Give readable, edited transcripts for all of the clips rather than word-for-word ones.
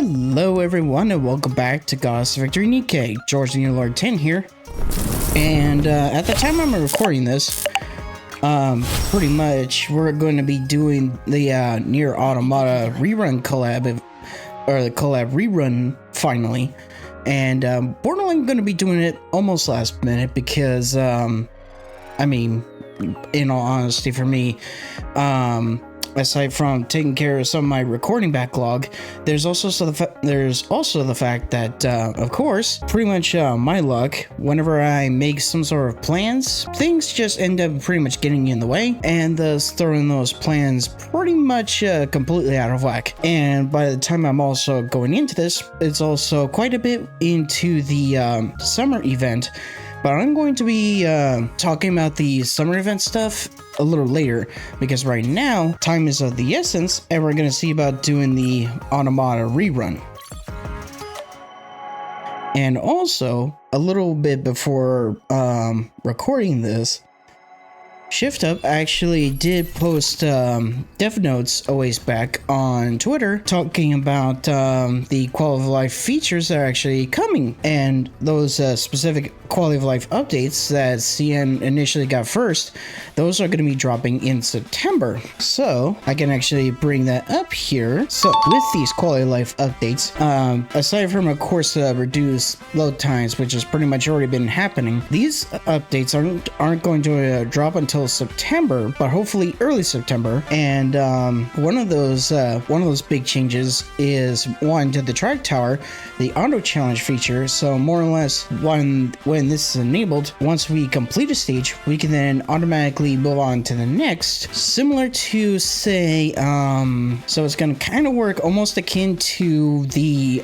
Hello everyone and welcome back to God's Victory NIKKE. George the Lord 10 here. And at the time I'm recording this, pretty much we're going to be doing the Nier Automata rerun collab, or the collab rerun finally. And we're only going to be doing it almost last minute because, I mean, in all honesty for me, aside from taking care of some of my recording backlog, there's also the fact that, of course, pretty much my luck, whenever I make some sort of plans, things just end up pretty much getting in the way, and thus throwing those plans pretty much completely out of whack. And by the time I'm also going into this, it's also quite a bit into the summer event. But I'm going to be talking about the summer event stuff a little later, because right now time is of the essence and we're going to see about doing the Automata rerun. And also, a little bit before recording this, Shift Up actually did post dev notes a ways back on Twitter talking about the quality of life features that are actually coming, and those specific quality of life updates that CN initially got first, those are going to be dropping in September. So I can actually bring that up here. So with these quality of life updates, aside from of course reduced load times, which has pretty much already been happening, these updates aren't going to drop until September, but hopefully early September. And one of those big changes is one to the track tower, the auto challenge feature. So more or less, when this is enabled, once we complete a stage, we can then automatically move on to the next, similar to say so it's going to kind of work almost akin to the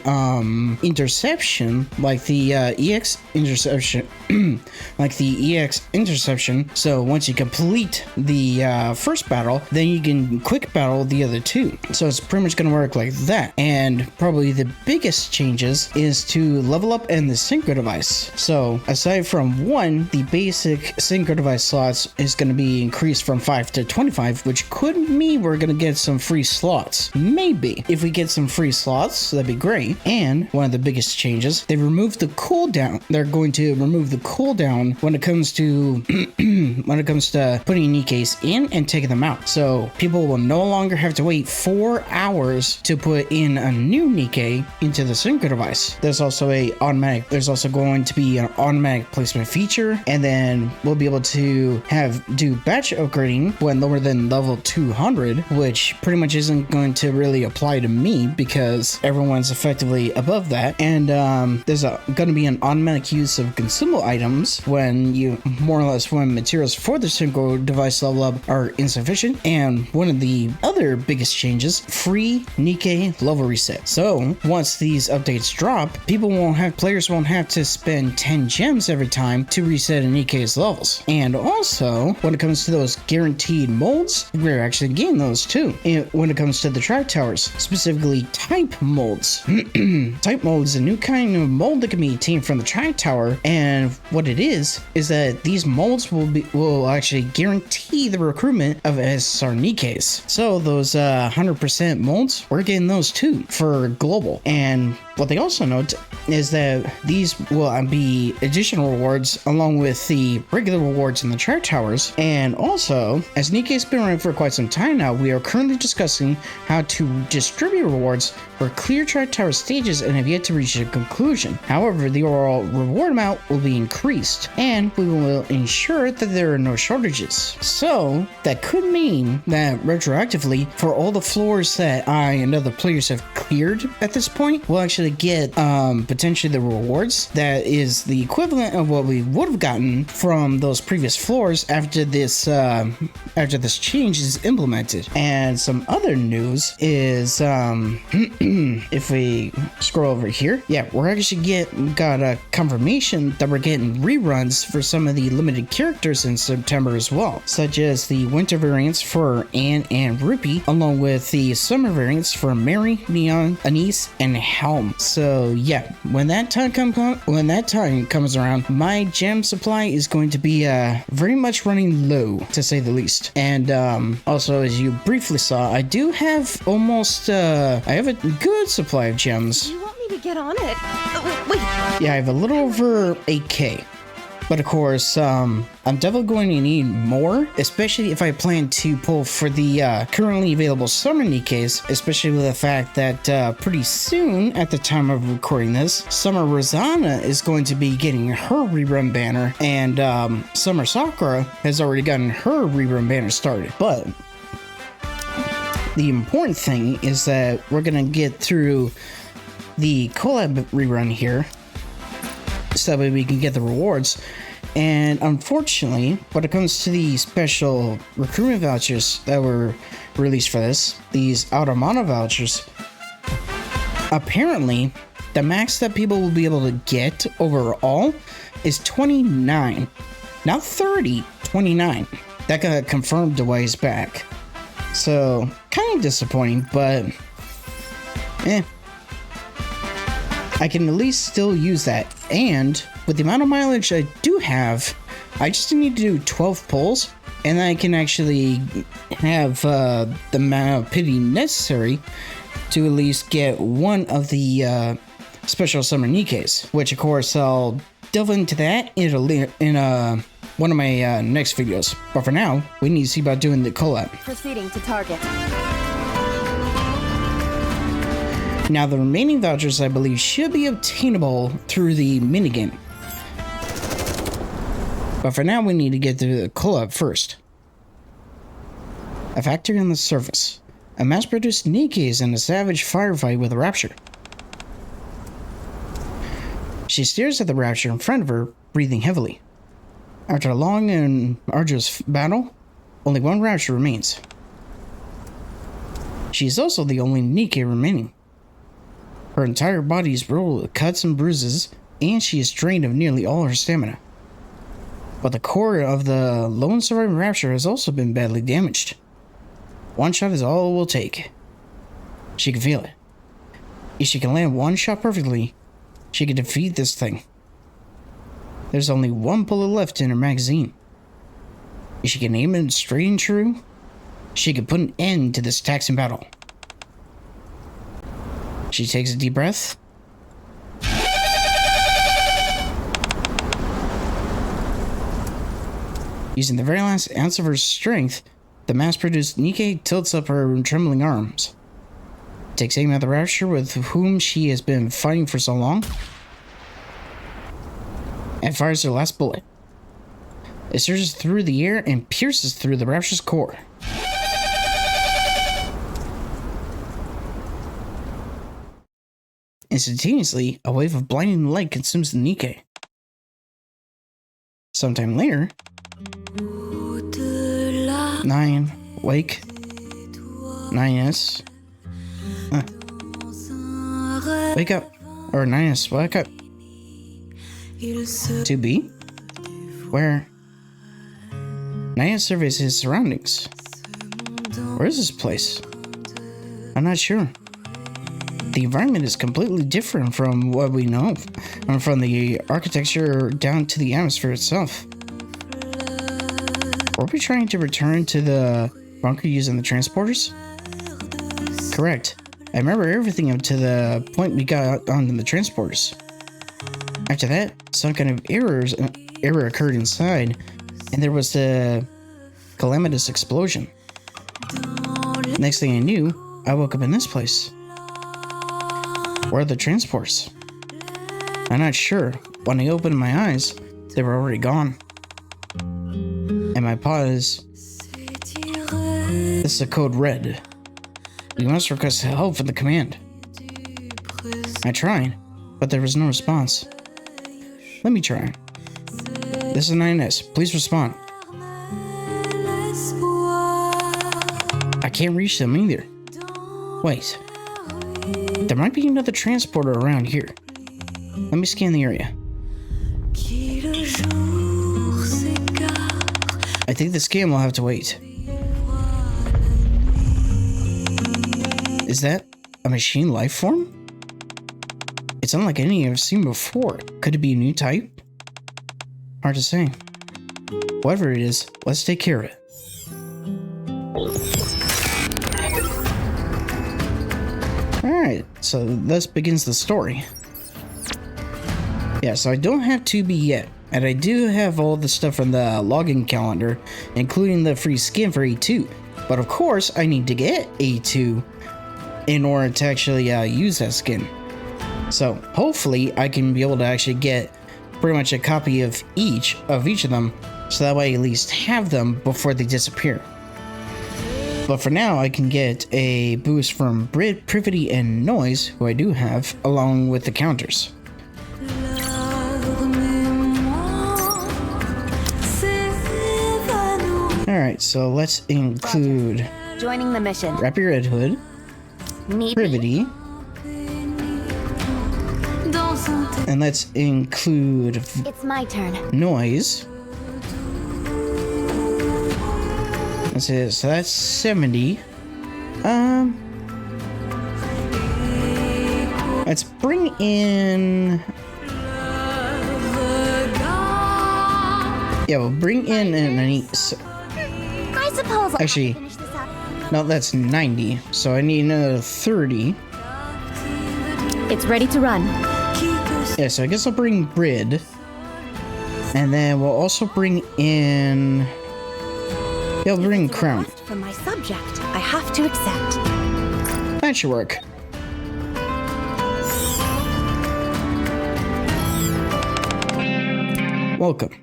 interception, like the EX interception like the EX interception. So once you complete the first battle, then you can quick battle the other two. So it's pretty much going to work like that. And probably the biggest changes is to level up and the synchro device. So aside from one, the basic synchro device slots is going to be increased from 5 to 25, which could mean we're going to get some free slots. Maybe. If we get some free slots, that'd be great. And one of the biggest changes, they removed the cooldown. They're going to remove the cooldown when it comes to putting NIKKEs in and taking them out. So people will no longer have to wait 4 hours to put in a new NIKKE into the synchro device. There's also going to be an automatic placement feature, and then we'll be able to do batch upgrading when lower than level 200, which pretty much isn't going to really apply to me because everyone's effectively above that. And there's going to be an automatic use of consumable items when when materials for the synchro device level up are insufficient. And one of the other biggest changes, free NIKKE level reset. So once these updates drop, players won't have to spend 10 gems every time to reset a NIKKE's levels. And also, when it comes to those guaranteed molds, we're actually getting those too. And when it comes to the track towers, specifically type molds. Type mold is a new kind of mold that can be obtained from the track tower, and what it is that these molds will actually guarantee the recruitment of SSR NIKKEs. So those 100% molds, we're getting those too for global. And what they also note is that these will be additional rewards along with the regular rewards in the track towers. And also, as NIKKE's been running for quite some time now, we are currently discussing how to distribute rewards for clear track tower stages and have yet to reach a conclusion. However, the overall reward amount will be increased, and we will ensure that there are no shortages. So that could mean that retroactively, for all the floors that I and other players have cleared at this point, we'll actually get potentially the rewards that is the equivalent of what we would have gotten from those previous floors after this change is implemented. And some other news is if we scroll over here, yeah, we're actually got a confirmation that we're getting reruns for some of the limited characters in September cover as well, such as the winter variants for Anne and Rupee, along with the summer variants for Mary, Neon, Anise, and Helm. So yeah, when that time comes around, my gem supply is going to be very much running low, to say the least. And also, as you briefly saw, I do have almost I have a good supply of gems. You want me to get on it? Wait. Yeah, I have a little over 8k. But of course, I'm definitely going to need more, especially if I plan to pull for the currently available summer Nikkes, especially with the fact that pretty soon, at the time of recording this, Summer Rosanna is going to be getting her rerun banner, and Summer Sakura has already gotten her rerun banner started. But the important thing is that we're going to get through the collab rerun here, so that way we can get the rewards. And unfortunately, when it comes to the special recruitment vouchers that were released for this, these automata vouchers, apparently the max that people will be able to get overall is 29, not 30, 29. That got confirmed a ways back, so kind of disappointing, but I can at least still use that. And with the amount of mileage I do have, I just need to do 12 pulls, and I can actually have the amount of pity necessary to at least get one of the special summer Nikkes, which of course I'll delve into that in one of my next videos. But for now, we need to see about doing the collab. Proceeding to target. Now, the remaining vouchers, I believe, should be obtainable through the minigame. But for now, we need to get to the collab first. A factory on the surface. A mass-produced Nikke is in a savage firefight with a Rapture. She stares at the Rapture in front of her, breathing heavily. After a long and arduous battle, only one Rapture remains. She is also the only Nikke remaining. Her entire body is riddled with cuts and bruises, and she is drained of nearly all her stamina. But the core of the lone surviving Rapture has also been badly damaged. One shot is all it will take. She can feel it. If she can land one shot perfectly, she can defeat this thing. There's only one bullet left in her magazine. If she can aim it straight and true, she can put an end to this taxing battle. She takes a deep breath. Using the very last ounce of her strength, the mass-produced Nikke tilts up her trembling arms. Takes aim at the Rapture with whom she has been fighting for so long, and fires her last bullet. It surges through the air and pierces through the Rapture's core. Instantaneously, a wave of blinding light consumes the Nikke. Sometime later, 9, wake, 9S, wake up, or 9S, wake up, 2B, where 9S surveys his surroundings. Where is this place? I'm not sure. The environment is completely different from what we know, from the architecture down to the atmosphere itself. Were we trying to return to the bunker using the transporters? Correct. I remember everything up to the point we got on the transporters. After that, some kind of error occurred inside, and there was the calamitous explosion. Next thing I knew, I woke up in this place. Where are the transports? I'm not sure. When I opened my eyes, they were already gone. And my pause. This is a code red. You must request help from the command. I tried, but there was no response. Let me try. This is 9S. Please respond. I can't reach them either. Wait. There might be another transporter around here. Let me scan the area. I think this game will have to wait. Is that a machine life form? It's unlike any I've seen before. Could it be a new type? Hard to say. Whatever it is, let's take care of it. Alright, so thus begins the story. Yeah, so I don't have 2B yet, and I do have all the stuff from the login calendar, including the free skin for A2. But of course, I need to get A2 in order to actually use that skin. So hopefully I can be able to actually get pretty much a copy of each of them, so that way I at least have them before they disappear. But for now, I can get a boost from Brit, Privity, and Noise, who I do have, along with the counters. Alright, so let's include Joining the mission. Rapid Red Hood, Need Privity, and let's include It's my turn. Noise. That's it. So that's 70. Let's bring in. Yeah, we'll bring in an I suppose Actually, I'll finish this up. no, that's 90. So I need another 30. It's ready to run. Yeah, so I guess I'll bring Brid. And then we'll also bring in. Yeah, we'll bring Crown. From my subject, I have to accept. That should work. Welcome.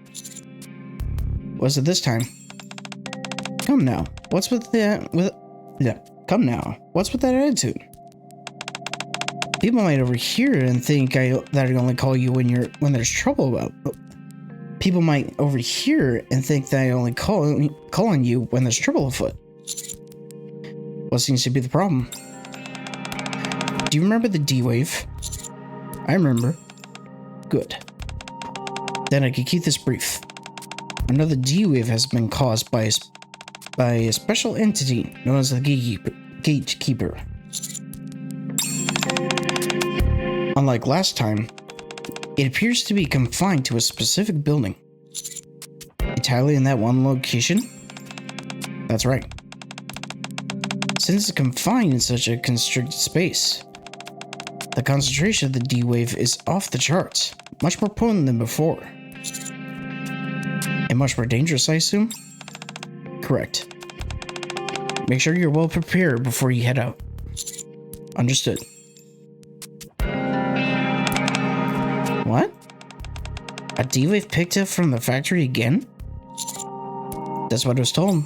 What's it this time? Come now. What's with that? Come now. What's with that attitude? People might overhear and think that I only call you when there's trouble about. People might overhear and think that I only call on you when there's trouble afoot. What seems to be the problem? Do you remember the D-Wave? I remember. Good. Then I can keep this brief. Another D-Wave has been caused by a special entity known as the Gatekeeper. Unlike last time, it appears to be confined to a specific building. Entirely in that one location? That's right. Since it's confined in such a constricted space, the concentration of the D-Wave is off the charts, much more potent than before. And much more dangerous, I assume? Correct. Make sure you're well prepared before you head out. Understood. What? A D-Wave picked up from the factory again? That's what I was told.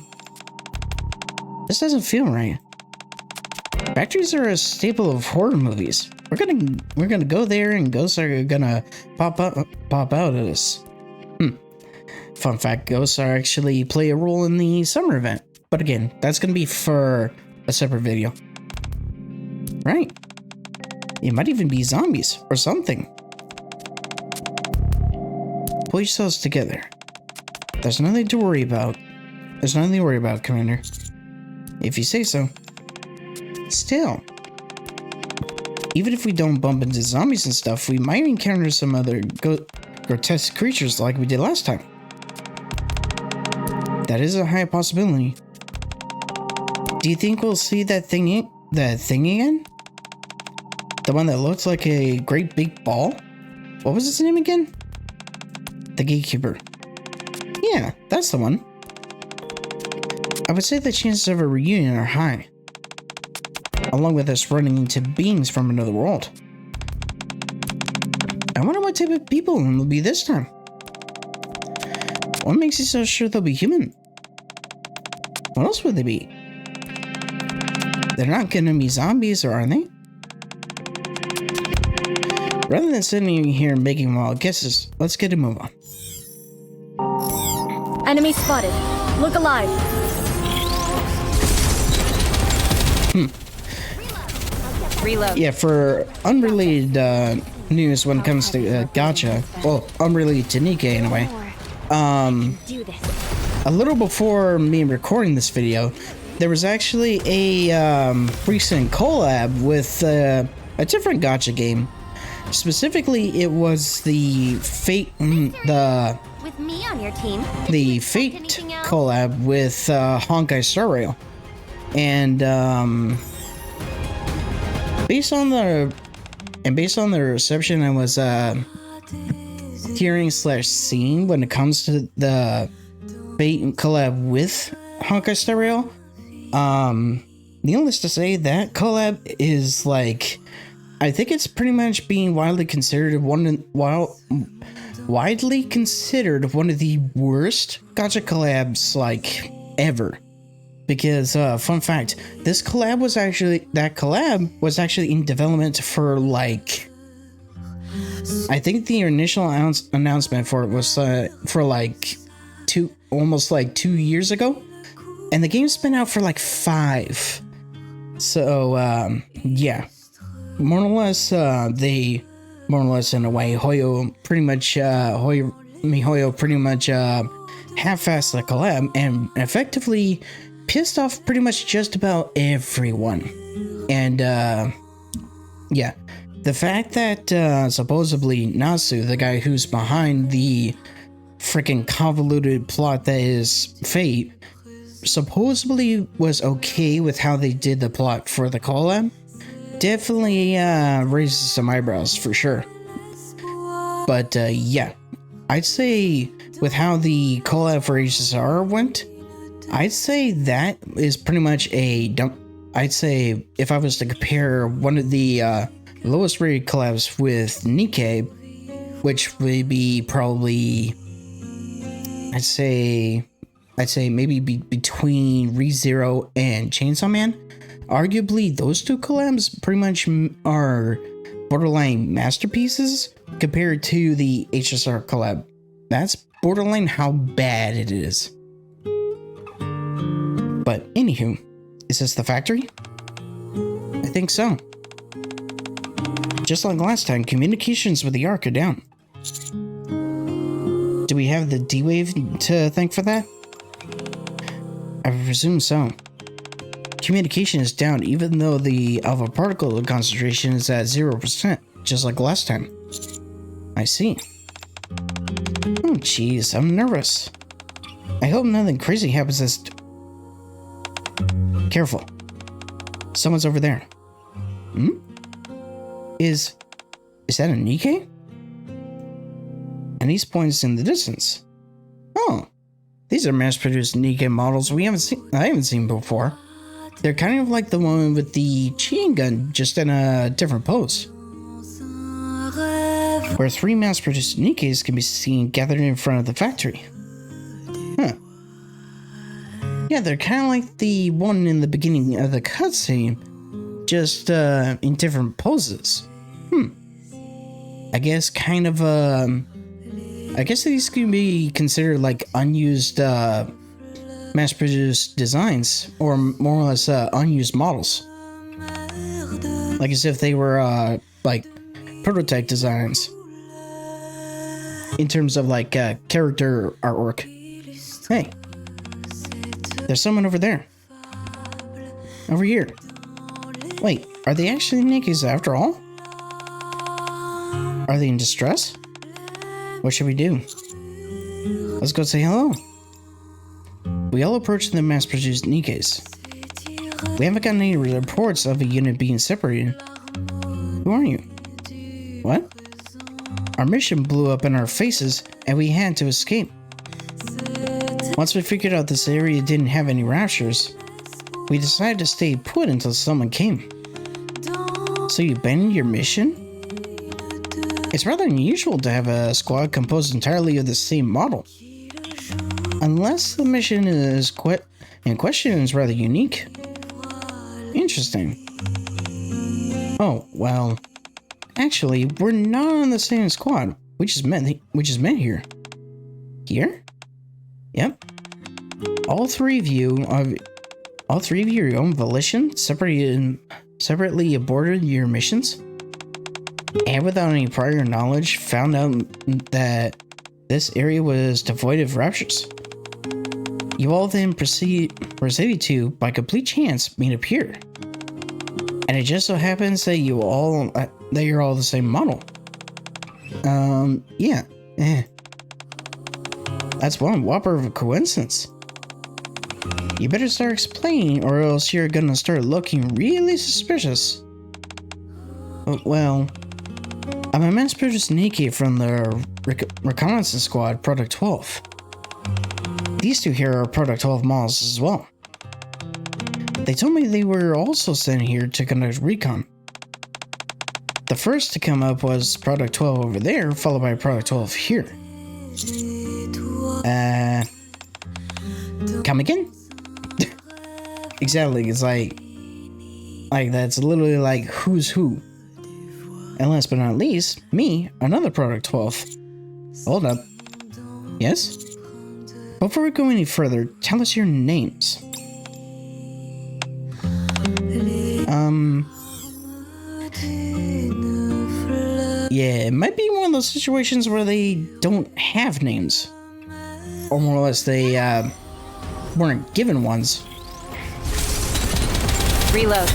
This doesn't feel right. Factories are a staple of horror movies. We're gonna go there and ghosts are gonna pop out of this. Fun fact, ghosts are actually play a role in the summer event. But again, that's gonna be for a separate video. Right. It might even be zombies or something. Pull yourselves together. There's nothing to worry about. There's nothing to worry about, Commander. If you say so. Still. Even if we don't bump into zombies and stuff, we might encounter some other grotesque creatures like we did last time. That is a high possibility. Do you think we'll see that thing again? The one that looks like a great big ball? What was its name again? The Gatekeeper. Yeah, that's the one. I would say the chances of a reunion are high. Along with us running into beings from another world. I wonder what type of people it will be this time. What makes you so sure they'll be human? What else would they be? They're not gonna be zombies, or are they? Rather than sitting here making wild guesses, let's get a move on. Enemy spotted. Look alive. Reload. Yeah, for unrelated news when it comes to gacha, well, unrelated to NIKKE anyway. Do this. a little before me recording this video, there was actually a recent collab with a different gacha game. Specifically, it was the Fate, With me on your team. the Fate collab with Honkai Star Rail, and based on the reception I was hearing / seeing when it comes to the Fate collab with Honkai Star Rail, needless to say, that collab is like, I think it's pretty much being widely considered one of the worst gacha collabs like ever. Because fun fact, that collab was actually in development for like, I think the initial announcement for it was for like almost 2 years ago, and the game's been out for like 5. So yeah, more or less in a way, MiHoYo pretty much half-assed the collab and effectively pissed off pretty much just about everyone. And yeah, the fact that supposedly Nasu, the guy who's behind the freaking convoluted plot that is Fate, supposedly was okay with how they did the plot for the collab, definitely raises some eyebrows for sure. But yeah, I'd say with how the collab for HSR went, I'd say that is pretty much a dump. I'd say if I was to compare one of the lowest rated collabs with NIKKE, which would be probably, I'd say maybe between ReZero and Chainsaw Man. Arguably, those two collabs pretty much are borderline masterpieces compared to the HSR collab. That's borderline how bad it is. But anywho, is this the factory? I think so. Just like last time, communications with the Ark are down. Do we have the D-Wave to thank for that? I presume so. Communication is down even though the alpha particle concentration is at 0%, just like last time. I see. Oh jeez, I'm nervous. I hope nothing crazy happens this... Careful. Someone's over there. Hmm? Is that a NIKKE? And he's points in the distance. Oh, these are mass-produced NIKKE models I haven't seen before. They're kind of like the one with the chain gun, just in a different pose. Where 3 mass-produced NIKKEs can be seen gathered in front of the factory. Huh. Yeah, they're kind of like the one in the beginning of the cutscene, just in different poses. I guess kind of I guess these can be considered like unused mass-produced designs, or more or less unused models. Like as if they were like prototype designs in terms of like character artwork. Hey, there's someone over there. Over here. Wait, are they actually NIKKEs after all? Are they in distress? What should we do? Let's go say hello. We all approach the mass-produced NIKKEs. We haven't gotten any reports of a unit being separated. Who are you? What? Our mission blew up in our faces and we had to escape. Once we figured out this area didn't have any raptures, we decided to stay put until someone came. So you abandoned your mission? It's rather unusual to have a squad composed entirely of the same model. Unless the mission in question is rather unique. Interesting. Oh, well, actually, we're not on the same squad. We just met here. Here? Yep. All three of you are your own volition, separately aborted your missions, and without any prior knowledge found out that this area was devoid of raptures. You all then proceeded to, by complete chance, meet up here. And it just so happens that you're all the same model. Yeah. That's one whopper of a coincidence. You better start explaining, or else you're gonna start looking really suspicious. Well, I'm a mass-produced NIKKE from the Reconnaissance Squad, Product 12. These two here are Product 12 models as well. They told me they were also sent here to conduct recon. The first to come up was Product 12 over there, followed by Product 12 here. Come again? Exactly, it's like that's literally like who's who. And last but not least, me, another Product 12. Hold up. Yes? Before we go any further, tell us your names. Yeah, it might be one of those situations where they don't have names. Or more or less they weren't given ones. Reload.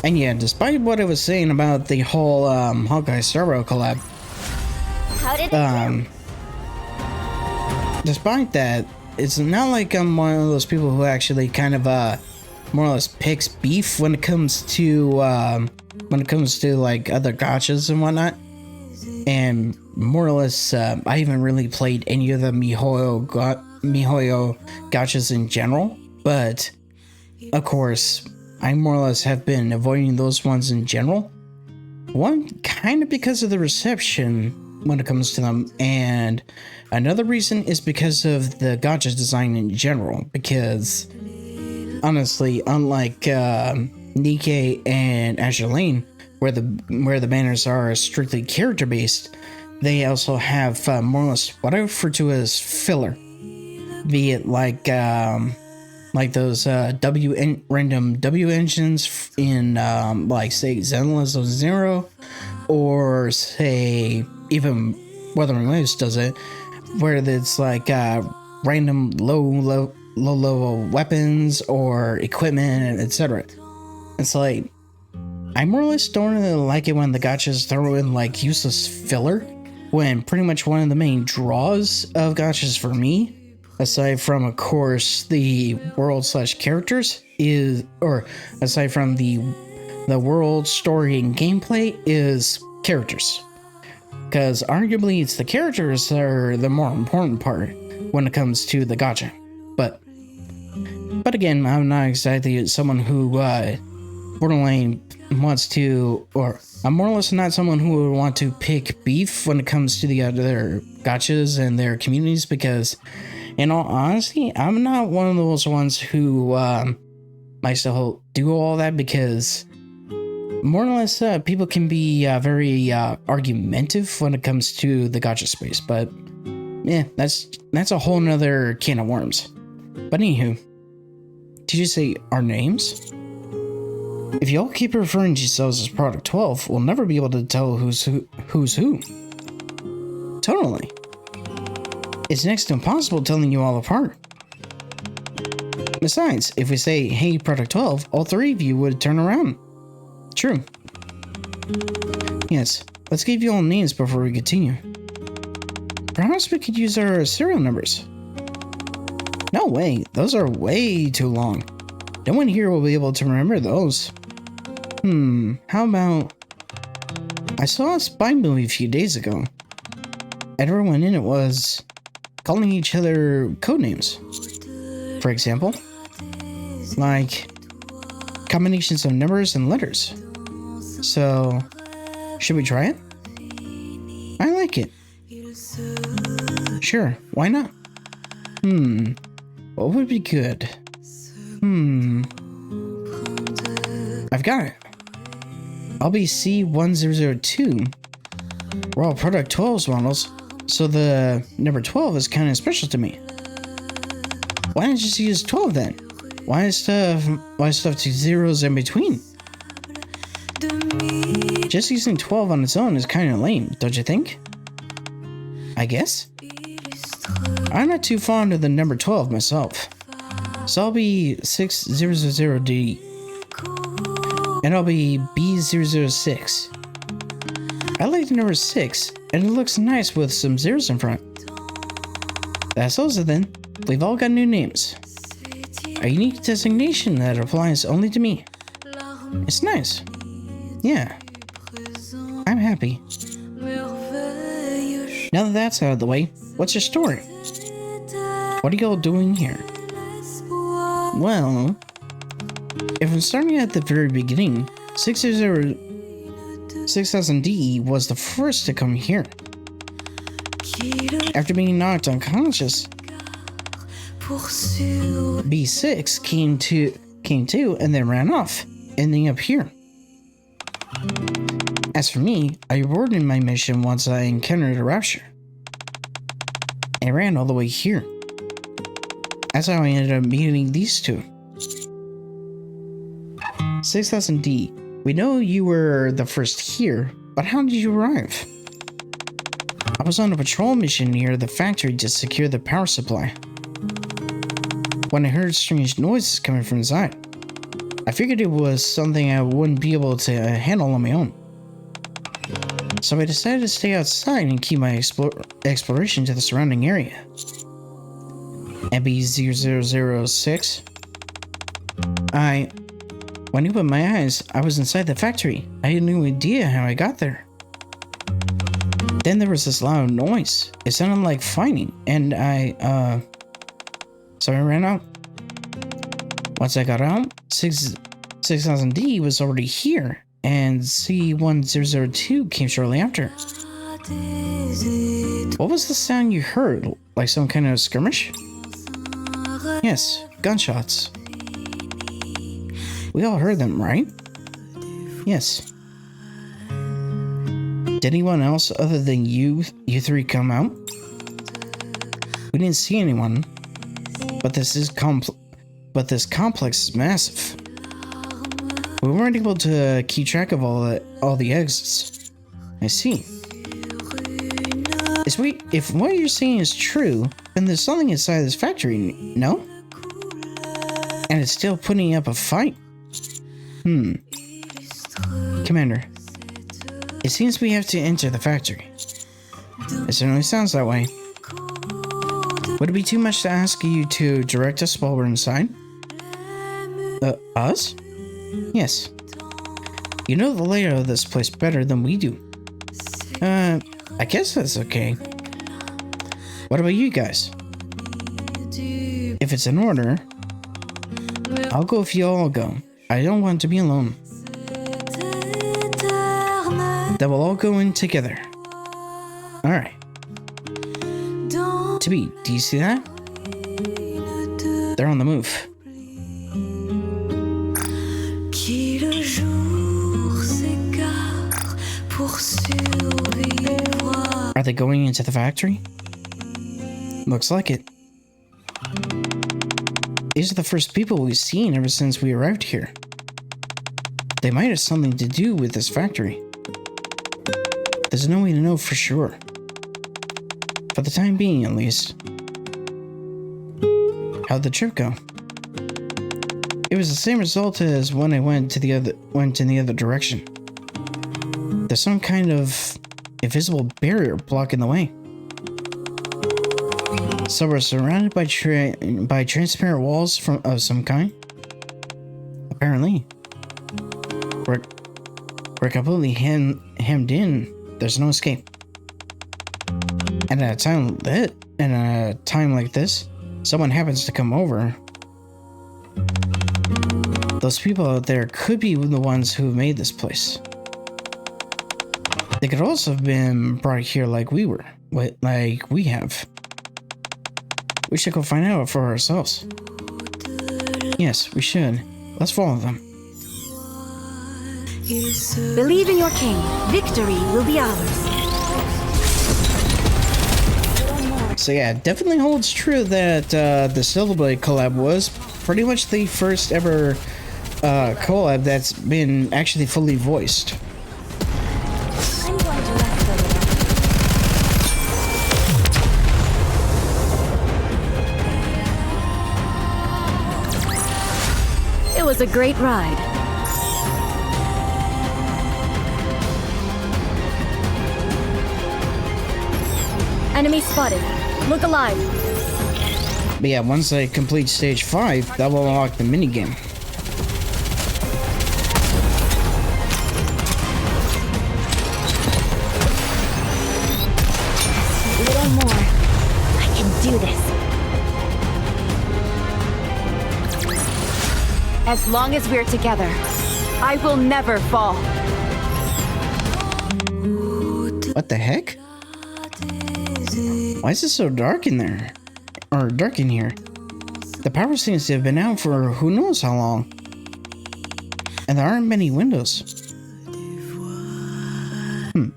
And yeah, despite what I was saying about the whole Hawkeye Starro collab, How did it do? Despite that, it's not like I'm one of those people who actually kind of more or less picks beef when it comes to like other gachas and whatnot. And more or less, I haven't really played any of the MiHoYo gachas in general, but of course, I more or less have been avoiding those ones in general. One, kind of because of the reception when it comes to them, and another reason is because of the gacha design in general, because honestly, unlike NIKKE and Azure Lane, where the banners are strictly character based, they also have more or less what I refer to as filler, be it like those random W engines in like say Zenless or Zero, or say even Wuthering Waves does it, where it's like random low level weapons or equipment, etc. It's like I more or less don't really like it when the gachas throw in like useless filler, when pretty much one of the main draws of gachas for me, aside from of course the world/characters, is, or aside from the world, story, and gameplay, is characters. Because arguably it's the characters that are the more important part when it comes to the gacha. But again, I'm not exactly someone who borderline wants to, or I'm more or less not someone who would want to pick beef when it comes to the other gachas and their communities, because in all honesty, I'm not one of those ones who likes to do all that, because more or less people can be very argumentative when it comes to the gacha space. But yeah, that's a whole nother can of worms. But anywho, did you say our names? If y'all keep referring to yourselves as Product 12, we'll never be able to tell who's who. Totally. It's next to impossible telling you all apart. Besides, if we say, hey, Product 12, all three of you would turn around. True. Yes, let's give you all names before we continue. Perhaps we could use our serial numbers. No way, those are way too long. No one here will be able to remember those. How about... I saw a spy movie a few days ago. Everyone in it was calling each other codenames. For example, like combinations of numbers and letters. So, should we try it? I like it. Sure, why not? What would be good? I've got it. I'll be C1002. We're all Product 12's models, so the number 12 is kind of special to me. Why not just use 12 then? Why stuff to zeros in between? Just using 12 on its own is kind of lame, don't you think? I guess? I'm not too fond of the number 12 myself. So I'll be 6000D. And I'll be B006. I like the number 6, and it looks nice with some zeros in front. That's also then. We've all got new names. A unique designation that applies only to me. It's nice. Yeah. I'm happy. Now that that's out of the way, what's your story? What are y'all doing here? Well, if I'm starting at the very beginning, 6000D was the first to come here. After being knocked unconscious, B6 came to and then ran off, ending up here. As for me, I aborted my mission once I encountered a rapture. I ran all the way here. That's how I ended up meeting these two. 6000D, we know you were the first here, but how did you arrive? I was on a patrol mission near the factory to secure the power supply. When I heard strange noises coming from inside, I figured it was something I wouldn't be able to handle on my own. So I decided to stay outside and keep my exploration to the surrounding area. MB0006. When I opened my eyes, I was inside the factory. I had no idea how I got there. Then there was this loud noise. It sounded like fighting, and so I ran out. Once I got out, 6000D was already here, and C1002 came shortly after. What was the sound you heard? Like some kind of skirmish? Yes, gunshots. We all heard them, right? Yes. Did anyone else other than you three come out? We didn't see anyone, but this complex is massive. We weren't able to keep track of all the exits. I see. If what you're saying is true, then there's something inside this factory, no? And it's still putting up a fight. Commander, it seems we have to enter the factory. It certainly sounds that way. Would it be too much to ask you to direct us while we're inside? Us? Yes. You know the layout of this place better than we do. I guess that's okay. What about you guys? If it's in order, I'll go if you all go. I don't want to be alone. Then we'll all go in together. Alright. Tibi, do you see that? They're on the move. Are they going into the factory? Looks like it. These are the first people we've seen ever since we arrived here. They might have something to do with this factory. There's no way to know for sure. For the time being, at least. How'd the trip go? It was the same result as when I went in the other direction. There's some kind of invisible barrier blocking the way. So we're surrounded by transparent walls of some kind. Apparently, we're completely hemmed in. There's no escape. And at a time like this, someone happens to come over. Those people out there could be the ones who made this place. They could also have been brought here like we have. We should go find out for ourselves. Yes, we should. Let's follow them. Believe in your king. Victory will be ours. So yeah, it definitely holds true that the Silverblade collab was pretty much the first ever collab that's been actually fully voiced. I'm going to rest a little. It was a great ride. Enemy spotted. Look alive. But yeah, once I complete stage 5, that will unlock the minigame. A little more. I can do this. As long as we're together, I will never fall. What the heck? Why is it so dark in there? Or dark in here? The power seems to have been out for who knows how long. And there aren't many windows.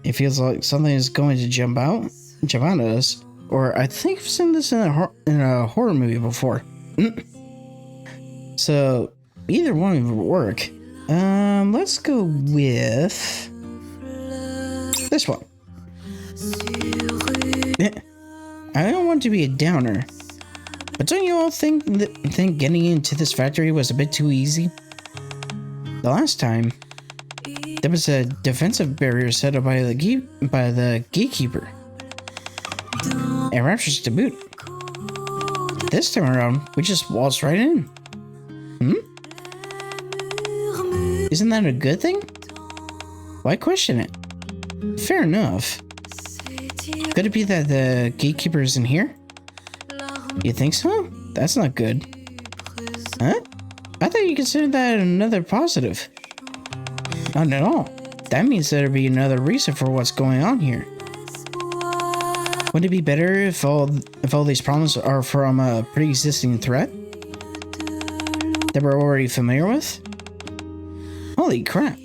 It feels like something is going to jump out at us. Or I think I've seen this in a horror movie before. So either one would work. Let's go with this one. I don't want to be a downer, but don't you all think getting into this factory was a bit too easy? The last time, there was a defensive barrier set up by the gatekeeper, and raptures to boot. This time around, we just waltzed right in. Isn't that a good thing? Why question it? Fair enough. Could it be that the gatekeeper is in here? You think so? That's not good. Huh? I thought you considered that another positive. Not at all. That means there'd be another reason for what's going on here. Wouldn't it be better if all these problems are from a pre-existing threat that we're already familiar with? Holy crap.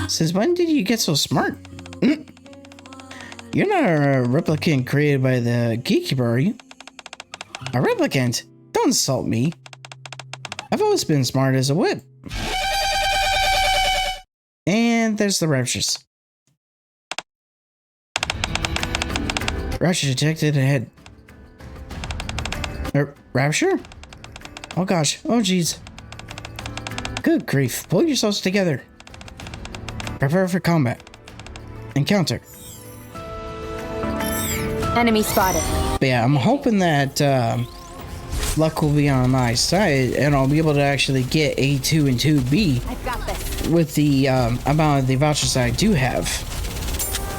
Since when did you get so smart? You're not a replicant created by the gatekeeper, are you? A replicant? Don't insult me. I've always been smart as a whip. And there's the raptures. Rapture detected ahead. Rapture? Oh gosh. Oh jeez. Good grief. Pull yourselves together. Prepare for combat. Encounter. Enemy spotted. But yeah, I'm hoping that luck will be on my side and I'll be able to actually get A2 and 2B I've got this. with the amount of the vouchers I do have.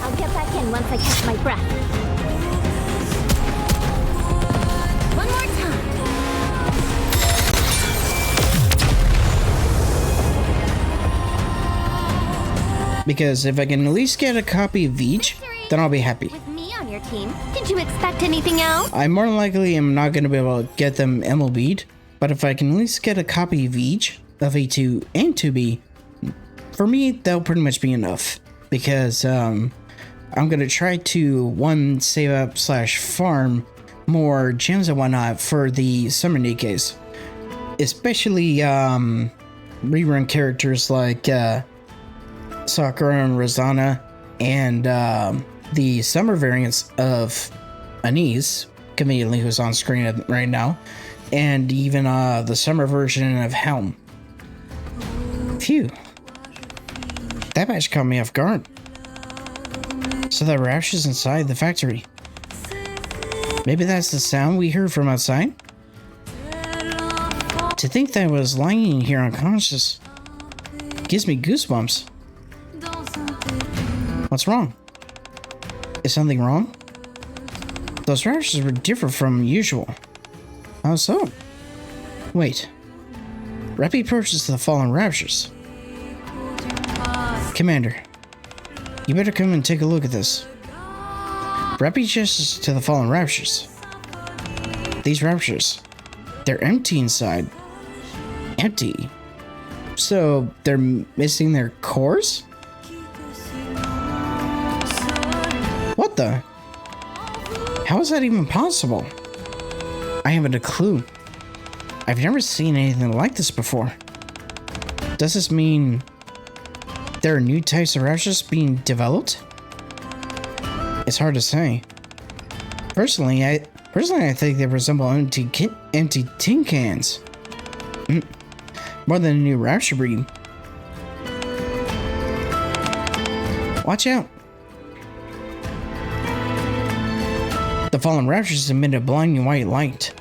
I'll get back in once I catch my breath. One more time. Because if I can at least get a copy of each, then I'll be happy. With me on your team, did you expect anything else? I more than likely am not going to be able to get them MLB'd, but if I can at least get a copy of each, of A2 and 2B, for me, that'll pretty much be enough. Because I'm going to try to, save up / farm more gems and whatnot for the summer NIKKEs. Especially rerun characters like Sakura and Rosanna, and the summer variants of Anise, conveniently who's on screen right now, and even the summer version of Helm. Phew. That match caught me off guard. So the raptures inside the factory. Maybe that's the sound we heard from outside? To think that I was lying here unconscious gives me goosebumps. What's wrong? Is something wrong? Those raptures were different from usual. How so? Wait. Rappy approaches the fallen raptures. Commander, you better come and take a look at this. Rappy gestures to the fallen raptures. These raptures, they're empty inside. Empty? So they're missing their cores? What the? How is that even possible? I haven't a clue. I've never seen anything like this before. Does this mean there are new types of raptors being developed? It's hard to say. Personally, I think they resemble empty tin cans. More than a new rapture breed. Watch out! The fallen raptors emit a blinding white light.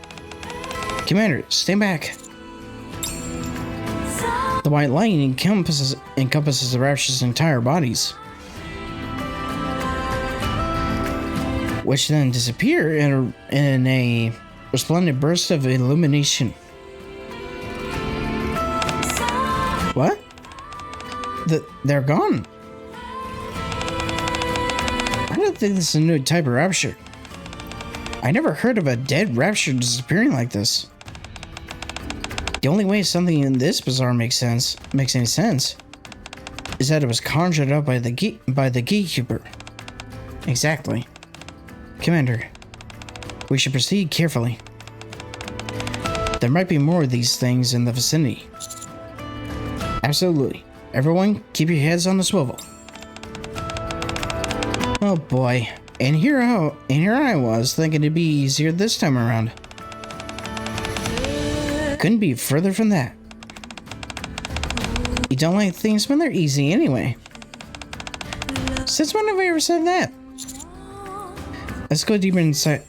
Commander, stand back. The white light encompasses the raptors' entire bodies, which then disappear in a resplendent burst of illumination. What? They're gone. I don't think this is a new type of rapture. I never heard of a dead rapture disappearing like this. The only way something in this bizarre makes any sense is that it was conjured up by the gatekeeper. Exactly. Commander, we should proceed carefully. There might be more of these things in the vicinity. Absolutely. Everyone, keep your heads on the swivel. Oh boy. And here I was thinking it'd be easier this time around. Couldn't be further from that. You don't like things when they're easy anyway. Since when have I ever said that? Let's go deeper inside.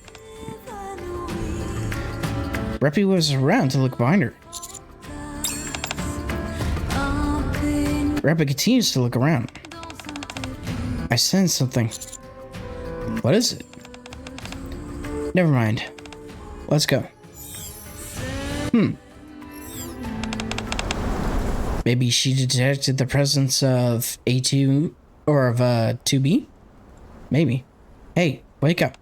Reppy was around to look behind her. Reppy continues to look around. I sense something. What is it? Never mind. Let's go. Maybe she detected the presence of A2 or of 2B? Maybe. Hey, wake up.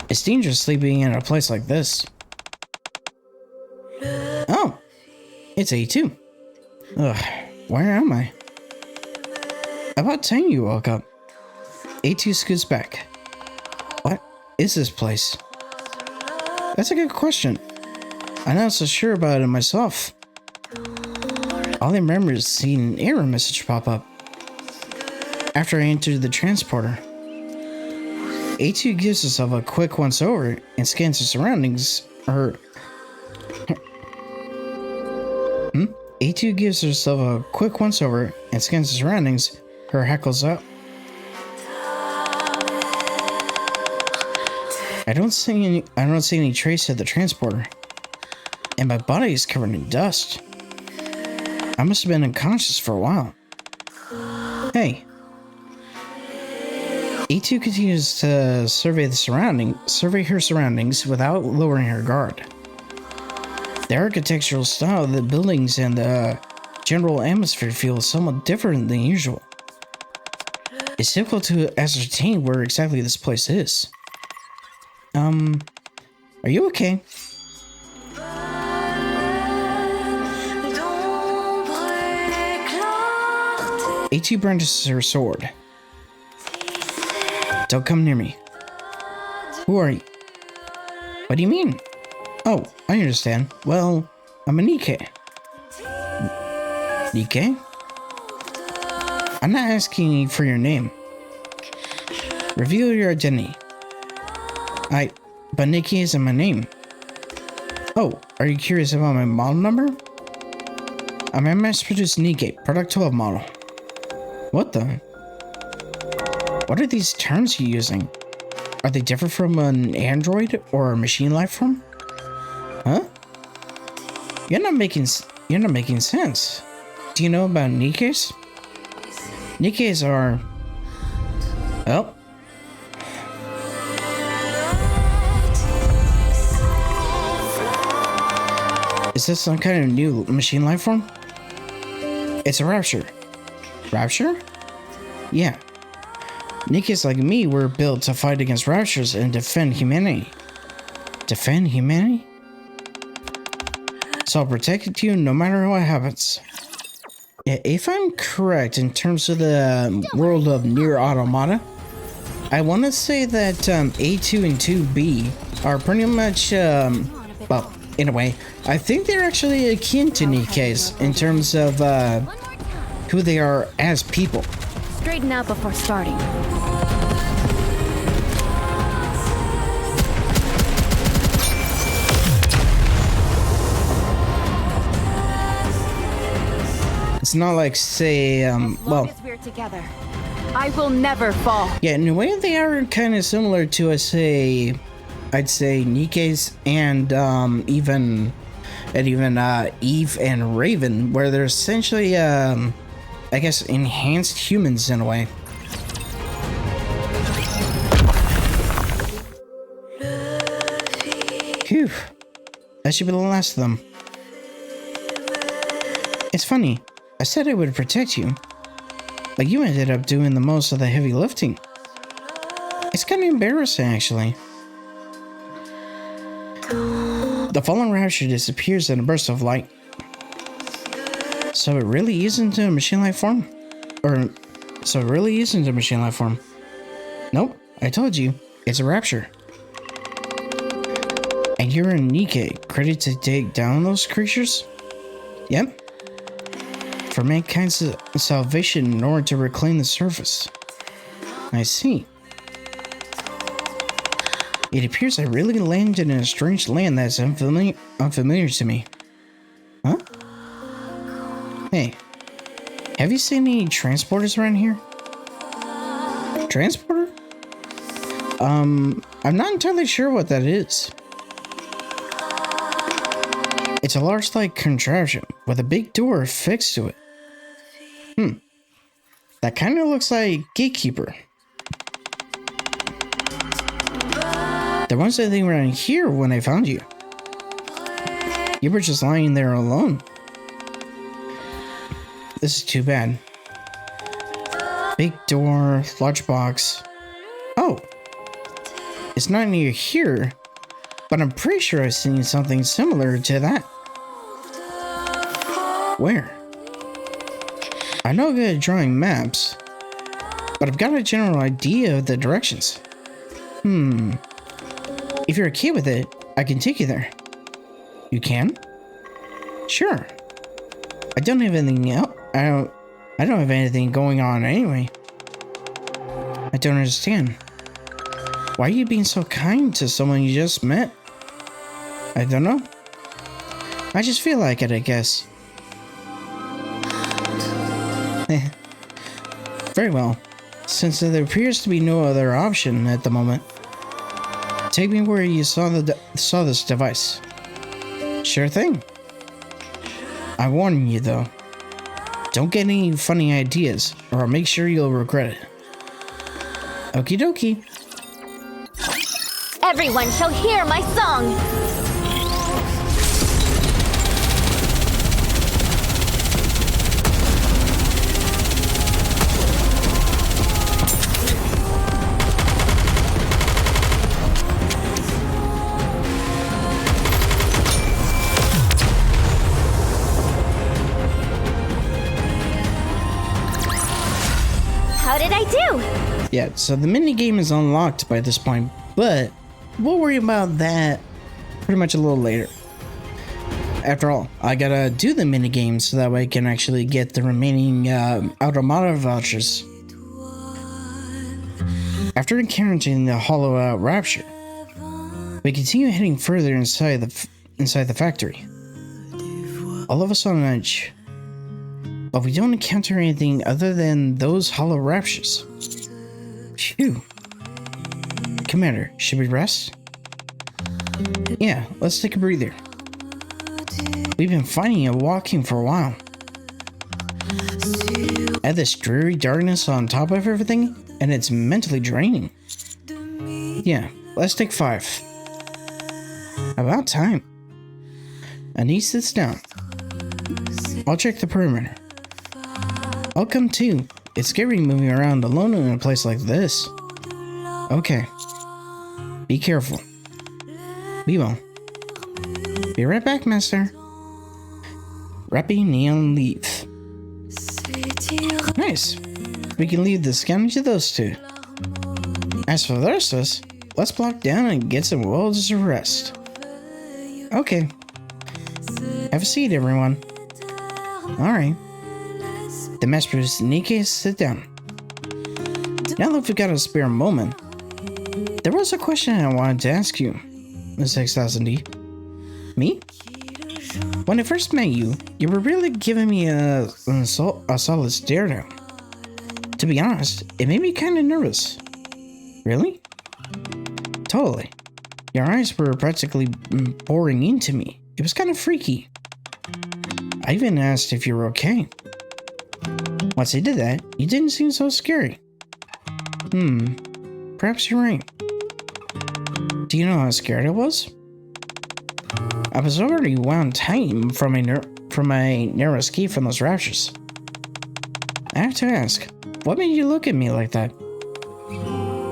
It's dangerous sleeping in a place like this. Oh, it's A2. Ugh, where am I? About time you woke up. A2 scoots back. What is this place? That's a good question. I'm not so sure about it myself. All I remember is seeing an error message pop up after I entered the transporter. A2 gives herself a quick once over and scans her surroundings. A2 gives herself a quick once over and scans her surroundings. Her heckles up. I don't see any trace of the transporter, and my body is covered in dust. I must have been unconscious for a while. Hey. A2 continues to survey her surroundings without lowering her guard. The architectural style of the buildings and the general atmosphere feels somewhat different than usual. It's difficult to ascertain where exactly this place is. Are you okay? A2 brandishes her sword. Don't come near me. Who are you? What do you mean? Oh, I understand. Well, I'm a NIKKE. NIKKE? I'm not asking you for your name. Reveal your identity. But NIKKE isn't my name. Oh, are you curious about my model number? I'm a mass-produced NIKKE Product 12 model. What the? What are these terms you're using? Are they different from an android or a machine life form? Huh? You're not making sense. Do you know about NIKKEs? NIKKEs are... Well... Is this some kind of new machine life form? It's a rapture. Rapture? Yeah. NIKKEs like me were built to fight against raptures and defend humanity. Defend humanity? So I'll protect you no matter what happens. Yeah, if I'm correct in terms of the world of Nier Automata, I want to say that A2 and 2B are pretty much, well, in a way, I think they're actually akin to NIKKE's in terms of who they are as people. Straighten out before starting. It's not like, say, As long well, as we're together, I will never fall. yeah, in a way they are kind of similar to, I'd say NIKKE's and even Eve and Raven, where they're essentially, I guess, enhanced humans in a way. Phew, that should be the last of them. It's funny, I said I would protect you, but you ended up doing the most of the heavy lifting. It's kind of embarrassing, actually. The fallen rapture disappears in a burst of light. So it really isn't a machine-like form? So it really isn't a machine-like form? Nope, I told you, it's a rapture. And you're in NIKKE, credited to take down those creatures? Yep. For mankind's salvation in order to reclaim the surface. I see. It appears I really landed in a strange land that's unfamiliar to me. Huh? Hey, have you seen any transporters around here? Transporter? I'm not entirely sure what that is. It's a large like contraption with a big door fixed to it. That kind of looks like Gatekeeper. There wasn't anything around here when I found you. You were just lying there alone. This is too bad. Big door, large box. Oh, it's not near here, but I'm pretty sure I've seen something similar to that. Where? I know I'm good at drawing maps, but I've got a general idea of the directions. If you're okay with it, I can take you there. You can? Sure. I don't have anything else. I don't have anything going on anyway. I don't understand. Why are you being so kind to someone you just met? I don't know. I just feel like it, I guess. Very well. Since there appears to be no other option at the moment, take me where you saw this device. Sure thing. I warn you though. Don't get any funny ideas, or I'll make sure you'll regret it. Okie dokie. Everyone shall hear my song! How did I do? Yeah, so the minigame is unlocked by this point, but we'll worry about that pretty much a little later. After all, I gotta do the minigame so that way I can actually get the remaining AUTERMATA vouchers. After encountering the hollow-out rapture, we continue heading further inside the factory. All of us on edge, but we don't encounter anything other than those hollow raptures. Phew. Commander, should we rest? Yeah, let's take a breather. We've been fighting and walking for a while. Add this dreary darkness on top of everything, and it's mentally draining. Yeah, let's take 5. About time. Anise sits down. I'll check the perimeter. I'll come too. It's scary moving around alone in a place like this. Okay. Be careful. We will. Be right back, master. Wrapping neon leaf. Nice. We can leave the scanning to those two. As for the rest of us, let's block down and get some well-deserved rest. Okay. Have a seat, everyone. Alright. The master-produced NIKKE, sit down. Now that we've got a spare moment, there was a question I wanted to ask you, Miss X1000D. Me? When I first met you, you were really giving me a solid stare down. To be honest, it made me kind of nervous. Really? Totally. Your eyes were practically boring into me. It was kind of freaky. I even asked if you were okay. Once I did that, you didn't seem so scary. Perhaps you're right. Do you know how scared I was? I was already wound tight from my narrow escape from those raptures. I have to ask, what made you look at me like that?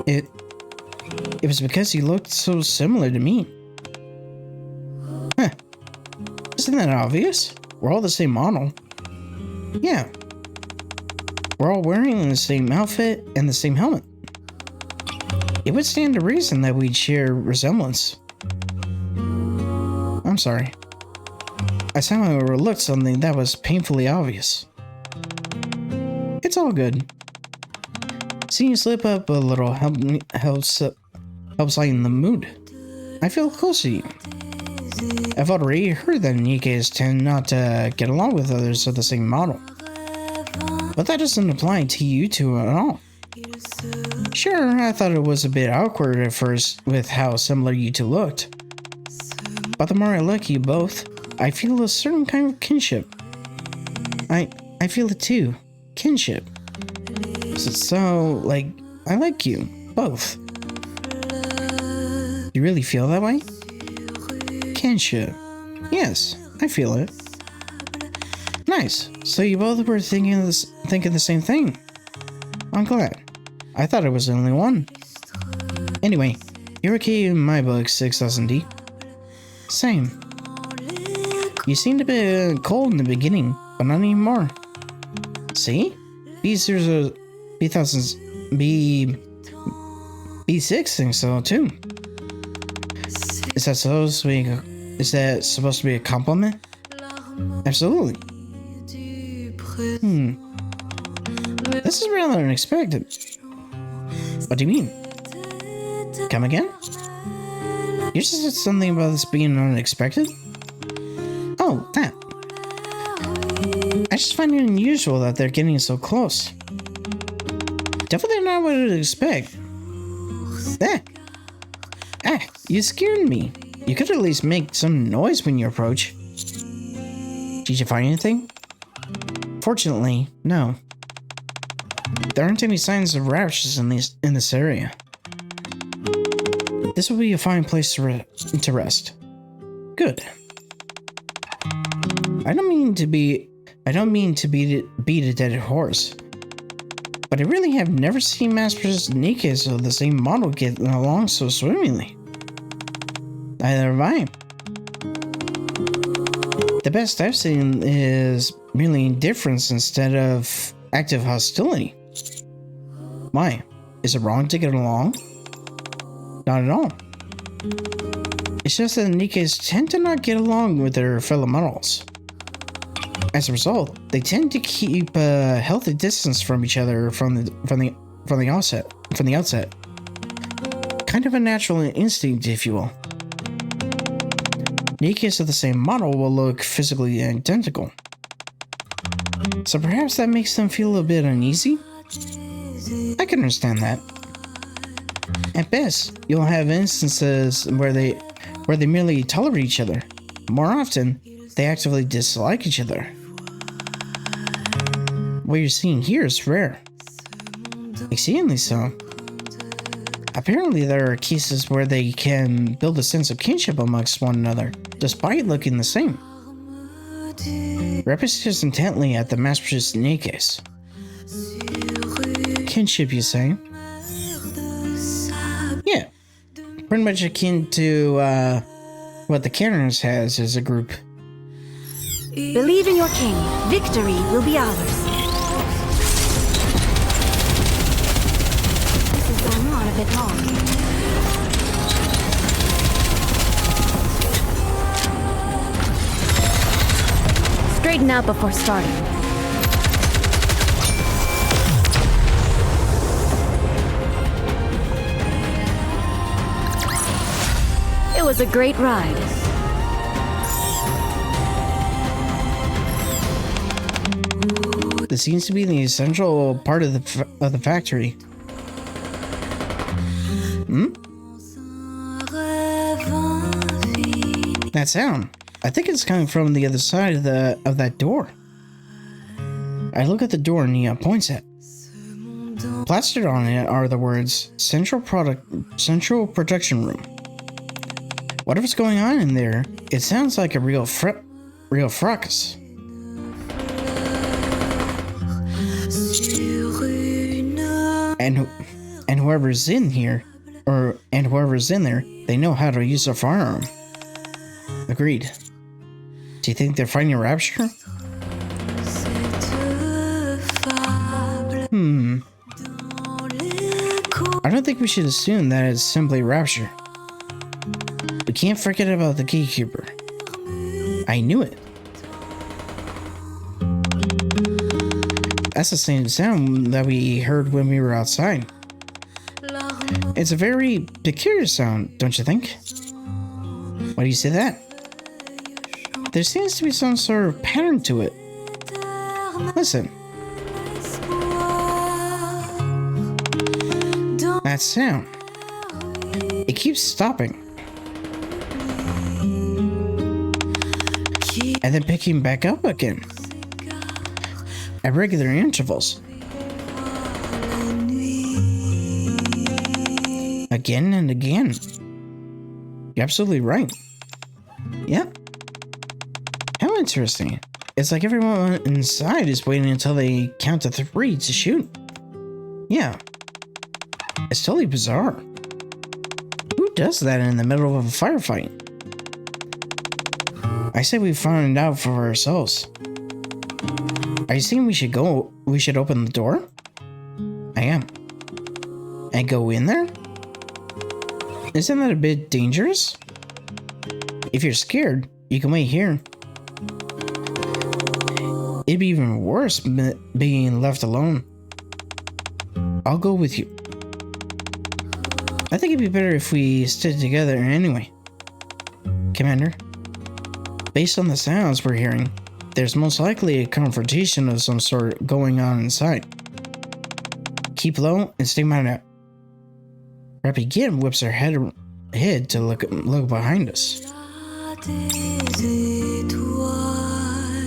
It was because you looked so similar to me. Huh. Isn't that obvious? We're all the same model. Yeah. We're all wearing the same outfit and the same helmet. It would stand to reason that we'd share resemblance. I'm sorry. I somehow overlooked something that was painfully obvious. It's all good. Seeing you slip up a little helps lighten the mood. I feel close to you. I've already heard that NIKKEs tend not to get along with others of the same model. But that doesn't apply to you two at all. Sure, I thought it was a bit awkward at first with how similar you two looked. But the more I look at you both, I feel a certain kind of kinship. I feel it too. Kinship. So, like, I like you, both. You really feel that way? Kinship. Yes, I feel it. Nice. So you both were thinking the same thing. I'm glad. I thought I was the only one. Anyway, you're okay in my book, 6000D. Same. You seemed a bit cold in the beginning, but not anymore. See? B6 thinks so too. Is that supposed to be a compliment? Absolutely. This is rather unexpected. What do you mean? Come again? You just said something about this being unexpected? Oh, that. I just find it unusual that they're getting so close. Definitely not what I'd expect. You scared me. You could at least make some noise when you approach. Did you find anything? Fortunately, no. There aren't any signs of raptures in this area. This will be a fine place to rest. Good. I don't mean to beat a dead horse, but I really have never seen mass-produced NIKKEs of the same model get along so swimmingly. Neither have I. The best I've seen is merely indifference instead of active hostility. Why? Is it wrong to get along? Not at all. It's just that NIKKEs tend to not get along with their fellow models. As a result, they tend to keep a healthy distance from each other from the outset. Kind of a natural instinct, if you will. NIKKEs of the same model will look physically identical. So perhaps that makes them feel a bit uneasy? I can understand that. At best, you'll have instances where they merely tolerate each other. More often, they actively dislike each other. What you're seeing here is rare. Exceedingly so. Apparently, there are cases where they can build a sense of kinship amongst one another, despite looking the same. Repus stares intently at the mass-produced NIKKEs. Kinship, you say? Yeah. Pretty much akin to, what the Cannons has as a group. Believe in your king. Victory will be ours. This is going on a bit long. Listen out before starting. It was a great ride. This seems to be the essential part of the factory. Hmm? That sound. I think it's coming from the other side of that door. I look at the door Nia points at. Plastered on it are the words Central Production Room. Whatever's going on in there, it sounds like a real fracas. And whoever's in here, whoever's in there, they know how to use a firearm. Agreed. Do you think they're fighting a rapture? I don't think we should assume that it's simply rapture. We can't forget about the Keykeeper. I knew it. That's the same sound that we heard when we were outside. It's a very peculiar sound, don't you think? Why do you say that? There seems to be some sort of pattern to it. Listen. That sound. It keeps stopping. And then picking back up again. At regular intervals. Again and again. You're absolutely right. Yep. How interesting. It's like everyone inside is waiting until they count to 3 to shoot. Yeah. It's totally bizarre. Who does that in the middle of a firefight? I say we find out for ourselves. Are you saying we should open the door? I am. And go in there? Isn't that a bit dangerous? If you're scared, you can wait here. It'd be even worse being left alone. I'll go with you. I think it'd be better if we stayed together anyway. Commander, based on the sounds we're hearing, there's most likely a confrontation of some sort going on inside. Keep low and stay mine out. Rep again whips her head to look behind us.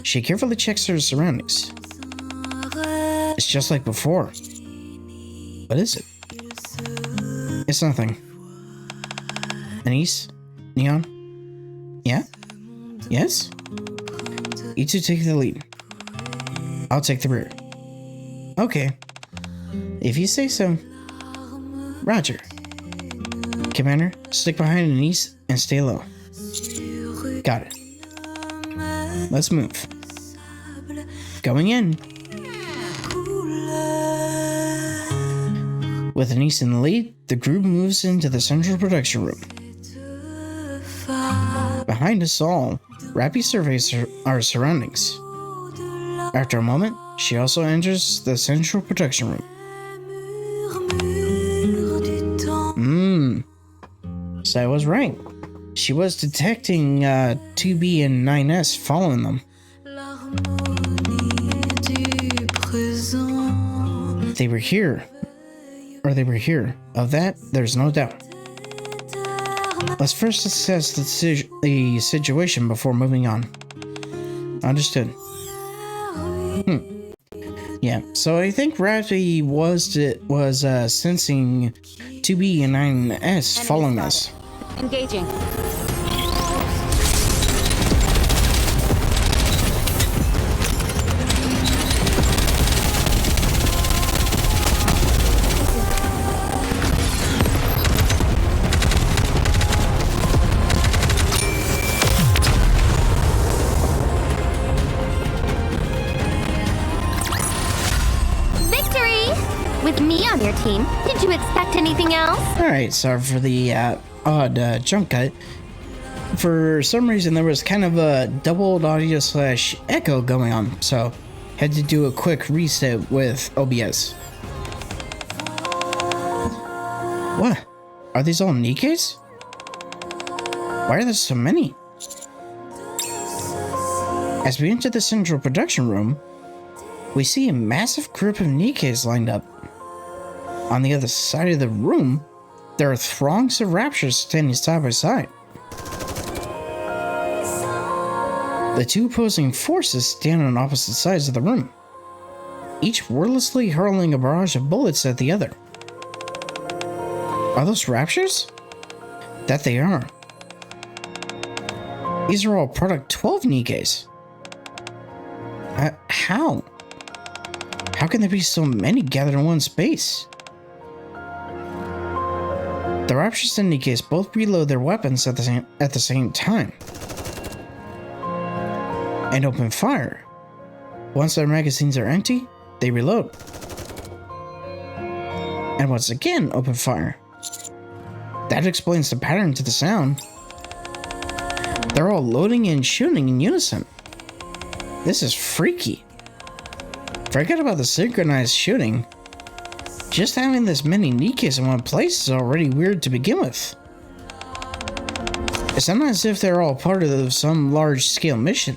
She carefully checks her surroundings. It's just like before. What is it? It's nothing. Anise? Neon? Yeah? Yes? You two take the lead. I'll take the rear. Okay. If you say so. Roger. Commander, stick behind Anise and stay low. Got it. Let's move. Going in. With Anise in the lead, the group moves into the central production room. Behind us all, Rappy surveys our surroundings. After a moment, she also enters the central production room. So I was right. She was detecting 2B and 9S following them. They were here. Of that, there's no doubt. Let's first assess the situation before moving on. Understood. Yeah, so I think Rappy was sensing 2B and 9S following us. Engaging. With me on your team, did you expect anything else? Alright, sorry for the odd jump cut. for some reason there was kind of a doubled audio slash echo going on, so had to do a quick reset with OBS. What? Are these all NIKKEs? Why are there so many? As we enter the central production room, we see a massive group of NIKKEs lined up. On the other side of the room, there are throngs of Raptors standing side by side. The two opposing forces stand on opposite sides of the room, each wordlessly hurling a barrage of bullets at the other. Are those Raptors? That they are. These are all Product 12 NIKKEs. How? How can there be so many gathered in one space? The Raptors and NIKKEs both reload their weapons at the same time and open fire. Once their magazines are empty, they reload and once again open fire. That explains the pattern to the sound. They're all loading and shooting in unison. This is freaky. Forget about the synchronized shooting. Just having this many NIKKEs in one place is already weird to begin with. It's not as if they're all part of some large-scale mission.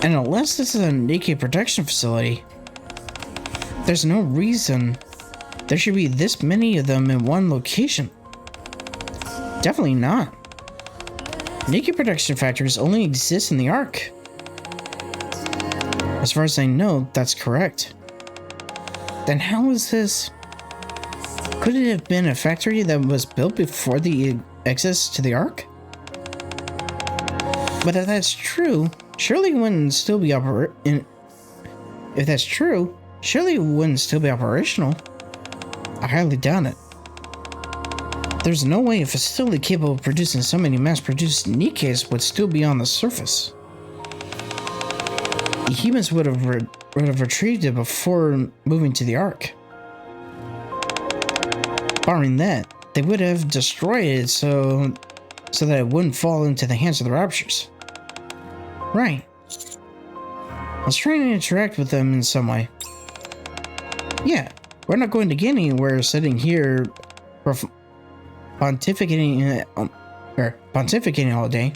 And unless this is a NIKKE production facility, there's no reason there should be this many of them in one location. Definitely not. NIKKE production factories only exist in the Ark. As far as I know, that's correct. Then how is this? Could it have been a factory that was built before the access to the Ark? But if that's true, surely it wouldn't still be operational. I highly doubt it. There's no way a facility capable of producing so many mass-produced NIKKEs would still be on the surface. The humans would have retrieved it before moving to the Ark. Barring that, they would have destroyed it so that it wouldn't fall into the hands of the Raptors. Right. Let's try and interact with them in some way. Yeah, we're not going to get anywhere sitting here pontificating all day.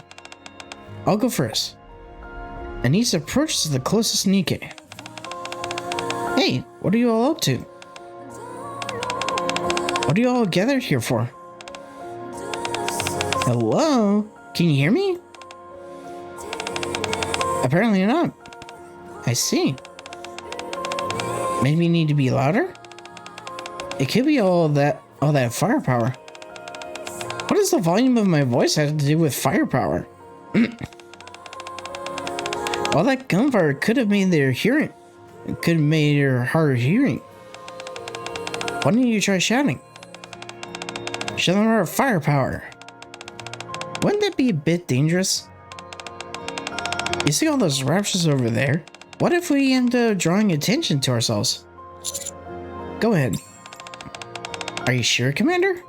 I'll go first. Anise approaches the closest NIKKE. Hey, what are you all up to? What are you all gathered here for? Hello? Can you hear me? Apparently not. I see. Maybe you need to be louder? It could be all that firepower. What does the volume of my voice have to do with firepower? All that gunfire could have made their hearing. It could have made her hard hearing. Why don't you try shouting? Show them our firepower. Wouldn't that be a bit dangerous? You see all those Raptors over there? What if we end up drawing attention to ourselves? Go ahead. Are you sure, Commander?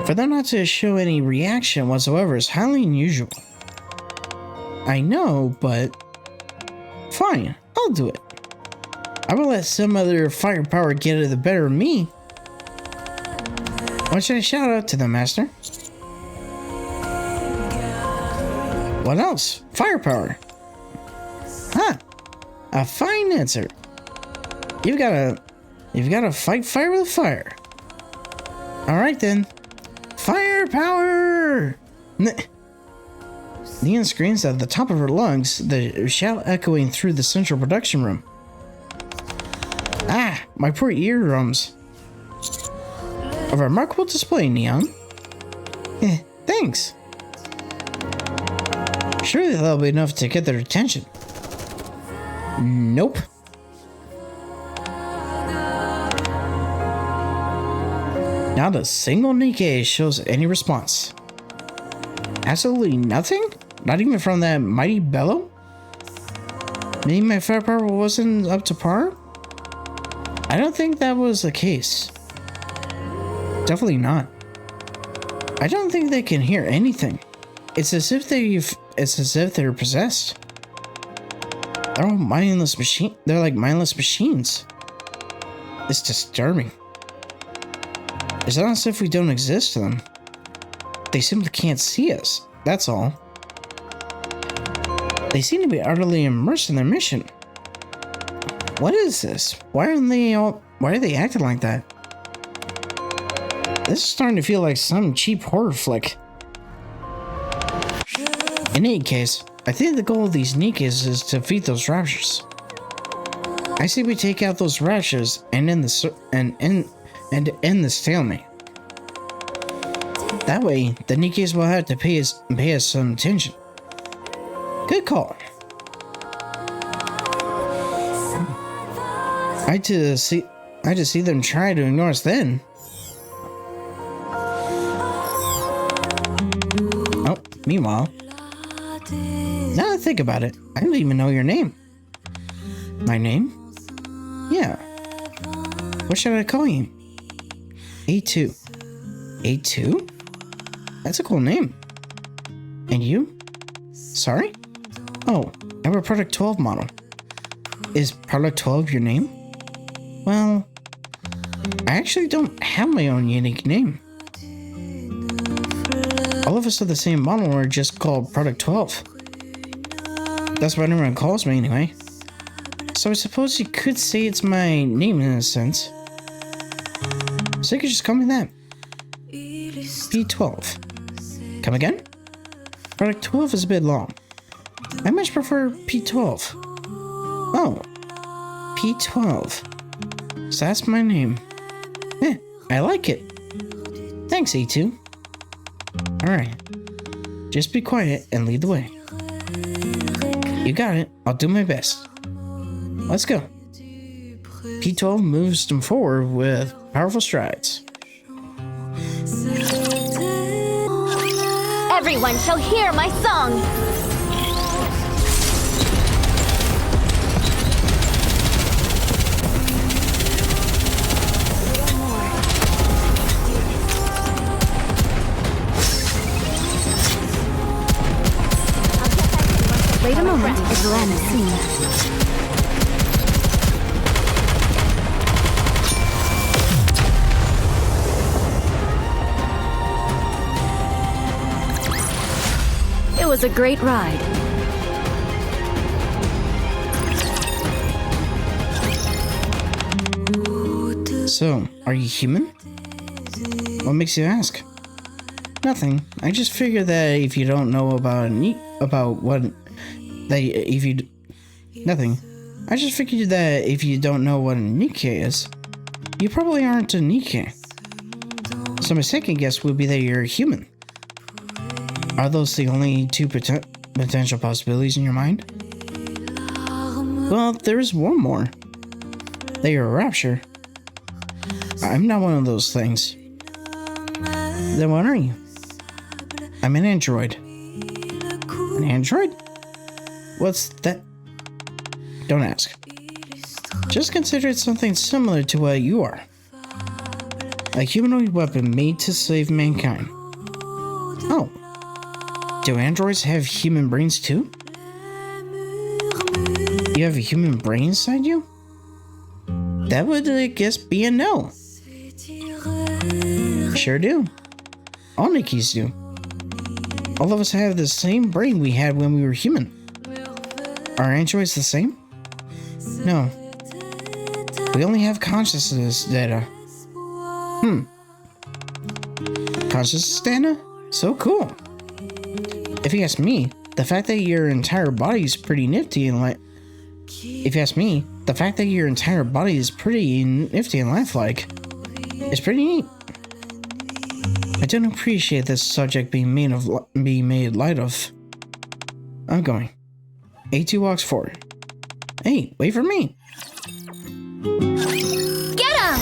For them not to show any reaction whatsoever is highly unusual. I know, but fine, I'll do it. I will let some other firepower get the better of me. What should I shout out to them, Master? What else? Firepower. Huh. A fine answer. You've got to fight fire with fire. Alright then. Firepower! Neon screams at the top of her lungs, the shout echoing through the central production room. Ah, my poor eardrums. A remarkable display, Neon. Thanks. Surely that'll be enough to get their attention. Nope. Not a single NIKKE shows any response. Absolutely nothing? Not even from that mighty bellow? Maybe my firepower wasn't up to par? I don't think that was the case. Definitely not. I don't think they can hear anything. It's as if they're possessed. They're all mindless machine. They're like mindless machines. It's disturbing. It's not as if we don't exist to them. They simply can't see us. That's all. They seem to be utterly immersed in their mission. What is this? Why are they acting like that? This is starting to feel like some cheap horror flick. In any case, I think the goal of these NIKKEs is to defeat those raptures. I say we take out those raptures and end the stalemate. That way, the NIKKEs will have to pay us some attention. Good call. I just see them try to ignore us then. Oh, meanwhile, now that I think about it, I don't even know your name. My name? Yeah. What should I call you? A2. A2? That's a cool name. And you? Sorry? Oh, I have a Product 12 model. Is Product 12 your name? Well, I actually don't have my own unique name. All of us are the same model, or just called Product 12. That's what everyone calls me anyway. So I suppose you could say it's my name in a sense. So you could just call me that. P12. Come again? Product 12 is a bit long. I much prefer P12. Oh, P12. So that's my name. I like it. Thanks, A2. Alright. Just be quiet and lead the way. You got it. I'll do my best. Let's go. P12 moves them forward with powerful strides. Everyone shall hear my song. Wait a moment, it will end soon. It was a great ride. So, are you human? What makes you ask? Nothing. I just figured that if you don't know nothing. I just figured that if you don't know what a NIKKE is, you probably aren't a NIKKE. So my second guess would be that you're a human. Are those the only two potential possibilities in your mind? Well, there is one more. That you're a rapture. I'm not one of those things. Then what are you? I'm an android. An android? What's that? Don't ask. Just consider it something similar to what you are. A humanoid weapon made to save mankind. Oh. Do androids have human brains too? You have a human brain inside you? That would, I guess, be a no. Sure do. All NIKKEs do. All of us have the same brain we had when we were human. Are androids the same? No. We only have consciousness data. Consciousness data? So cool. If you ask me, the fact that your entire body is pretty nifty and lifelike. It's pretty neat. I don't appreciate this subject being made light of. I'm going. A2 walks forward. Hey, wait for me. Get him!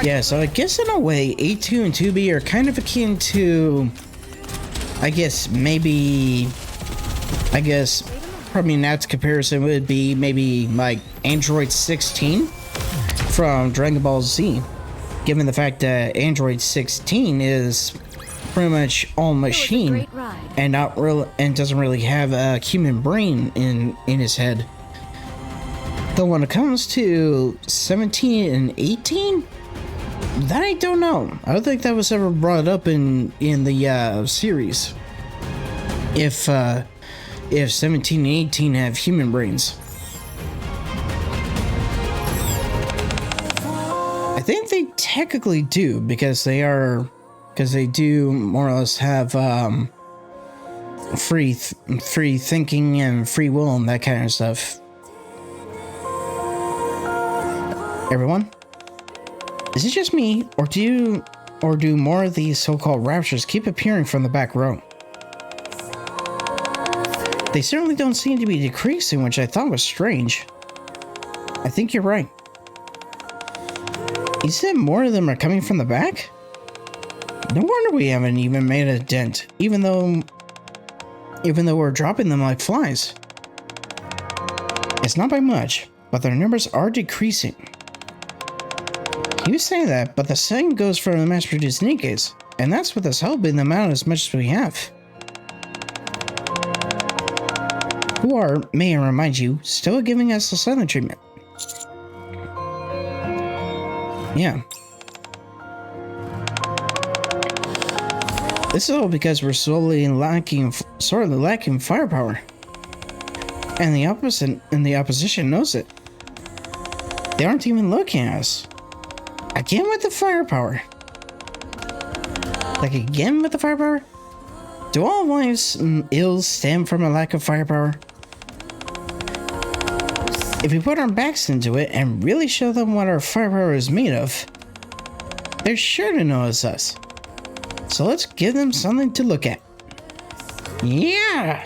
Yeah, so I guess in a way, A2 and 2B are kind of akin to, probably an apt comparison would be maybe like Android 16 from Dragon Ball Z. given the fact that Android 16 is pretty much all machine great ride. and not real and doesn't really have a human brain in his head. Though when it comes to 17 and 18, that I don't know. I don't think that was ever brought up in the series. If 17 and 18 have human brains. I think they technically do because they do more or less have free thinking and free will and that kind of stuff. Everyone, is it just me, or do more of these so-called raptures keep appearing from the back row? They certainly don't seem to be decreasing, which I thought was strange. I think you're right. You said more of them are coming from the back? No wonder we haven't even made a dent, even though we're dropping them like flies. It's not by much, but their numbers are decreasing. You say that, but the same goes for the mass-produced NIKKEs, and that's with us helping them out as much as we have. Who are, may I remind you, still giving us the silent treatment. Yeah. This is all because we're sorely lacking firepower. And the opposition knows it. They aren't even looking at us. Again with the firepower. Like again with the firepower? Do all life's ills stem from a lack of firepower? If we put our backs into it and really show them what our firepower is made of, they're sure to notice us. So let's give them something to look at. Yeah!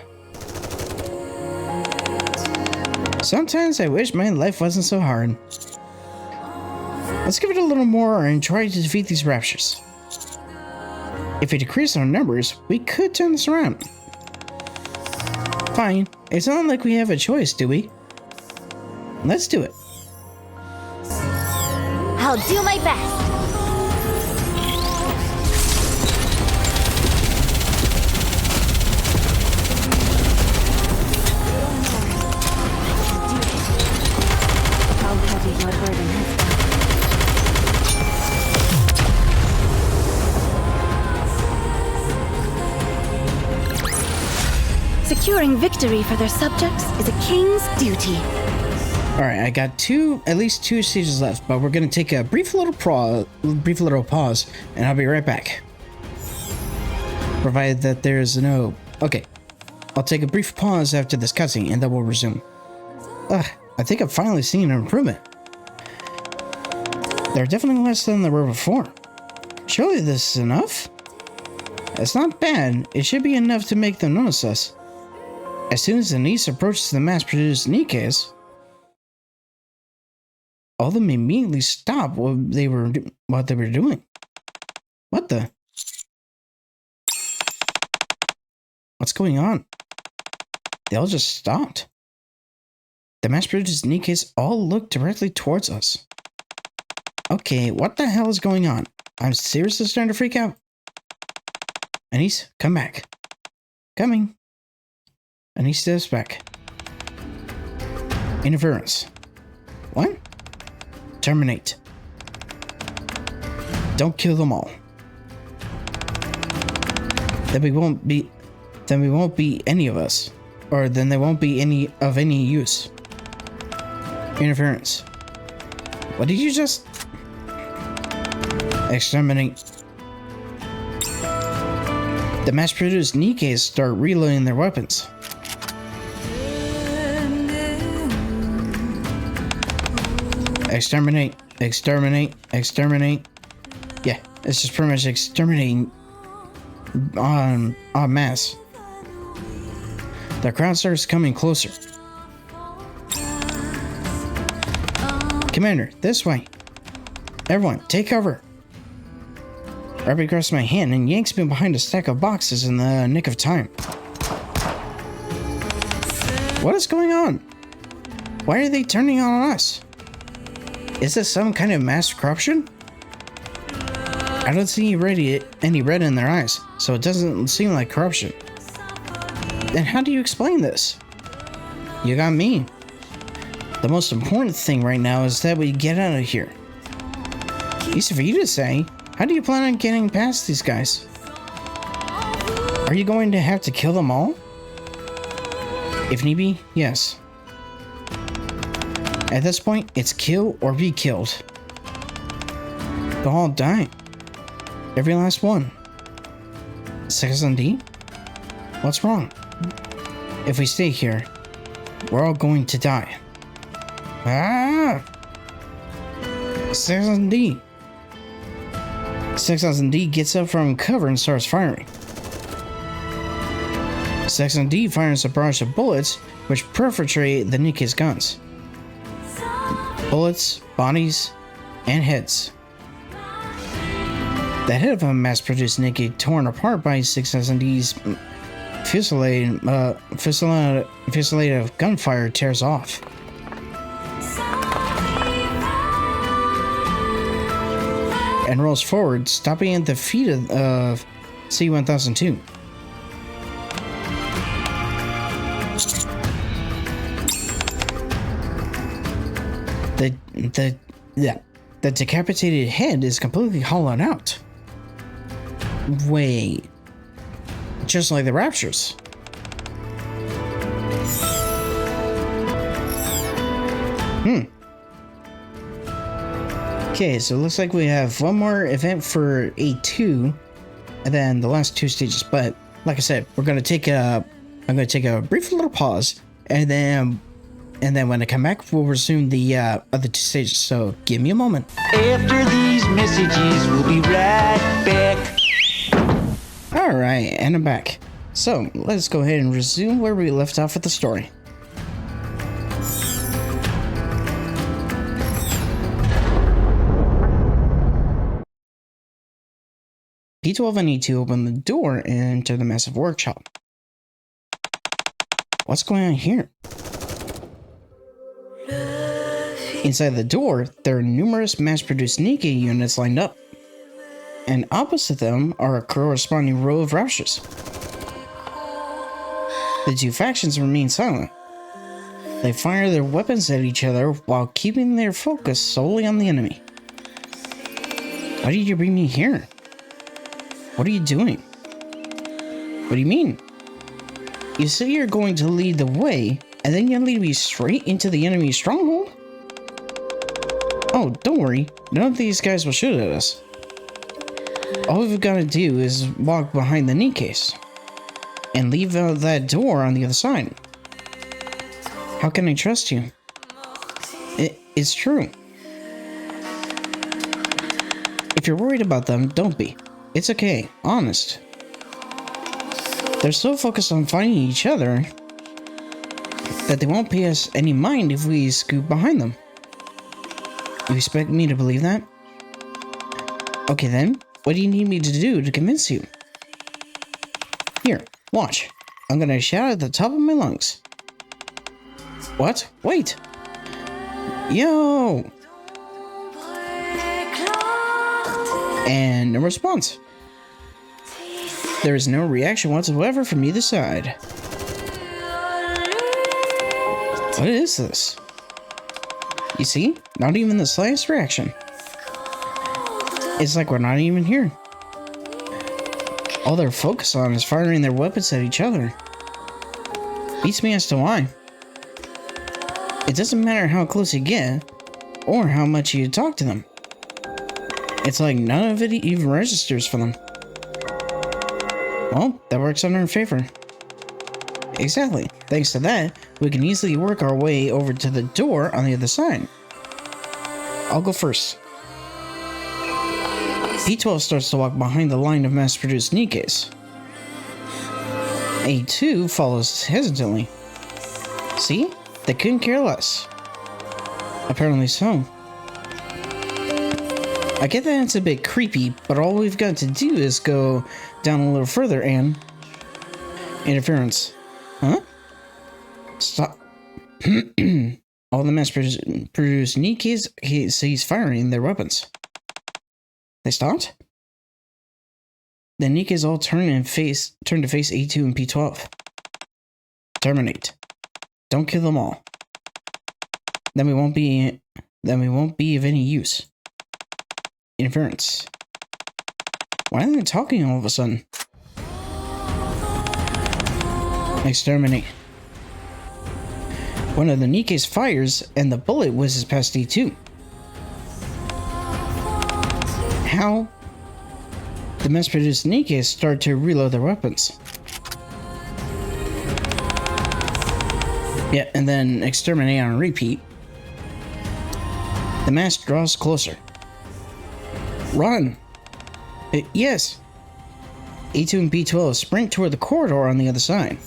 Sometimes I wish my life wasn't so hard. Let's give it a little more and try to defeat these raptures. If we decrease our numbers, we could turn this around. Fine. It's not like we have a choice, do we? Let's do it. I'll do my best. How heavy my burden has been. Securing victory for their subjects is a king's duty. Alright, I got at least two stages left, but we're gonna take a brief little pause, and I'll be right back. Provided that there's no... Okay. I'll take a brief pause after this cutscene, and then we'll resume. Ugh, I think I've finally seen an improvement. They're definitely less than they were before. Surely this is enough? It's not bad. It should be enough to make them notice us. As soon as the niece approaches the mass-produced NIKKEs, all of them immediately stop what they were doing. What the? What's going on? They all just stopped. The mass-produced NIKKEs all look directly towards us. Okay, what the hell is going on? I'm seriously starting to freak out. Anise, come back. Coming. Anise steps back. Interference. What? Terminate. Don't kill them all. Then we won't be any of us. Or then they won't be any use. Interference. What did you just... Exterminate. The mass-produced NIKKEs start reloading their weapons. Exterminate, exterminate, exterminate. Yeah, it's just pretty much exterminating en masse. The crowd starts coming closer. Commander, this way. Everyone, take cover. Rabbit grabs my hand and yanks me behind a stack of boxes in the nick of time. What is going on? Why are they turning on us? Is this some kind of mass corruption? I don't see any red in their eyes, so it doesn't seem like corruption. Then how do you explain this? You got me. The most important thing right now is that we get out of here. Easy for you to say. How do you plan on getting past these guys? Are you going to have to kill them all? If need be, yes. At this point, it's kill or be killed. They'll all die. Every last one. 6D? What's wrong? If we stay here, we're all going to die. Ah! 6D. 6D gets up from cover and starts firing. 6D fires a barrage of bullets which perforate the NIKKE's guns. Bullets, bodies, and heads. The head of a mass-produced NIKKE torn apart by 6D's fusillade of gunfire tears off. And rolls forward, stopping at the feet of C-1002. The decapitated head is completely hollowed out. Wait. Just like the Raptures. Okay, so it looks like we have one more event for A2, and then the last two stages. But like I said, I'm gonna take a brief little pause, and then when I come back, we'll resume the other two stages. So give me a moment. After these messages, we'll be right back. All right, and I'm back. So let's go ahead and resume where we left off with the story. P12 and E2 open the door and enter the massive workshop. What's going on here? Inside the door, there are numerous mass-produced NIKKE units lined up, and opposite them are a corresponding row of Raptures. The two factions remain silent. They fire their weapons at each other while keeping their focus solely on the enemy. Why did you bring me here? What are you doing? What do you mean? You say you're going to lead the way, and then you lead me straight into the enemy's stronghold? Oh, don't worry. None of these guys will shoot at us. All we've got to do is walk behind the NIKKEs and leave out that door on the other side. How can I trust you? It's true. If you're worried about them, don't be. It's okay, honest. They're so focused on fighting each other that they won't pay us any mind if we scoot behind them. You expect me to believe that? Okay then, what do you need me to do to convince you? Here, watch. I'm gonna shout at the top of my lungs. What? Wait! Yo! And no response. There is no reaction whatsoever from either side. What is this? You see? Not even the slightest reaction. It's like we're not even here. All they're focused on is firing their weapons at each other. Beats me as to why. It doesn't matter how close you get, or how much you talk to them. It's like none of it even registers for them. Well, that works in our favor. Exactly. Thanks to that, we can easily work our way over to the door on the other side. I'll go first. P12 starts to walk behind the line of mass-produced NIKKEs. A2 follows hesitantly. See? They couldn't care less. Apparently so. I get that it's a bit creepy, but all we've got to do is go down a little further and... Interference. Huh? Stop. All the mass-produced NIKKEs, he's firing their weapons. They stopped? The NIKKEs all turn to face A2 and P12. Terminate. Don't kill them all. Then we won't be of any use. Interference. Why are they talking all of a sudden? Exterminate. One of the NIKKEs fires and the bullet whizzes past D2. How? The mass-produced NIKKEs start to reload their weapons. Yeah, and then exterminate on repeat. The mass draws closer. Run! Yes! A2 and B12 sprint toward the corridor on the other side.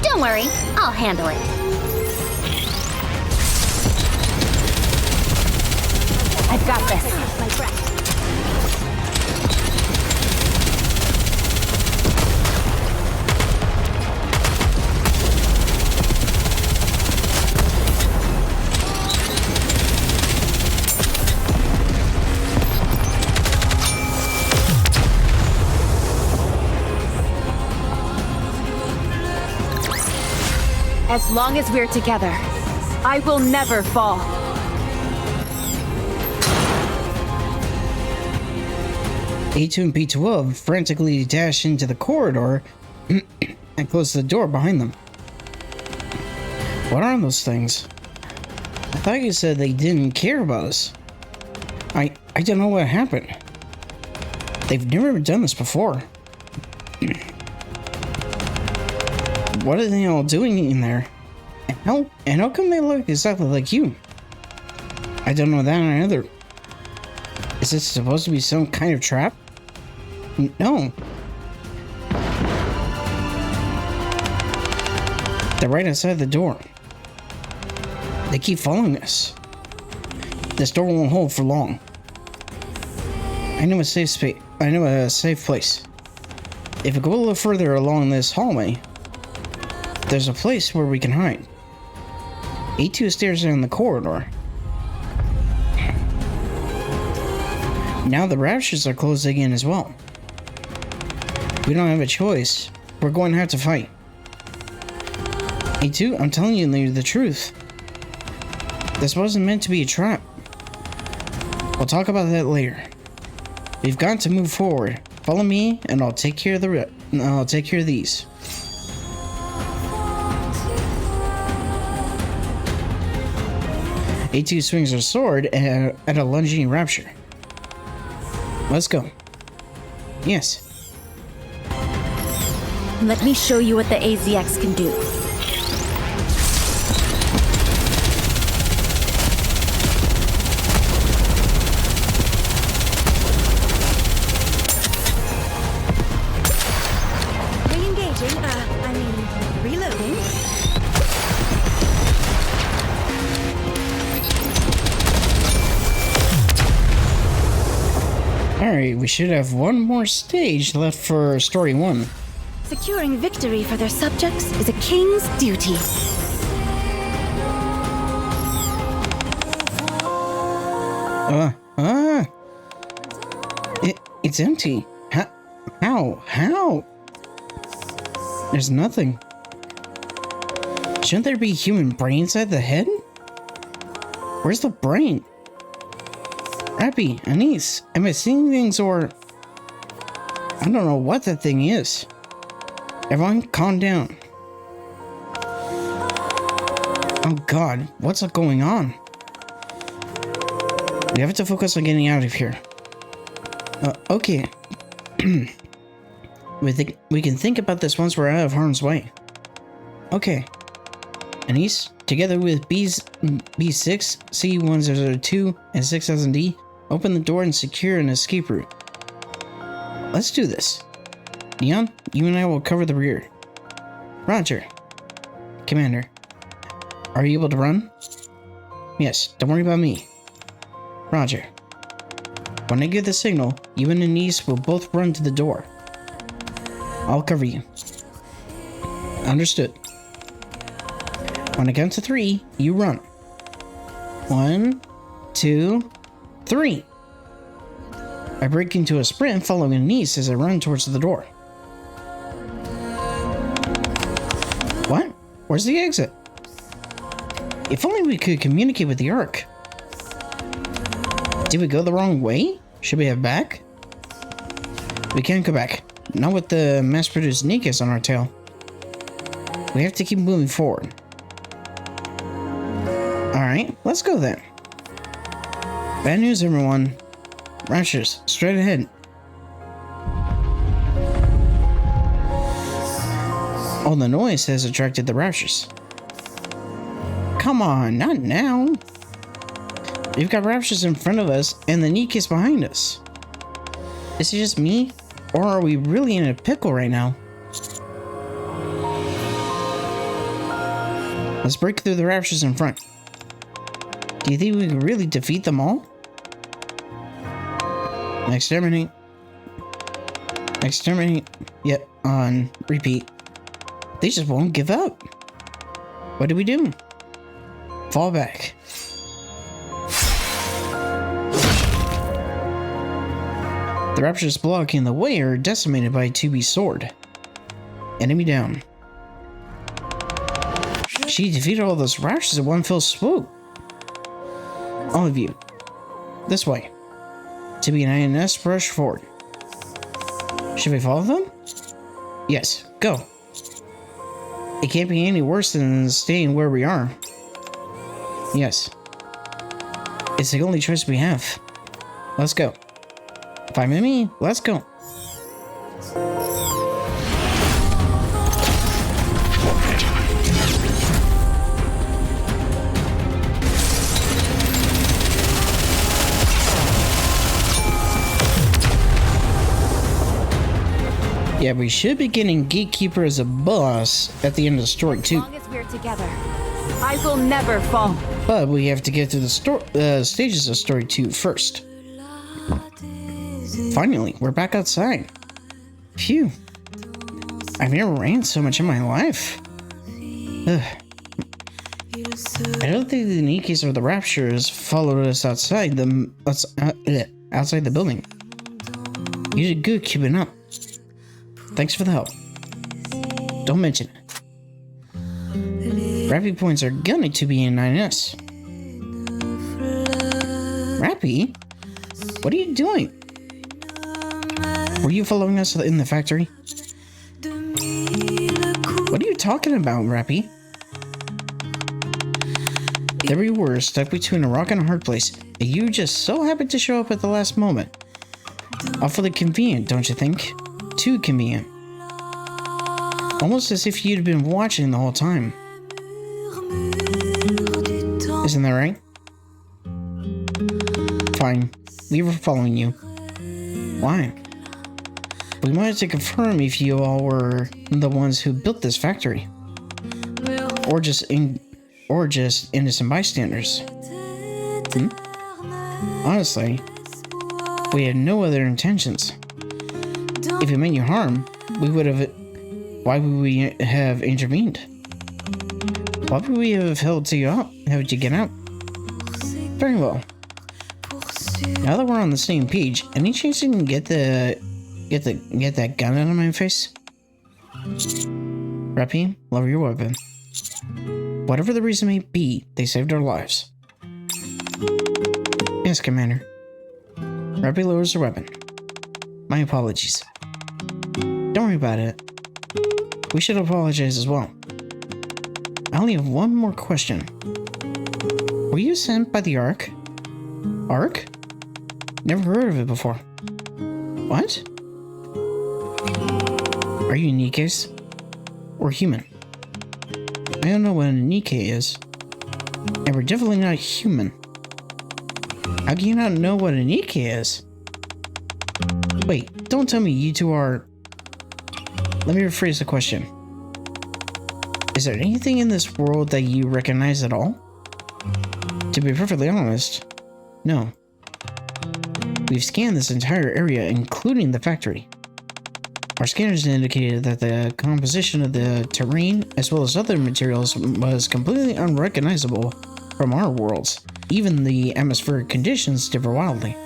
Don't worry, I'll handle it. I've got this. My breath. As long as we're together, I will never fall. A2 and B12 frantically dash into the corridor and close the door behind them. What are those things? I thought you said they didn't care about us. I don't know what happened. They've never done this before. What are they all doing in there? And how come they look exactly like you? I don't know that either. Is this supposed to be some kind of trap? No. They're right outside the door. They keep following us. This door won't hold for long. I know a safe space. I know a safe place. If we go a little further along this hallway, there's a place where we can hide. A2 stares down the corridor. Now the raptures are closing in as well. We don't have a choice. We're going to have to fight. A2, I'm telling you the truth. This wasn't meant to be a trap. We'll talk about that later. We've got to move forward. Follow me, and I'll take care of these. A2 swings her sword at a lunging rapture. Let's go. Yes. Let me show you what the AZX can do. Reloading. Alright, we should have one more stage left for story 1. Securing victory for their subjects is a king's duty. It's empty. How? There's nothing. Shouldn't there be human brain inside the head? Where's the brain? Rappy, Anise, am I seeing things or... I don't know what that thing is. Everyone, calm down. Oh god, what's going on? We have to focus on getting out of here. Okay. We can think about this once we're out of harm's way. Okay. Anise, together with B6, C1002, and 6000D, open the door and secure an escape route. Let's do this. Neon, you and I will cover the rear. Roger. Commander, are you able to run? Yes, don't worry about me. Roger. When I give the signal, you and Anise will both run to the door. I'll cover you. Understood. When I count to 3, you run. 1, 2, 3. I break into a sprint, following a niece as I run towards the door. What? Where's the exit? If only we could communicate with the Ark. Did we go the wrong way? Should we head back? We can't go back. Not with the mass-produced NIKKEs on our tail. We have to keep moving forward. Alright, let's go then. Bad news, everyone. Raptures, straight ahead. Oh, the noise has attracted the Raptures. Come on, not now. We've got Raptures in front of us and the NIKKEs behind us. Is it just me? Or are we really in a pickle right now? Let's break through the Raptures in front. Do you think we can really defeat them all? Exterminate. Exterminate. Yep, on repeat. They just won't give up. What do we do? Fall back. The Raptors blocking the way are decimated by 2B's sword. Enemy down. She defeated all those Raptors in one fell swoop. All of you. This way. 2B and INS rush forward. Should we follow them? Yes, go. It can't be any worse than staying where we are. Yes. It's the only choice we have. Let's go. Fine with me, let's go. Yeah, we should be getting Gatekeeper as a boss at the end of the story too. As long as we're together, I will never fall. But we have to get through the stages of story 2 first. Finally, we're back outside. Phew. I've never ran so much in my life. Ugh. I don't think the NIKKEs or the Raptures followed us outside the building. You did good keeping up. Thanks for the help. Don't mention it. Rappy points are gunning to be in 9S. Rappy? What are you doing? Were you following us in the factory? What are you talking about, Rappy? There you were, stuck between a rock and a hard place, and you just so happened to show up at the last moment. Awfully convenient, don't you think? Too convenient. Almost as if you'd been watching the whole time. Isn't that right? Fine. We were following you. Why? We wanted to confirm if you all were the ones who built this factory. Or just innocent bystanders. Honestly, we had no other intentions. If it meant you harm, why would we have intervened? Why would we have held you get out? Very well. Now that we're on the same page, any chance you can get that gun out of my face? Rappy, lower your weapon. Whatever the reason may be, they saved our lives. Yes, Commander. Rappy lowers her weapon. My apologies. Don't worry about it. We should apologize as well. I only have one more question. Were you sent by the Ark? Ark? Never heard of it before. What? Are you NIKKEs? Or human? I don't know what a NIKKE is. And we're definitely not human. How can you not know what a NIKKE is? Wait, don't tell me you two are... Let me rephrase the question. Is there anything in this world that you recognize at all? To be perfectly honest, no. We've scanned this entire area, including the factory. Our scanners indicated that the composition of the terrain, as well as other materials, was completely unrecognizable from our worlds. Even the atmospheric conditions differ wildly.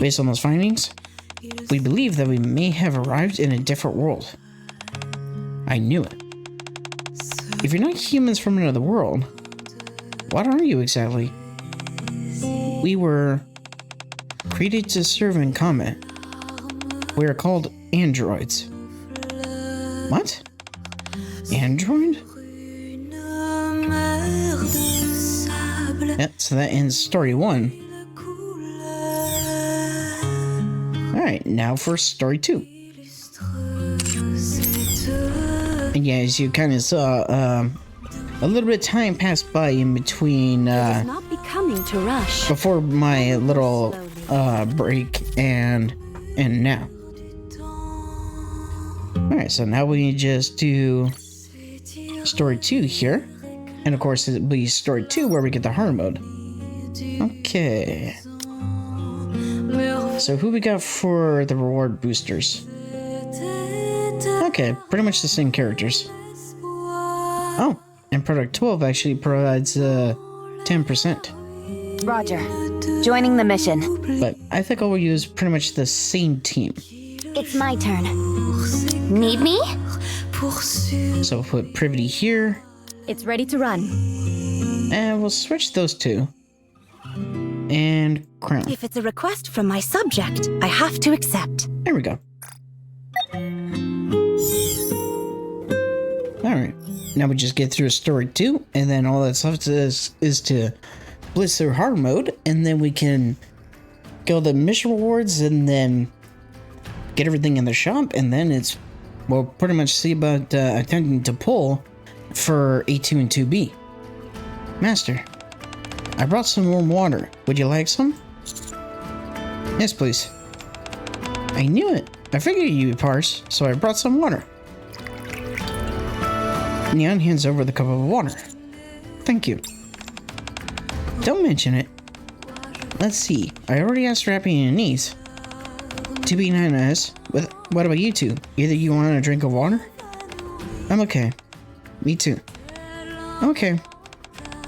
Based on those findings, we believe that we may have arrived in a different world. I knew it. If you're not humans from another world, what are you exactly? We were created to serve in combat. We are called androids. What? Android? Yeah, so that ends story 1. Alright, now for story 2. And yeah, as you kind of saw, a little bit of time passed by in between, It's not becoming to rush. before my little, break and now. Alright, so now we just do story 2 here. And of course, it'll be story 2 where we get the hard mode. Okay. So who we got for the reward boosters? Okay, pretty much the same characters. Oh, and product 12 actually provides 10%. Roger. Joining the mission. But I think I'll use pretty much the same team. It's my turn. Need me? So we'll put Privity here, It's ready to run. and we'll switch those two. And Crown. If it's a request from my subject, I have to accept. There we go. Alright, now we just get through story 2, and then all that's left is to blitz through hard mode, and then we can go the mission rewards, and then get everything in the shop, and then it's, we'll pretty much see about attempting to pull for A2 and 2B. Master, I brought some warm water. Would you like some? Yes, please. I knew it. I figured you'd parse, so I brought some water. Neon hands over the cup of water. Thank you. Don't mention it. Let's see. I already asked Rappy and Niece. 2B9S. What about you two? Either you want a drink of water? I'm okay. Me too. Okay.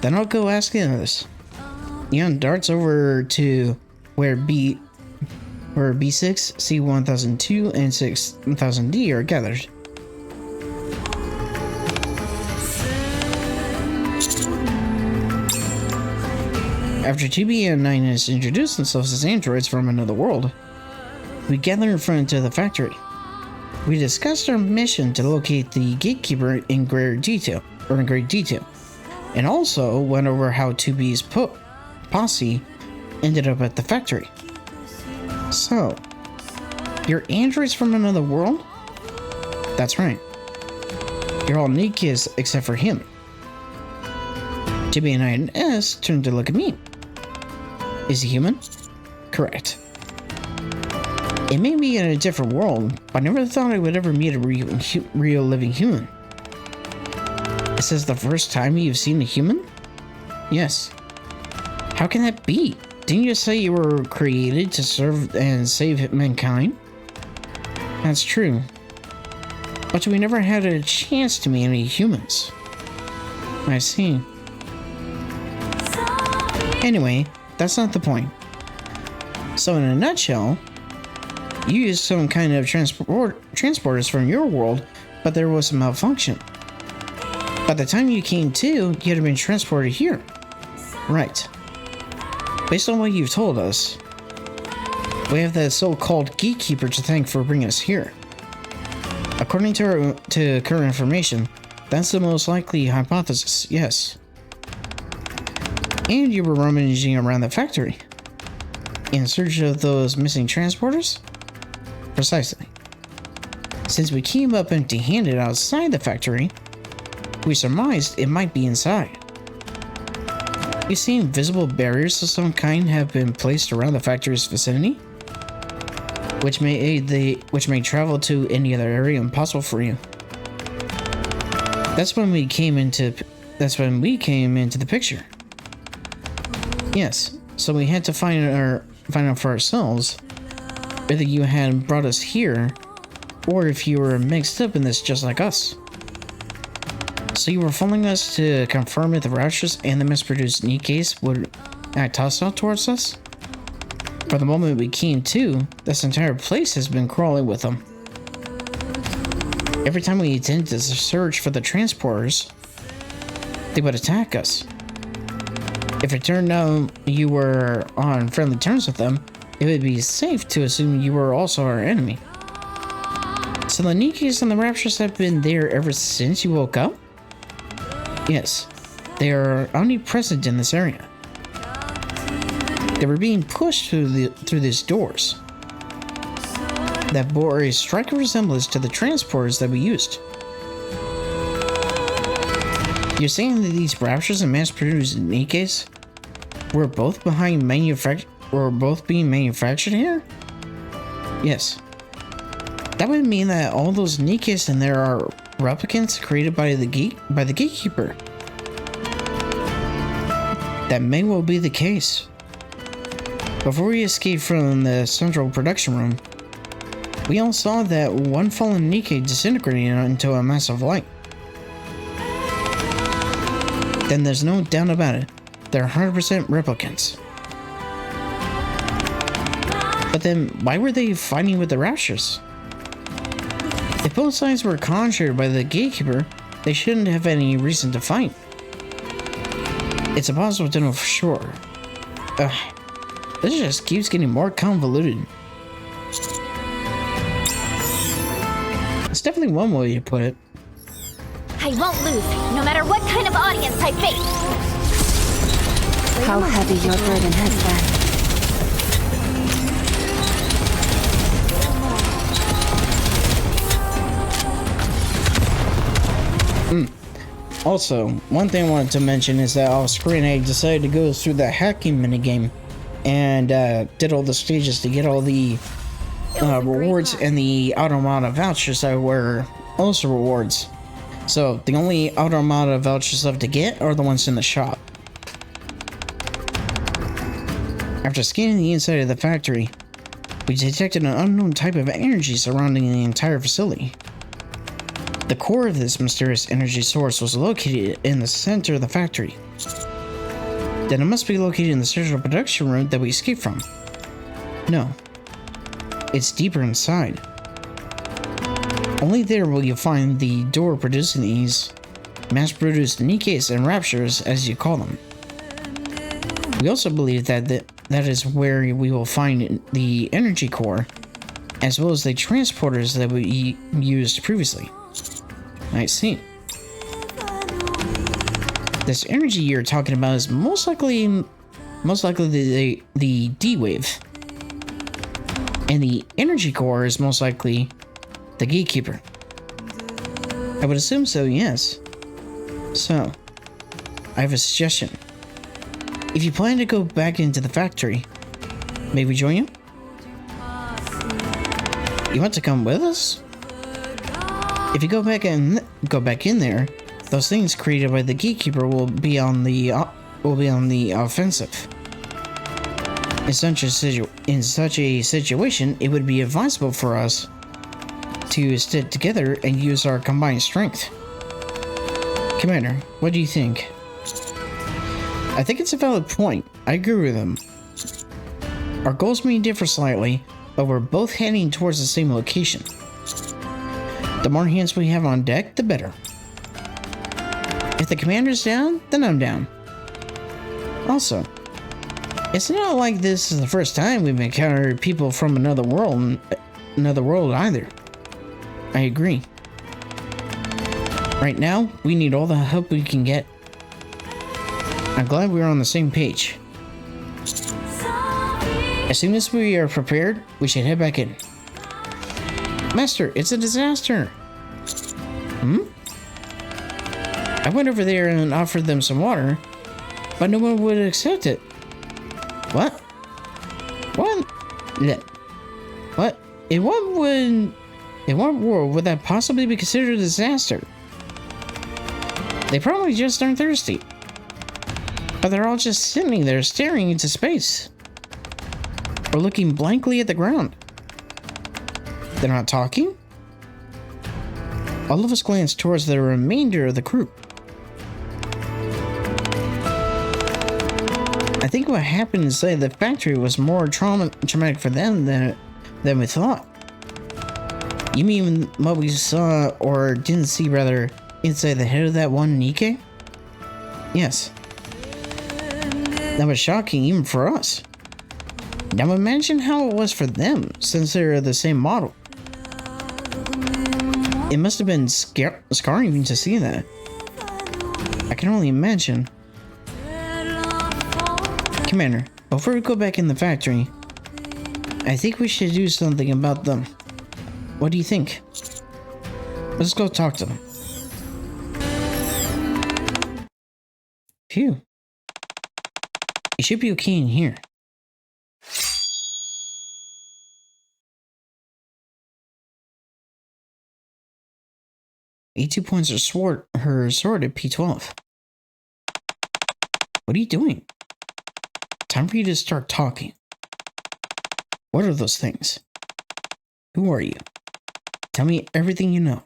Then I'll go ask the others. Neon darts over to where B6, C1002, and 6000D are gathered. After 2B and 9S introduced themselves as androids from another world, we gathered in front of the factory. We discussed our mission to locate the gatekeeper in great detail, and also went over how 2B's posse ended up at the factory. So, you're androids from another world? That's right. You're all NIKKEs except for him. 2B and 9S turned to look at me. Is he human? Correct. It may be in a different world, but I never thought I would ever meet a real living human. Is this the first time you've seen a human? Yes. How can that be? Didn't you say you were created to serve and save mankind? That's true. But we never had a chance to meet any humans. I see. Anyway, that's not the point. So in a nutshell, you used some kind of transporters from your world, but there was a malfunction. By the time you came to, you'd have been transported here. Right. Based on what you've told us, we have the so-called gatekeeper to thank for bringing us here. According to current information, that's the most likely hypothesis, yes. And you were rummaging around the factory in search of those missing transporters? Precisely. Since we came up empty-handed outside the factory, we surmised it might be inside. You see invisible barriers of some kind have been placed around the factory's vicinity, which may travel to any other area impossible for you. That's when we came into the picture. Yes, so we had to find out for ourselves whether you had brought us here, or if you were mixed up in this just like us. So you were following us to confirm if the Roushers and the misproduced NIKKEs would act hostile towards us? From the moment we came to, this entire place has been crawling with them. Every time we attempted to search for the transporters, they would attack us. If it turned out you were on friendly terms with them, it would be safe to assume you were also our enemy. So the Nikkes and the Raptures have been there ever since you woke up? Yes, they are omnipresent in this area. They were being pushed through these doors that bore a striking resemblance to the transporters that we used. You're saying that these Raptures and mass-produced Nikkes were both being manufactured here? Yes. That would mean that all those Nikkes in there are replicants created by the gatekeeper. That may well be the case. Before we escaped from the central production room, we all saw that one fallen Nikke disintegrating into a massive light. Then there's no doubt about it, they're 100% replicants. But then, why were they fighting with the Raptures? If both sides were conjured by the gatekeeper, they shouldn't have any reason to fight. It's impossible to know for sure. This just keeps getting more convoluted. It's definitely one way to put it. I won't lose, no matter what kind of audience I face. How heavy your burden has been. Also, one thing I wanted to mention is that off screen I decided to go through the hacking minigame and did all the stages to get all the rewards and the Automata vouchers that were also rewards. So the only Automata vouchers left to get are the ones in the shop. After scanning the inside of the factory, we detected an unknown type of energy surrounding the entire facility. The core of this mysterious energy source was located in the center of the factory. Then it must be located in the central production room that we escaped from. No. It's deeper inside. Only there will you find the door producing these mass-produced Nikkes and Raptures, as you call them. We also believe that that is where we will find the energy core, as well as the transporters that we used previously. I see. This energy you're talking about is most likely the D wave, and the energy core is most likely the gatekeeper. I would assume so, yes. So, I have a suggestion. If you plan to go back into the factory, may we join you? You want to come with us? If you go back in there, those things created by the gatekeeper will be on the offensive. In such a situation, it would be advisable for us to stick together and use our combined strength. Commander, what do you think? I think it's a valid point. I agree with him. Our goals may differ slightly, but we're both heading towards the same location. The more hands we have on deck, the better. If the commander's down, then I'm down. Also, it's not like this is the first time we've encountered people from another world either. I agree. Right now, we need all the help we can get. I'm glad we're on the same page. As soon as we are prepared, we should head back in. Master, it's a disaster. I went over there and offered them some water, but no one would accept it. What? What? What? In what world would that possibly be considered a disaster? They probably just aren't thirsty. But they're all just sitting there staring into space. Or looking blankly at the ground. They're not talking? All of us glanced towards the remainder of the group. I think what happened inside the factory was more traumatic for them than we thought. You mean what we saw, or didn't see rather, inside the head of that one NIKKE? Yes. That was shocking even for us. Now imagine how it was for them, since they're the same model. It must have been scarring even to see that. I can only imagine. Commander, before we go back in the factory, I think we should do something about them. What do you think? Let's go talk to them. Phew. It should be okay in here. A2 points her sword at P12. What are you doing? Time for you to start talking. What are those things? Who are you? Tell me everything you know.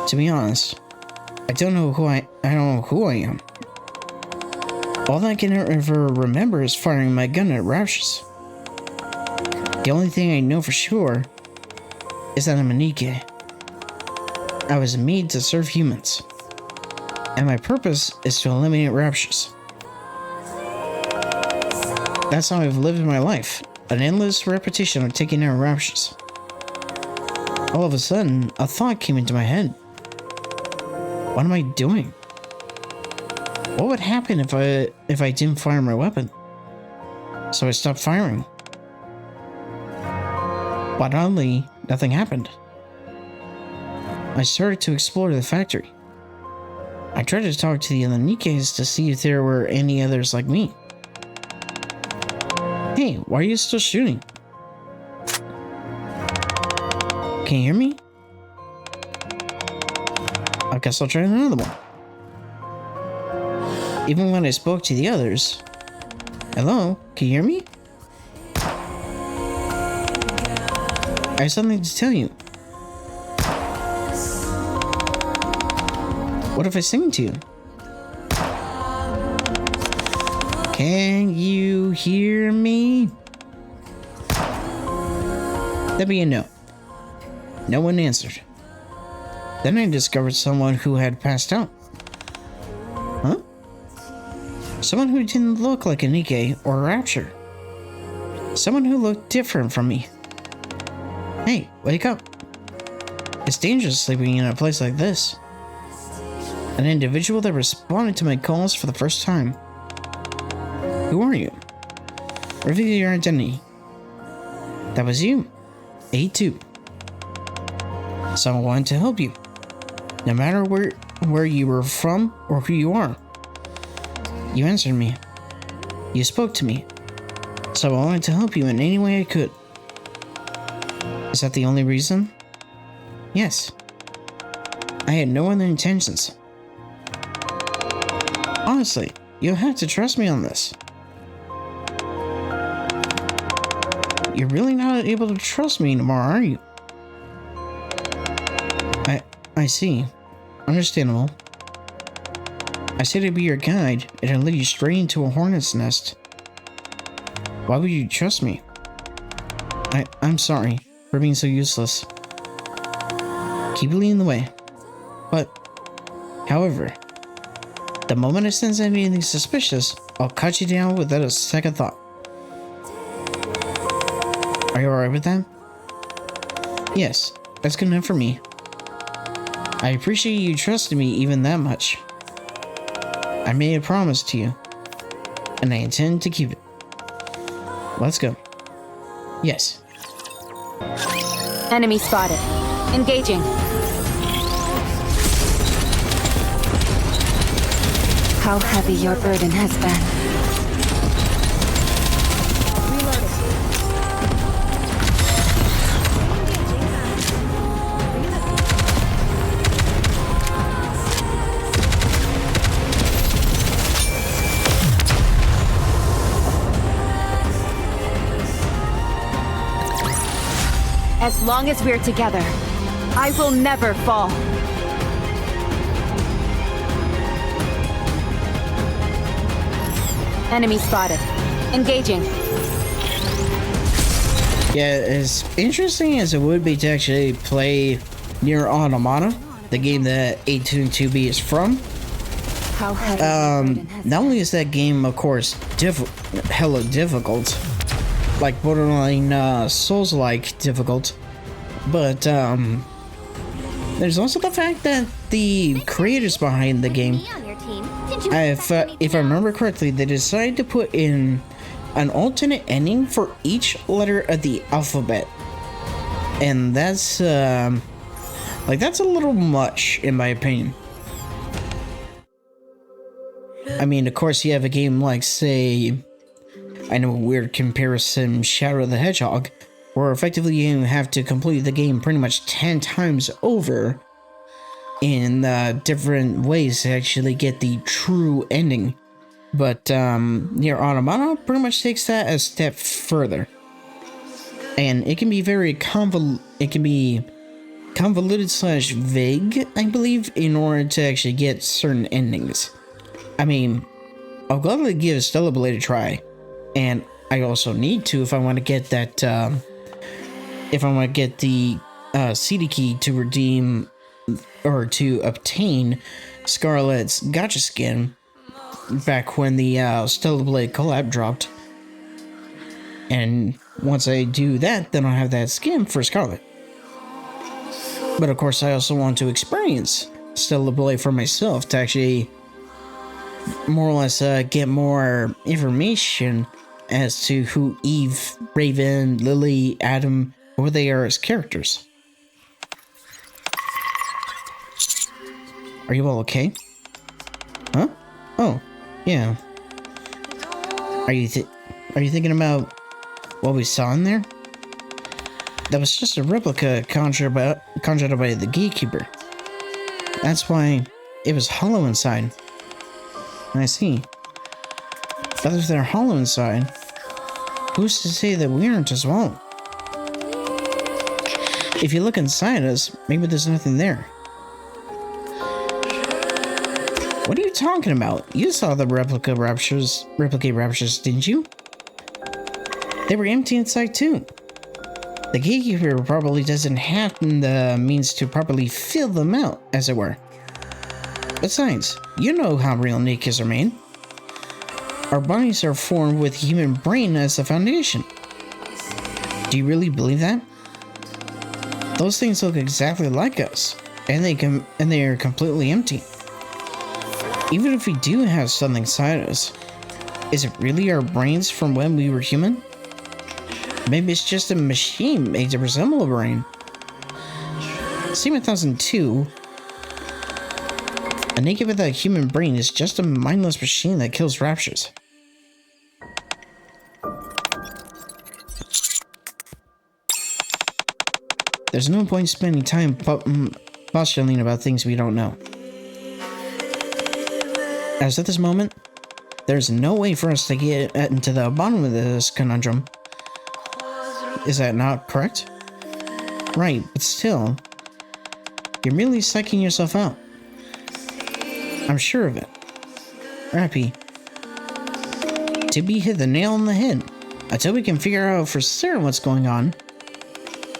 To be honest, I don't know who I am. All I can ever remember is firing my gun at Raptures. The only thing I know for sure is that I'm a NIKKE. I was made to serve humans, and my purpose is to eliminate Raptures. That's how I've lived my life, an endless repetition of taking out Raptures. All of a sudden, a thought came into my head. What am I doing? What would happen if I didn't fire my weapon? So I stopped firing. But oddly, nothing happened. I started to explore the factory. I tried to talk to the other NIKKEs to see if there were any others like me. Hey, why are you still shooting? Can you hear me? I guess I'll try another one. Even when I spoke to the others. Hello, can you hear me? I have something to tell you. What if I sing to you? Can you hear me? That'd be a no. No one answered. Then I discovered someone who had passed out. Huh? Someone who didn't look like a NIKKE or a Rapture. Someone who looked different from me. Hey, wake up. It's dangerous sleeping in a place like this. An individual that responded to my calls for the first time. Who are you? Reveal your identity. That was you. A2. Someone wanted to help you. No matter where you were from or who you are. You answered me. You spoke to me. So I wanted to help you in any way I could. Is that the only reason? Yes. I had no other intentions. Honestly, you'll have to trust me on this. You're really not able to trust me anymore, are you? I see. Understandable. I said to be your guide, and I'd lead you straight into a hornet's nest. Why would you trust me? I'm sorry for being so useless. Keep leading the way. But, however, the moment I sense anything suspicious, I'll cut you down without a second thought. Are you alright with that? Yes, that's good enough for me. I appreciate you trusting me even that much. I made a promise to you, and I intend to keep it. Let's go. Yes. Enemy spotted. Engaging. How heavy your burden has been. As long as we're together, I will never fall. Enemy spotted. Engaging. Yeah, as interesting as it would be to actually play Nier Automata, the game that A2B is from. How heavy Not only is that game, of course, hella difficult, like borderline Souls-like difficult, but there's also the fact that the creators behind the game, if I remember correctly, they decided to put in an alternate ending for each letter of the alphabet, and that's that's a little much in my opinion. I mean, of course, you have a game like, say, I know a weird comparison, Shadow the Hedgehog, where effectively you have to complete the game pretty much 10 times over in different ways to actually get the true ending. But Nier Automata pretty much takes that a step further, and it can be very convoluted slash vague, I believe, in order to actually get certain endings. I mean, I'll gladly give Stellar Blade a try, and I also need to if I want to get that if I want to get the CD key to redeem or to obtain Scarlet's gacha skin back when the Stellar Blade collab dropped. And once I do that, then I'll have that skin for Scarlet. But of course, I also want to experience Stellar Blade for myself to actually more or less get more information as to who Eve, Raven, Lily, Adam, who they are as characters. Are you all okay? Huh? Oh, yeah. Are you thinking about what we saw in there? That was just a replica conjured by the Gatekeeper. That's why it was hollow inside. I see. But if they're hollow inside, who's to say that we aren't as well? If you look inside us, maybe there's nothing there. What are you talking about? You saw the replicate raptures, didn't you? They were empty inside too. The Gatekeeper probably doesn't have the means to properly fill them out, as it were. Besides, you know how real NIKKEs are made. Our bodies are formed with human brain as the foundation. Do you really believe that? Those things look exactly like us, and they are completely empty. Even if we do have something inside us, is it really our brains from when we were human? Maybe it's just a machine made to resemble a brain. Same 1002. A NIKKE without a human brain is just a mindless machine that kills raptures. There's no point spending time postulating about things we don't know. As at this moment, there's no way for us to get into the bottom of this conundrum. Is that not correct? Right, but still, you're merely psyching yourself out. I'm sure of it. Rappy. To be hit the nail on the head. Until we can figure out for certain what's going on,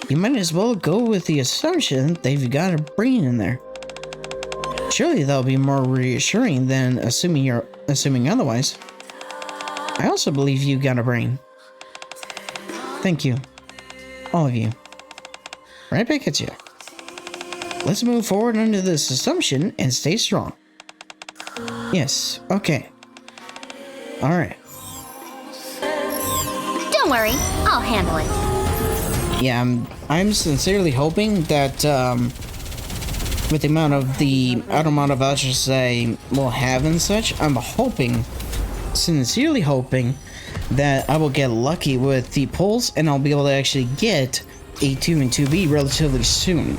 you might as well go with the assumption they've got a brain in there. Surely that'll be more reassuring than assuming otherwise. I also believe you got a brain. Thank you. All of you. Right back at you. Let's move forward under this assumption and stay strong. Yes, okay. Alright. Don't worry, I'll handle it. Yeah, I'm sincerely hoping that with the amount of the Automata vouchers I will have and such, I'm sincerely hoping that I will get lucky with the polls and I'll be able to actually get a 2 and 2B relatively soon.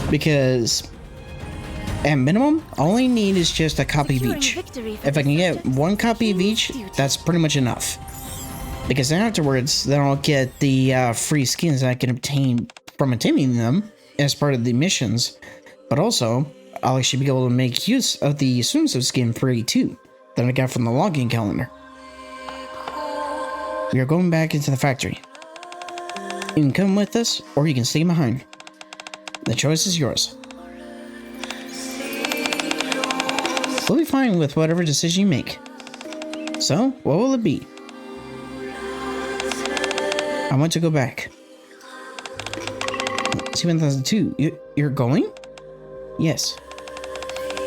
Because at minimum, all I need is just a copy of each. If I can get one copy of each, that's pretty much enough. Because afterwards, then I'll get the free skins that I can obtain from obtaining them as part of the missions. But also, I'll actually be able to make use of the swimsuit skin free too. that I got from the login calendar. We are going back into the factory. You can come with us, or you can stay behind. The choice is yours. We'll be fine with whatever decision you make. So, what will it be? I want to go back. 2002. You're going? Yes.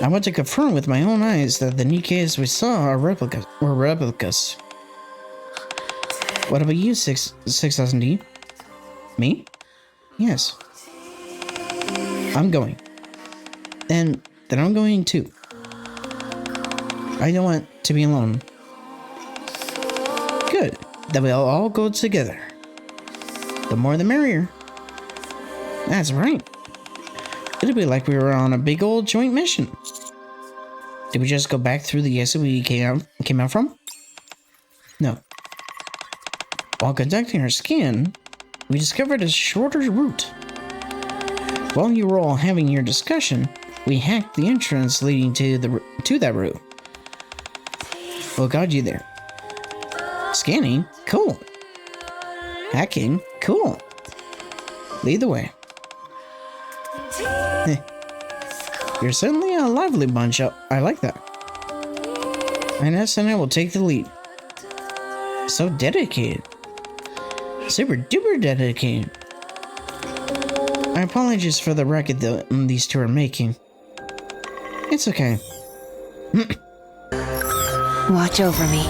I want to confirm with my own eyes that the NIKKEs we saw are replicas. What about you, 6000D? Me? Yes. I'm going. Then I'm going too. I don't want to be alone. Good. Then we'll all go together. The more the merrier. That's right. It'll be like we were on a big old joint mission. Did we just go back through the exit we came out from? No. While conducting our scan, we discovered a shorter route. While you were all having your discussion, we hacked the entrance leading to that route. We'll guide you there. Scanning? Cool. Hacking? Cool. Lead the way. You're certainly a lively bunch. I like that. Ines and I will take the lead. So dedicated. Super duper dedicated. I apologize for the racket these two are making. It's okay. Watch over me.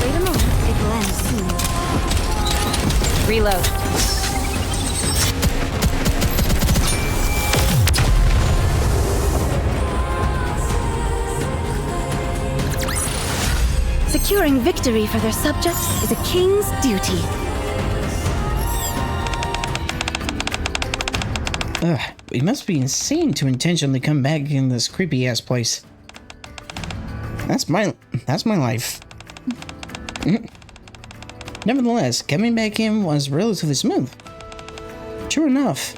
Wait a moment. It will end soon. Reload. Securing victory for their subjects is a king's duty. Ugh, we must be insane to intentionally come back in this creepy ass place. That's my life. Nevertheless, coming back in was relatively smooth. True enough.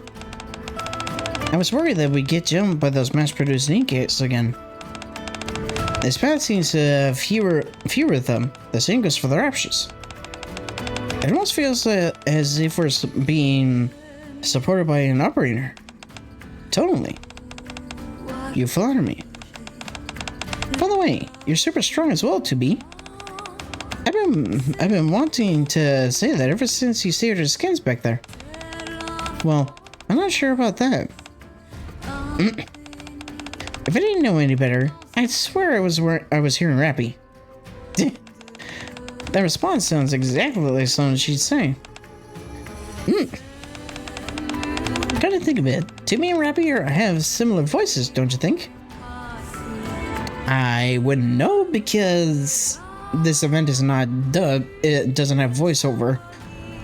I was worried that we'd get jumped by those mass-produced NIKKEs again. This path seems to have fewer of them. The same goes for the raptures. It almost feels as if we're being supported by an operator. Totally. You flatter me. By the way, you're super strong as well, 2B. I've been wanting to say that ever since you saved our skins back there. Well, I'm not sure about that. If I didn't know any better, I'd swear I was hearing Rappy. That response sounds exactly like something she'd say. Come to think of it, Timmy and Rappy have similar voices, don't you think? I wouldn't know because this event is not dubbed. It doesn't have voiceover.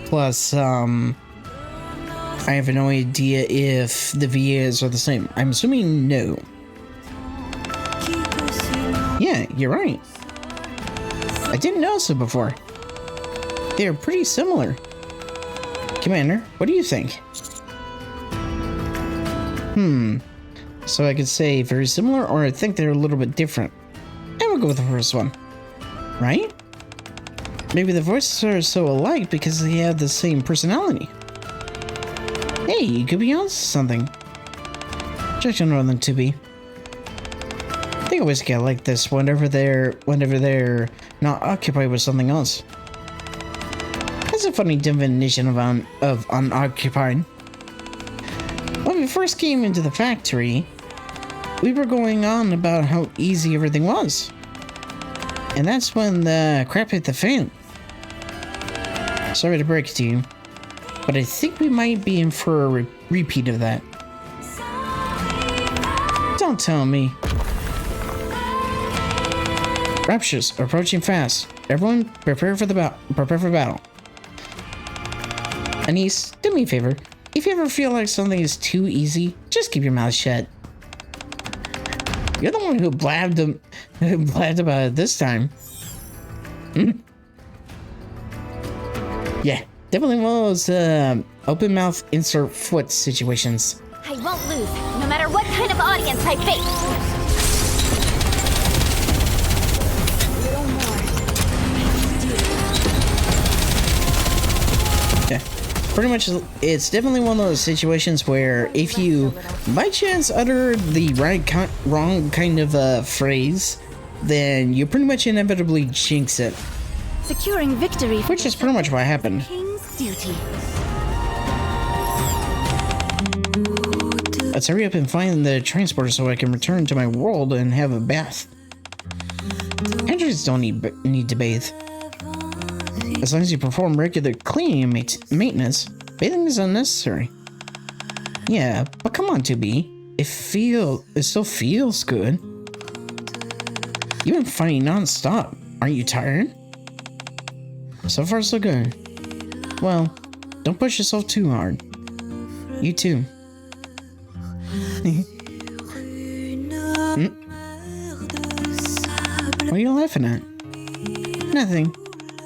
Plus, I have no idea if the VAs are the same. I'm assuming no. Yeah, you're right. I didn't notice it before. They're pretty similar. Commander, what do you think? So I could say very similar, or I think they're a little bit different. I will go with the first one. Right? Maybe the voices are so alike because they have the same personality. Hey, you could be on something. Just know them to be. They always get like this whenever they're not occupied with something else. That's a funny definition of unoccupied. When we first came into the factory, we were going on about how easy everything was. And that's when the crap hit the fan. Sorry to break it to you, but I think we might be in for a repeat of that. Don't tell me. Raptures are approaching fast. Everyone, prepare for battle. Anise, do me a favor. If you ever feel like something is too easy, just keep your mouth shut. You're the one who blabbed about it this time. Yeah, definitely one of those Open mouth, insert foot situations. I won't lose, no matter what kind of audience I face. Yeah, pretty much, it's definitely one of those situations where if you by chance utter the wrong kind of phrase, then you pretty much inevitably jinx it. Securing victory, Which is pretty much what happened. King's duty. Let's hurry up and find the transporter so I can return to my world and have a bath. Androids don't need to bathe. As long as you perform regular cleaning and maintenance, bathing is unnecessary. Yeah, but come on, 2B. It still feels good. You've been fighting non-stop. Aren't you tired? So far, so good. Well, don't push yourself too hard. You too. What are you laughing at? Nothing.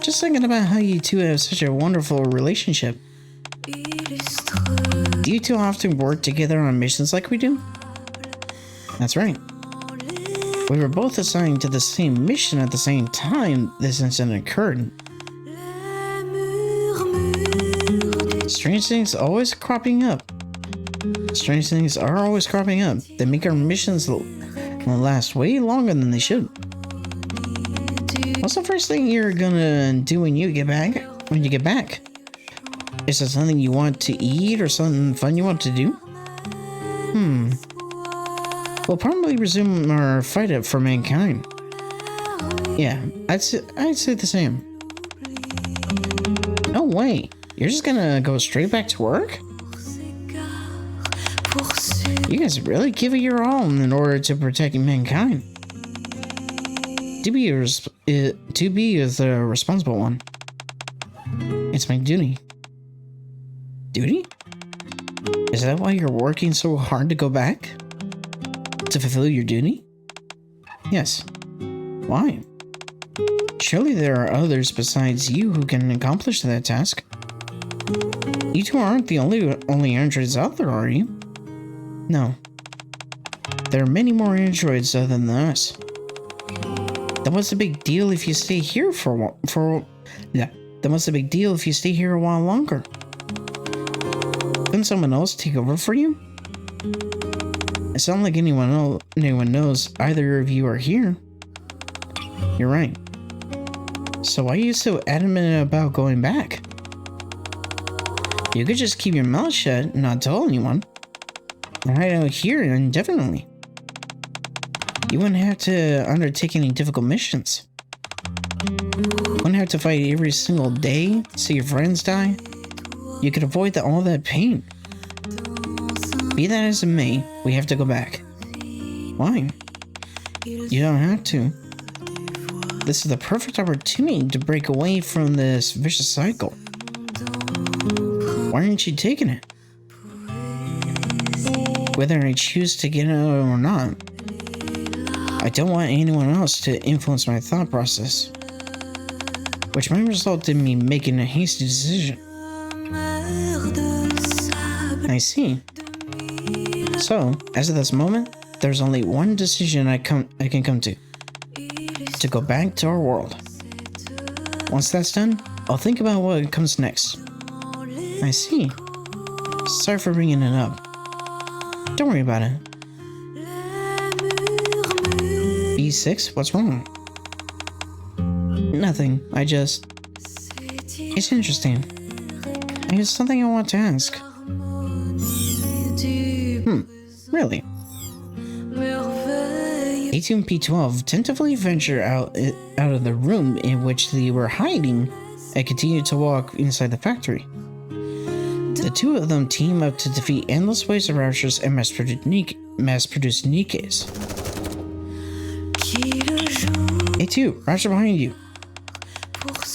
Just thinking about how you two have such a wonderful relationship. Do you two often work together on missions like we do? That's right. We were both assigned to the same mission at the same time this incident occurred. Strange things always cropping up. Strange things are always cropping up. They make our missions last way longer than they should. What's the first thing you're gonna do when you get back? Is there something you want to eat or something fun you want to do? We'll probably resume our fight up for mankind. Yeah, I'd say the same. No way. You're just gonna go straight back to work? You guys really give it your all in order to protect mankind. 2B is the responsible one. It's my duty. Duty? Is that why you're working so hard to go back? To fulfill your duty? Yes. Why? Surely there are others besides you who can accomplish that task. You two aren't the only androids out there, are you? No. There are many more androids other than us. Then what's the big deal if you stay here Then what's the big deal if you stay here a while longer? Couldn't someone else take over for you? It's not like anyone knows either of you are here. You're right. So why are you so adamant about going back? You could just keep your mouth shut and not tell anyone. And hide out here indefinitely. You wouldn't have to undertake any difficult missions. You wouldn't have to fight every single day, see your friends die. You could avoid all that pain. Be that as it may, we have to go back. Why? You don't have to. This is the perfect opportunity to break away from this vicious cycle. Why aren't you taking it? Whether I choose to get out or not, I don't want anyone else to influence my thought process, which might result in me making a hasty decision. I see. So, as of this moment, there's only one decision I can come to go back to our world. Once that's done, I'll think about what comes next. I see. Sorry for bringing it up. Don't worry about it. B6, what's wrong? Nothing, it's interesting. There's something I want to ask. Really? A2 and P12 tentatively venture out of the room in which they were hiding and continue to walk inside the factory. The two of them team up to defeat endless waves of Routers and mass-produce Nikkes. A2, Router behind you.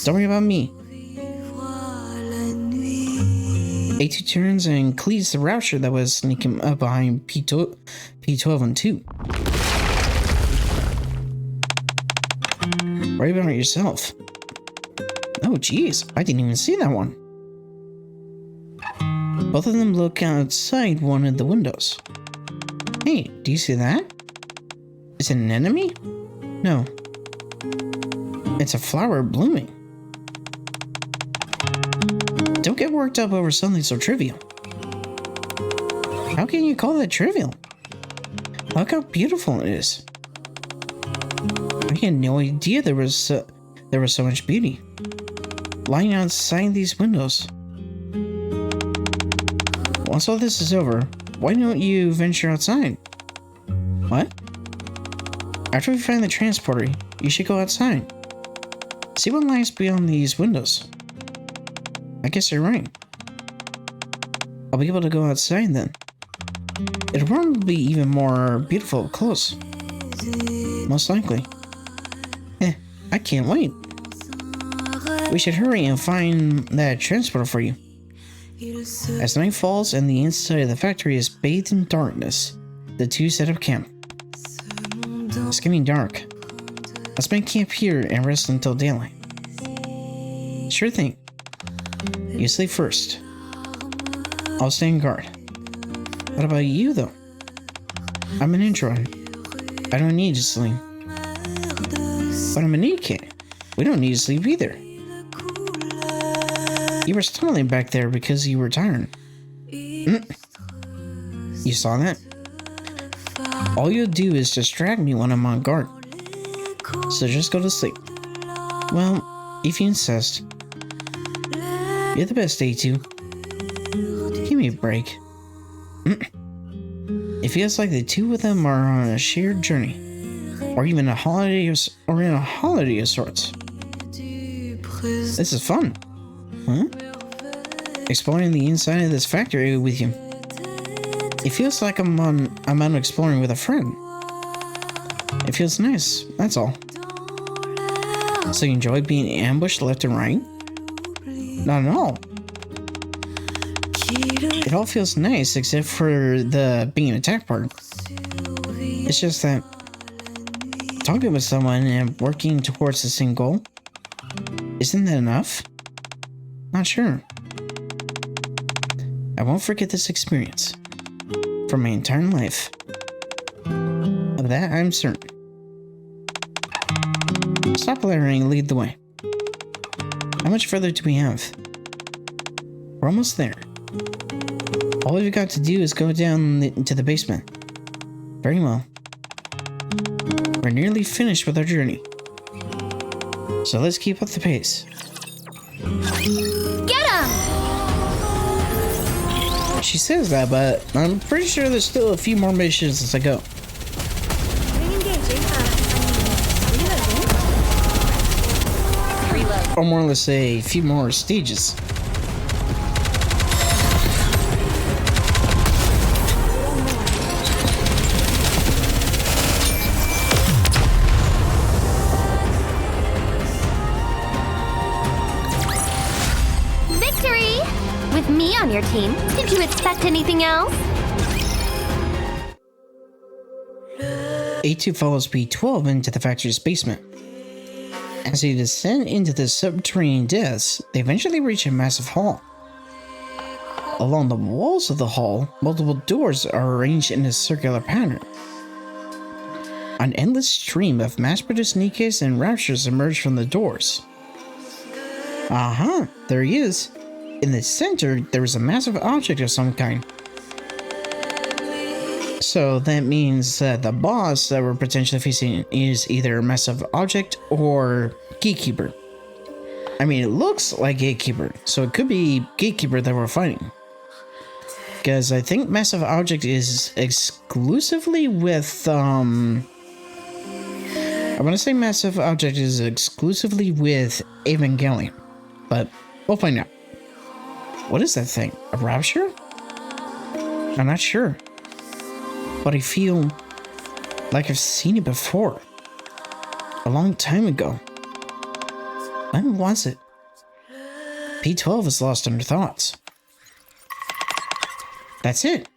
Don't worry about me. A2 turns and cleaves the Router that was sneaking up behind P12 and 2. Worry about yourself. Oh, jeez, I didn't even see that one. Both of them look outside one of the windows. Hey, do you see that? Is it an enemy? No. It's a flower blooming. Don't get worked up over something so trivial. How can you call that trivial? Look how beautiful it is. I had no idea there was so much beauty lying outside these windows. Once all this is over, why don't you venture outside? What? After we find the transporter, you should go outside. See what lies beyond these windows. I guess you're right. I'll be able to go outside then. It'll probably be even more beautiful up close. Most likely. I can't wait. We should hurry and find that transporter for you. As night falls and the inside of the factory is bathed in darkness, the two set up camp. It's getting dark. Let's make camp here and rest until daylight. Sure thing. You sleep first. I'll stay on guard. What about you, though? I'm an introvert. I don't need to sleep. But I'm a NIKKE. We don't need to sleep either. You were stumbling back there because you were tired. You saw that? All you'll do is distract me when I'm on guard. So just go to sleep. Well, if you insist. You're the best, A2. Give me a break. It feels like the two of them are on a shared journey. Or even a holiday of sorts. This is fun. Huh? Exploring the inside of this factory with you. It feels like I'm out exploring with a friend. It feels nice, that's all. So you enjoy being ambushed left and right? Not at all. It all feels nice except for the being attacked part. It's just that talking with someone and working towards the same goal, isn't that enough? Not sure. I won't forget this experience for my entire life. Of that I'm certain. Stop blaring and lead the way. How much further do we have? We're almost there. All we've got to do is go down into the basement. Very well. We're nearly finished with our journey. So let's keep up the pace. Get him! She says that, but I'm pretty sure there's still a few more missions as I go. Or more or less a few more stages. Victory! With me on your team, did you expect anything else? A2 follows B12 into the factory's basement. As they descend into the subterranean depths, they eventually reach a massive hall. Along the walls of the hall, multiple doors are arranged in a circular pattern. An endless stream of mass-produced NIKKEs and Raptures emerge from the doors. Aha, there he is. In the center, there is a massive object of some kind. So that means that the boss that we're potentially facing is either a massive object or Gatekeeper. I mean, it looks like Gatekeeper, so it could be Gatekeeper that we're fighting. Because I think massive object is exclusively with, I want to say massive object is exclusively with Evangelion, but we'll find out. What is that thing? A Rapture? I'm not sure. But I feel like I've seen it before. A long time ago. When was it? P12 is lost under thoughts. That's it.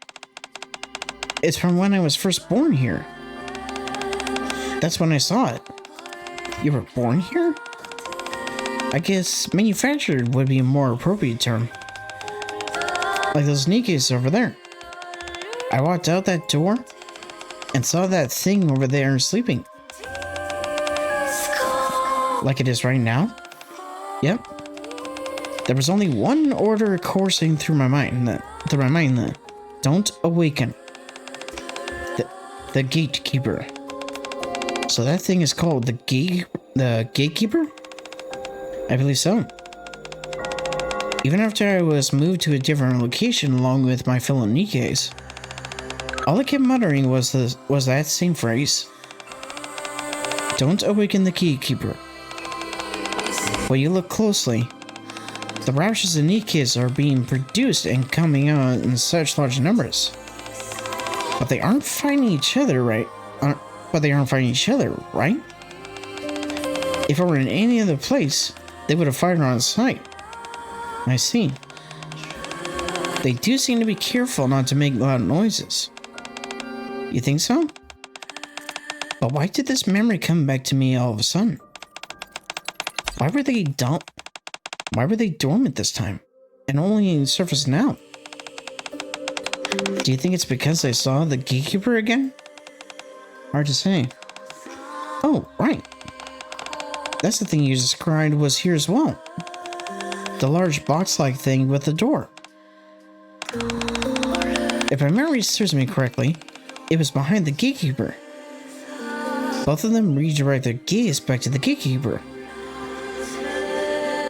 It's from when I was first born here. That's when I saw it. You were born here? I guess manufactured would be a more appropriate term. Like those NIKKEs over there. I walked out that door and saw that thing over there sleeping. Like it is right now? Yep. There was only one order coursing through my mind that don't awaken. The gatekeeper. So that thing is called the gatekeeper? I believe so. Even after I was moved to a different location along with my fellow NIKKEs, all I kept muttering was that same phrase. Don't awaken the gatekeeper. When you look closely, the raptures of NIKKEs are being produced and coming out in such large numbers. But they aren't fighting each other, right? If it were in any other place, they would have fired on sight. I see. They do seem to be careful not to make loud noises. You think so? But why did this memory come back to me all of a sudden? Why were they dormant this time, and only surfaced now? Do you think it's because I saw the gatekeeper again? Hard to say. Oh, right. That's the thing you described was here as well. The large box-like thing with the door. If my memory serves me correctly, it was behind the gatekeeper. Both of them redirect their gaze back to the gatekeeper.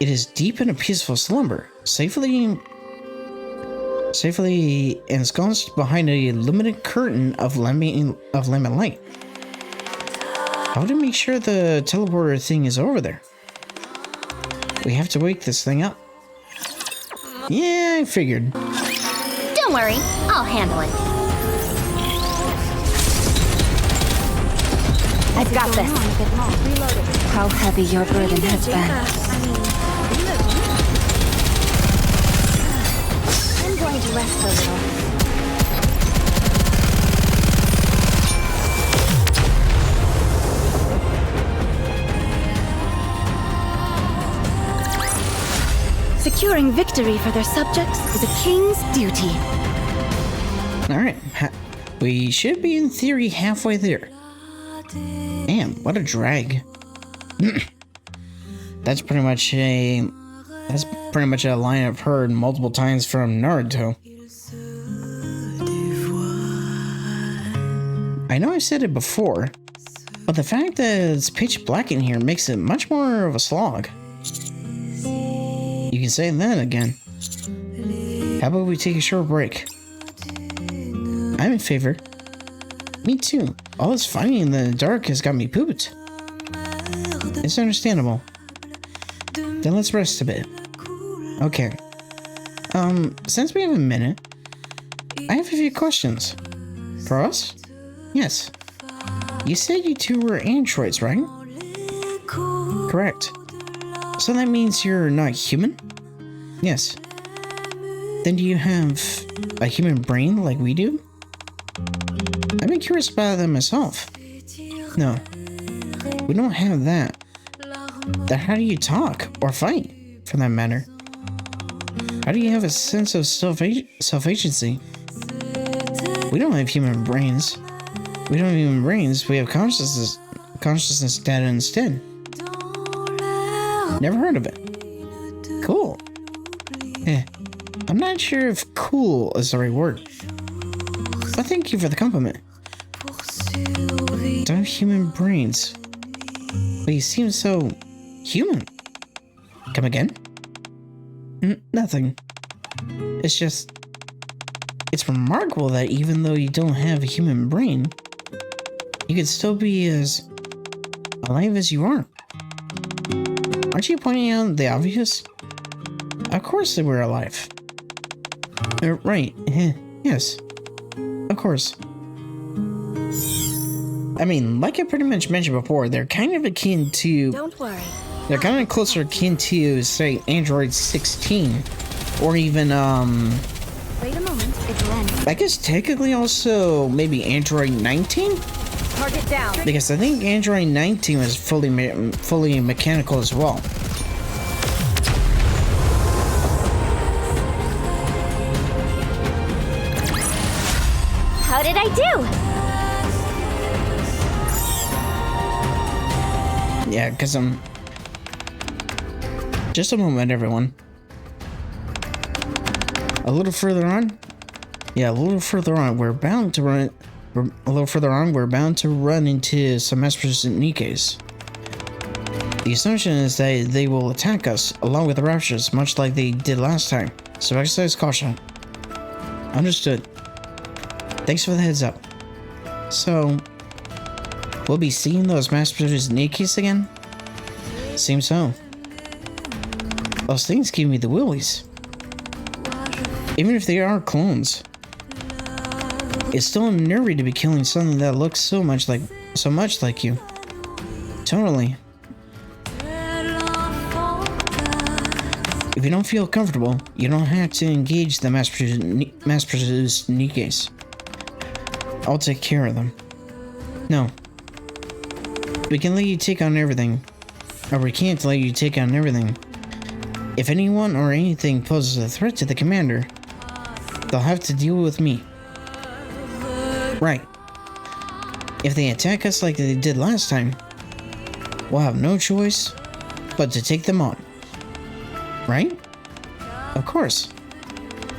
It is deep in a peaceful slumber, safely ensconced behind a limited curtain of lemon light. How to make sure the teleporter thing is over there? We have to wake this thing up. Yeah, I figured. Don't worry, I'll handle it. I've got this. How heavy your burden has been. I'm going to rest a little. Securing victory for their subjects is a king's duty. Alright, we should be in theory halfway there. Damn, what a drag. That's pretty much a line I've heard multiple times from Naruto. I know I said it before, but the fact that it's pitch black in here makes it much more of a slog. You can say that again. How about we take a short break? I'm in favor. Me too. All this fighting in the dark has got me pooped. It's understandable. Then let's rest a bit. Okay. Since we have a minute, I have a few questions. For us? Yes. You said you two were androids, right? Correct. So that means you're not human? Yes. Then do you have a human brain like we do? I've been curious about that myself. No. We don't have that. Then how do you talk or fight, for that matter? How do you have a sense of self-agency? We don't have human brains. We don't have human brains, we have consciousness data instead. Never heard of it. Cool. I'm not sure if cool is the right word. But thank you for the compliment. Don't have human brains. But you seem so human. Come again? Nothing. It's remarkable that even though you don't have a human brain, you could still be as alive as you are. Aren't you pointing out the obvious? Of course they were alive. Right. Yes. Of course. I mean, like I pretty much mentioned before, they're kind of akin to... Don't worry. They're kind of closer akin to, say, Android 16. Or even, Wait a moment, it'll end. I guess technically also maybe Android 19? Target down. Because I think Android 19 was fully mechanical as well. How did I do? Yeah, because I'm... Just a moment, everyone. A little further on? Yeah, a little further on, we're bound to run... A little further on, we're bound to run into some mass-produced Nikkes. The assumption is that they will attack us, along with the Raptures, much like they did last time. So exercise caution. Understood. Thanks for the heads up. So... We'll be seeing those mass-produced Nikkes again? Seems so. Those things give me the willies. Even if they are clones. It's still unnerving to be killing something that looks so much like you. Totally. If you don't feel comfortable, you don't have to engage the mass-produced Nikkes. I'll take care of them. No. We can let you take on everything. Or we can't let you take on everything. If anyone or anything poses a threat to the commander, they'll have to deal with me. Right. If they attack us like they did last time, we'll have no choice but to take them on. Right? Of course.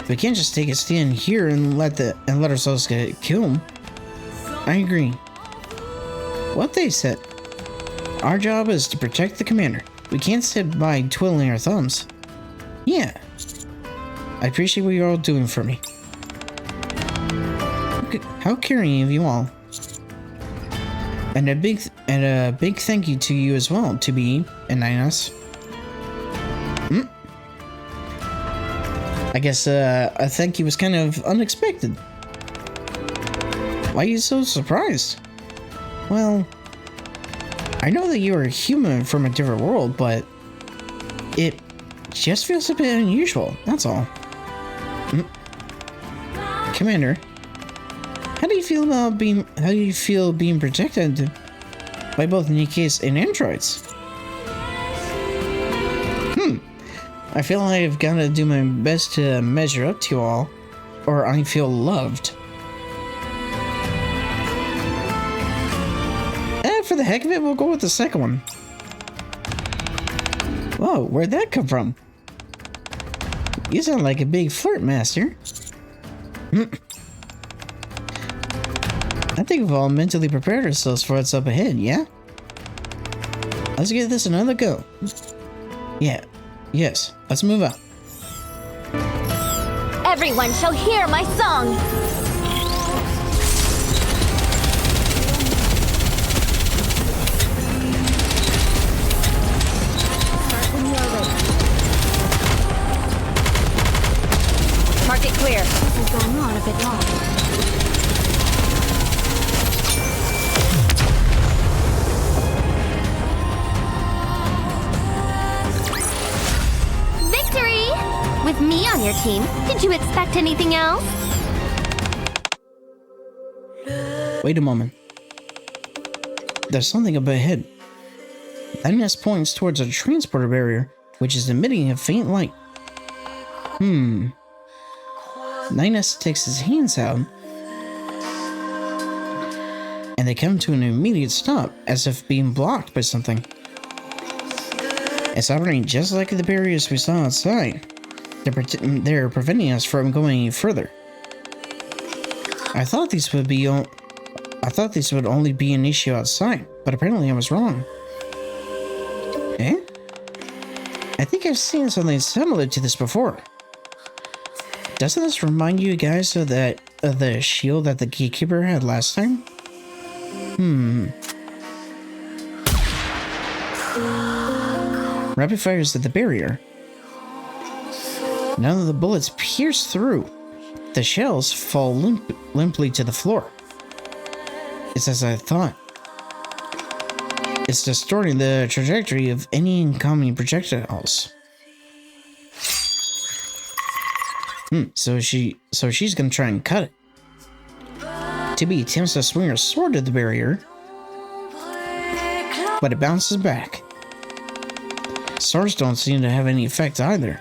We can't just take a stand here and let ourselves get killed. I agree. What they said. Our job is to protect the commander. We can't sit by twiddling our thumbs. Yeah. I appreciate what you're all doing for me. How caring of you all. And a big thank you to you as well, to be and Ninas. I guess a thank you was kind of unexpected. Why are you so surprised? Well, I know that you are a human from a different world, but it just feels a bit unusual, that's all. Commander, how do you feel being protected by both Nikkes and androids? I feel I've got to do my best to measure up to you all, or I feel loved. For the heck of it, we'll go with the second one. Whoa, where'd that come from? You sound like a big flirt, master. I think we've all mentally prepared ourselves for what's up ahead, yeah? Let's give this another go. Yeah. Yes, let's move up. Everyone shall hear my song. Market clear. This is going on a bit long. With me on your team, did you expect anything else? Wait a moment. There's something up ahead. That nest points towards a transporter barrier, which is emitting a faint light. Nines takes his hands out, and they come to an immediate stop, as if being blocked by something. It's operating just like the barriers we saw outside. They're preventing us from going any further. I thought these would only be an issue outside, but apparently I was wrong. Eh? I think I've seen something similar to this before. Doesn't this remind you guys of the shield that the gatekeeper had last time? Rapid fires at the barrier. None of the bullets pierce through. The shells fall limply to the floor. It's as I thought. It's distorting the trajectory of any incoming projectiles. So she's gonna try and cut it. Tibby attempts to swing her sword at the barrier, but it bounces back. Swords don't seem to have any effect either.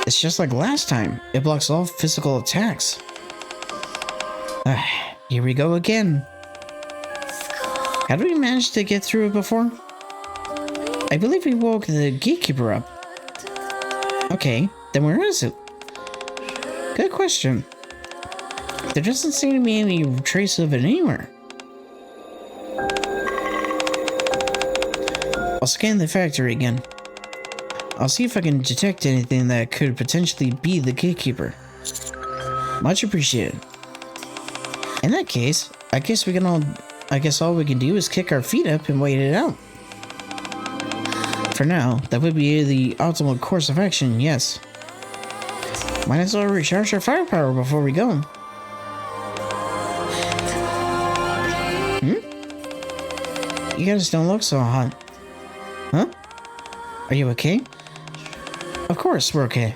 It's just like last time. It blocks all physical attacks. Here we go again. How did we manage to get through it before? I believe we woke the gatekeeper up. Okay, then where is it? Good question. There doesn't seem to be any trace of it anywhere. I'll scan the factory again. I'll see if I can detect anything that could potentially be the gatekeeper. Much appreciated. In that case, I guess all we can do is kick our feet up and wait it out. For now, that would be the optimal course of action, yes. Might as well recharge our firepower before we go. You guys don't look so hot. Huh? Are you okay? Of course we're okay.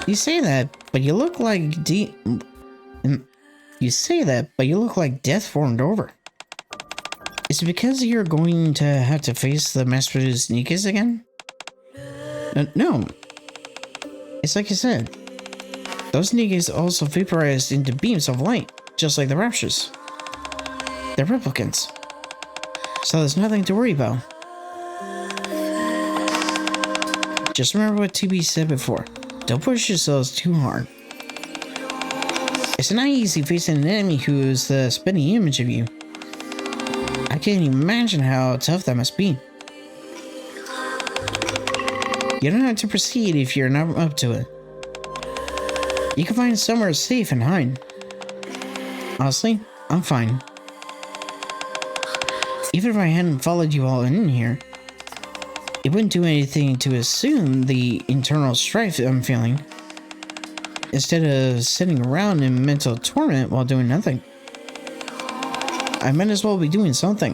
You say that, but you look like death formed over. Is it because you're going to have to face the mass-produced NIKKEs again? No. It's like you said. Those NIKKEs also vaporized into beams of light, just like the Raptures. They're replicants. So there's nothing to worry about. Just remember what 2B said before. Don't push yourselves too hard. It's not easy facing an enemy who is the spinning image of you. I can't imagine how tough that must be. You don't have to proceed if you're not up to it. You can find somewhere safe and hide. Honestly, I'm fine. Even if I hadn't followed you all in here, it wouldn't do anything to assume the internal strife I'm feeling, instead of sitting around in mental torment while doing nothing. I might as well be doing something,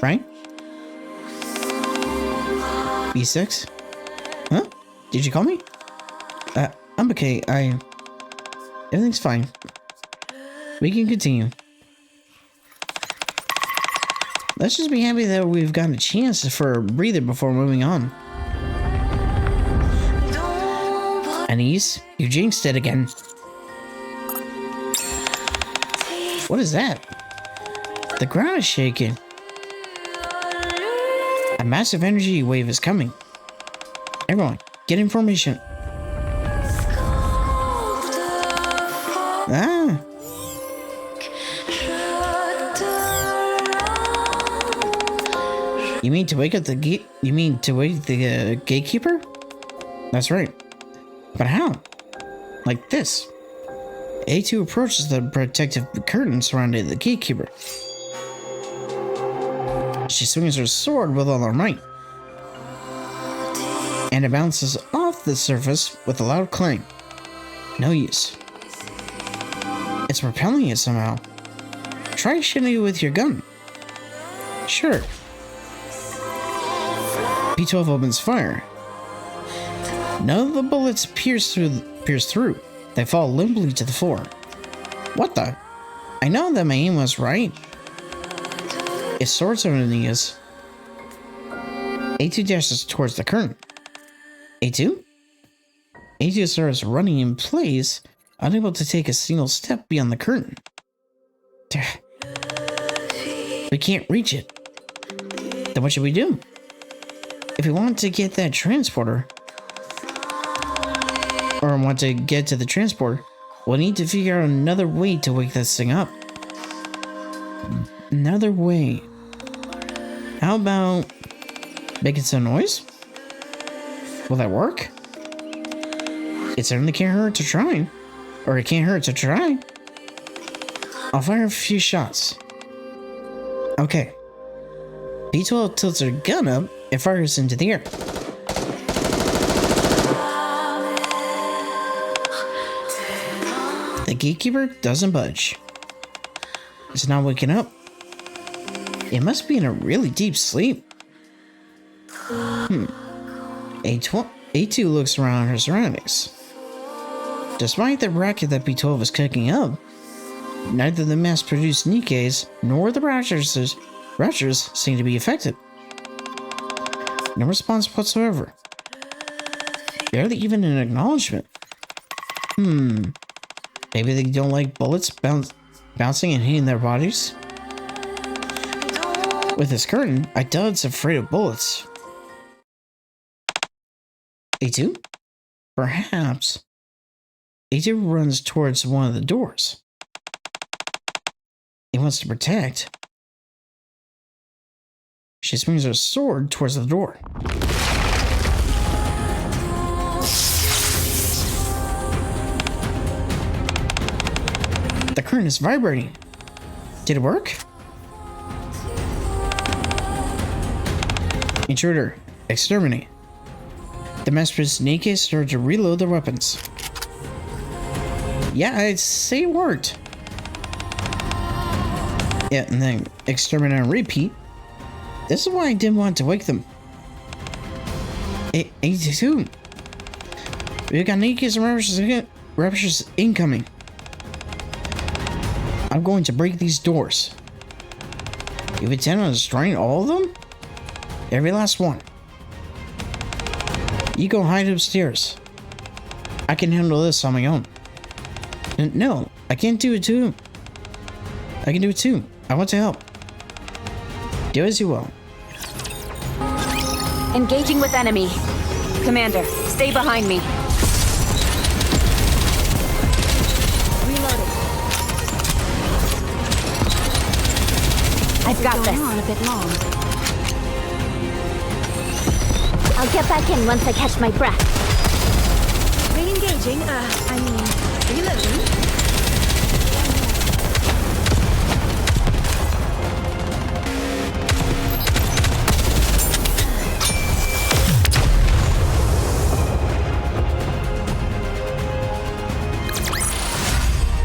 right? B6? Huh? Did you call me? I'm okay. Everything's fine. We can continue. Let's just be happy that we've gotten a chance for a breather before moving on. Anise, you jinxed it again. What is that? The ground is shaking. A massive energy wave is coming. Everyone, get in formation. Ah. You mean to wake up the gate? You mean to wake the gatekeeper? That's right. But how? Like this. A2 approaches the protective curtain surrounding the gatekeeper. She swings her sword with all her might. And it bounces off the surface with a loud clang. No use. It's repelling it somehow. Try shooting it with your gun. Sure. P12 opens fire. None of the bullets pierce through. They fall limply to the floor. What the? I know that my aim was right. It sorts of an is. A2 dashes towards the curtain. A2? A2 starts running in place, unable to take a single step beyond the curtain. We can't reach it. Then what should we do? If we want to get that transporter, or want to get to the transporter, we'll need to figure out another way to wake this thing up. Another way. How about making some noise? Will that work? It certainly can't hurt to try. Or it can't hurt to try. I'll fire a few shots. Okay. P12 tilts her gun up and fires into the air. The gatekeeper doesn't budge. It's not waking up. It must be in a really deep sleep. A2 looks around her surroundings. Despite the racket that P12 is cooking up, neither the mass-produced NIKKEs nor the Raptures seem to be affected. No response whatsoever. Barely even an acknowledgement. Maybe they don't like bullets bouncing and hitting their bodies? With this curtain, I doubt it's afraid of bullets. A2? Perhaps. A2 runs towards one of the doors. He wants to protect. She swings her sword towards the door. The current is vibrating. Did it work? Intruder, exterminate. The master's NIKKE started to reload their weapons. Yeah, I'd say it worked. Yeah, and then exterminate and repeat. This is why I didn't want to wake them. 82. We got NIKKE's raptures incoming. I'm going to break these doors. You intend on destroying all of them? Every last one. You go hide upstairs. I can handle this on my own. No, I can't do it too. I can do it too. I want to help. Do as you will. Engaging with enemy. Commander, stay behind me. Reloading. I've got this. On a bit long. I'll get back in once I catch my breath. Re-engaging, reloading.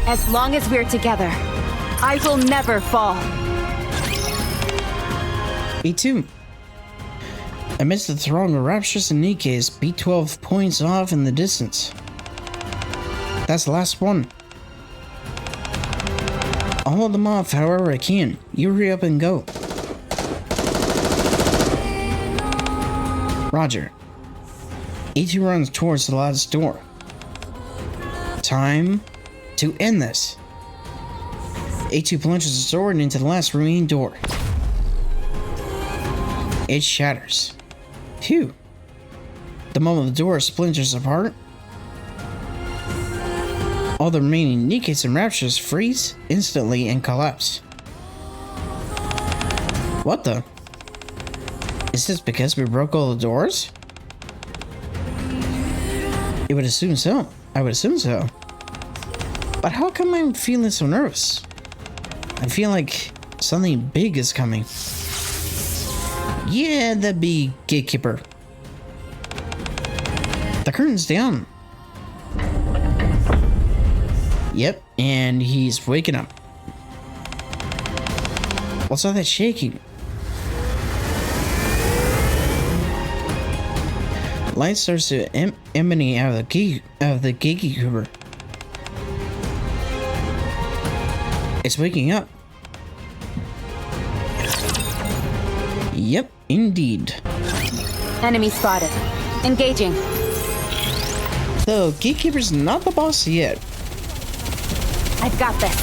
As long as we're together, I will never fall. B2. Amidst the throng of raptures and NIKKEs, B12 points off in the distance. That's the last one. I'll hold them off however I can. You hurry up and go. Roger. E2 runs towards the last door. Time to end this. A2 plunges a sword into the last remaining door. It shatters. Phew. The moment the door splinters apart, all the remaining NIKKEs and raptures freeze instantly and collapse. What the? Is this because we broke all the doors? You would assume so. I would assume so. But how come I'm feeling so nervous? I feel like something big is coming. Yeah, that'd be Gatekeeper. The curtain's down. Yep, and he's waking up. What's all that shaking? Light starts to emanate out of the Gatekeeper. It's waking up. Yep, indeed. Enemy spotted. Engaging. The Gatekeeper's not the boss yet. I've got this.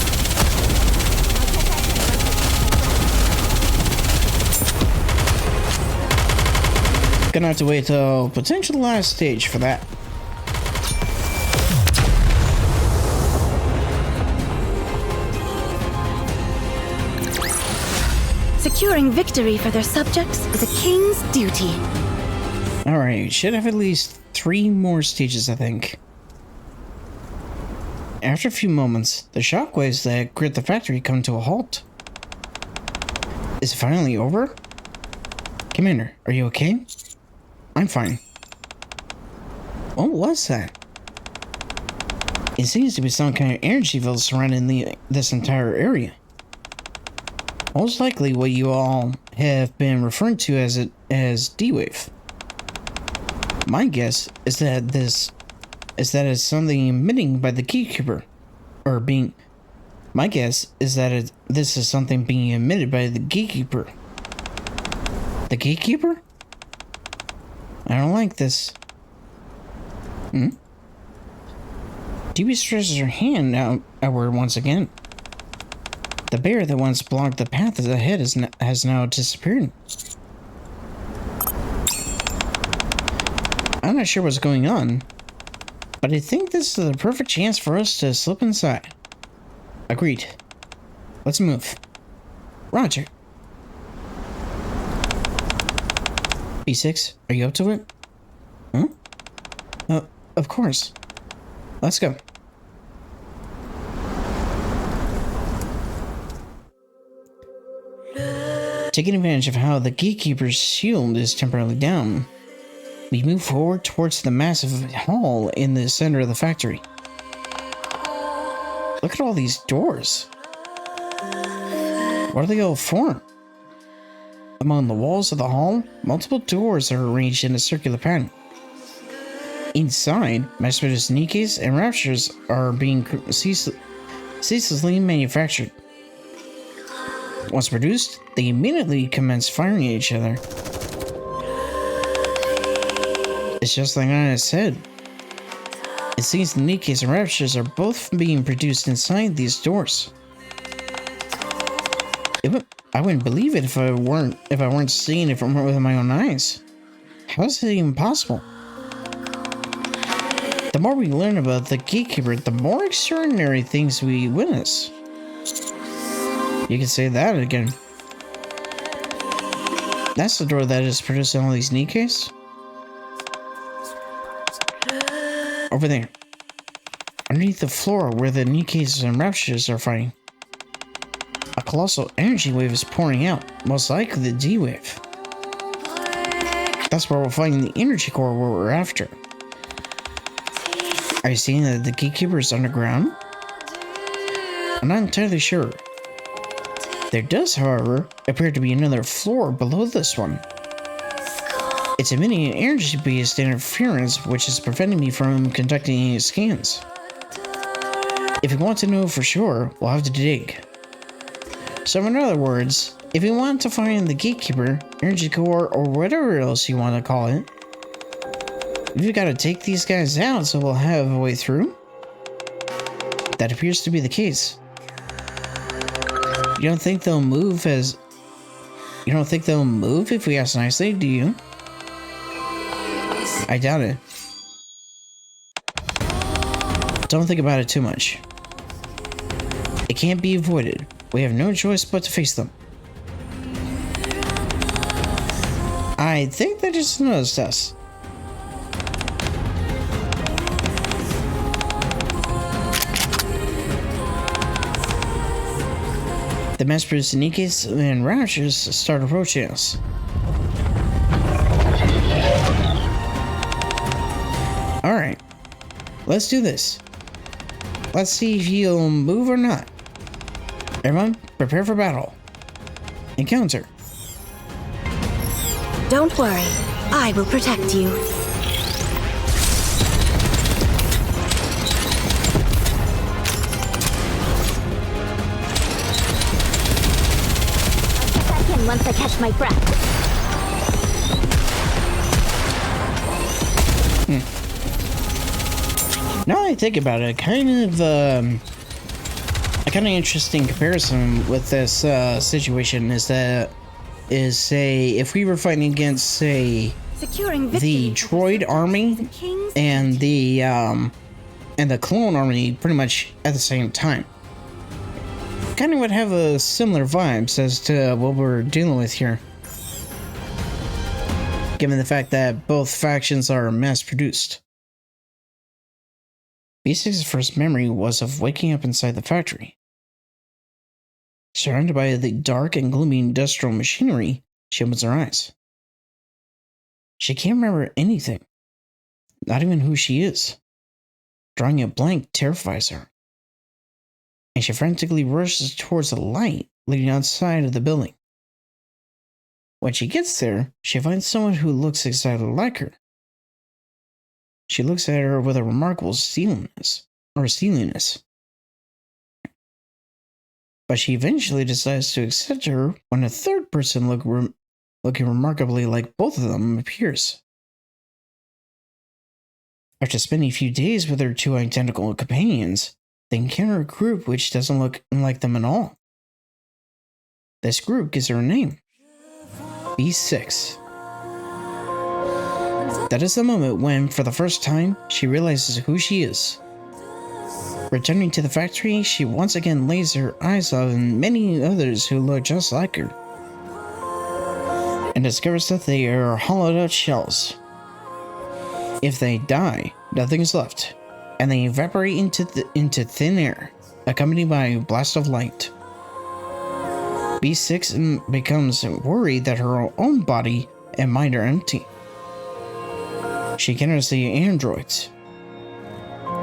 Gonna have to wait till potential last stage for that. Securing victory for their subjects is a king's duty. Alright, should have at least 3 more stages, I think. After a few moments, the shockwaves that grit the factory come to a halt. Is it finally over? Commander, are you okay? I'm fine. What was that? It seems to be some kind of energy field surrounding this entire area. Most likely what you all have been referring to as D-Wave. My guess is that it's something emitting by the Gatekeeper, or being. My guess is that this is something being emitted by the Gatekeeper. The Gatekeeper? I don't like this. DB stretches her hand outward once again. The barrier that once blocked the path ahead has now disappeared. I'm not sure what's going on, but I think this is the perfect chance for us to slip inside. Agreed. Let's move. Roger. B6, are you up to it? Huh? Of course. Let's go. Taking advantage of how the Gatekeeper's shield is temporarily down, we move forward towards the massive hall in the center of the factory. Look at all these doors. What are they all for? Among the walls of the hall, multiple doors are arranged in a circular pattern. Inside, mass-produced NIKKEs and Raptures are being ceaselessly manufactured. Once produced, they immediately commence firing at each other. It's just like I said. It seems the NIKKEs and Raptures are both being produced inside these doors. I wouldn't believe it if I weren't seeing it with my own eyes. How is it even possible? The more we learn about the Gatekeeper, the more extraordinary things we witness. You can say that again. That's the door that is producing all these NIKKEs. Over there. Underneath the floor where the NIKKEs and Raptures are fighting. A colossal energy wave is pouring out, most likely the D wave. That's where we'll find the energy core where we're after. Are you saying that the Gatekeeper is underground? I'm not entirely sure. There does, however, appear to be another floor below this one. It's emitting an energy-based interference which is preventing me from conducting any scans. If you want to know for sure, we'll have to dig. So in other words, if you want to find the Gatekeeper, energy core, or whatever else you want to call it, we've got to take these guys out so we'll have a way through. That appears to be the case. You don't think they'll move if we ask nicely, do you? I doubt it. Don't think about it too much. It can't be avoided. We have no choice but to face them. I think they just noticed us. The mass-produced NIKKEs and Raptures start approaching us. Alright, let's do this. Let's see if he'll move or not. Everyone, prepare for battle. Encounter. Don't worry, I will protect you. Once I catch my breath. Now that I think about it, kind of a interesting comparison with this situation is say if we were fighting against the droid army and the clone army pretty much at the same time. Kind of would have a similar vibes as to what we're dealing with here. Given the fact that both factions are mass-produced. B6's first memory was of waking up inside the factory. Surrounded by the dark and gloomy industrial machinery, she opens her eyes. She can't remember anything. Not even who she is. Drawing a blank terrifies her. And she frantically rushes towards the light leading outside of the building. When she gets there, she finds someone who looks exactly like her. She looks at her with a remarkable steeliness. But she eventually decides to accept her when a third person looking remarkably like both of them appears. After spending a few days with their two identical companions, they encounter a group which doesn't look like them at all. This group gives her a name, B6. That is the moment when, for the first time, she realizes who she is. Returning to the factory, she once again lays her eyes on many others who look just like her, and discovers that they are hollowed out shells. If they die, nothing is left, and they evaporate into thin air, accompanied by a blast of light. B6 becomes worried that her own body and mind are empty. She encounters the androids,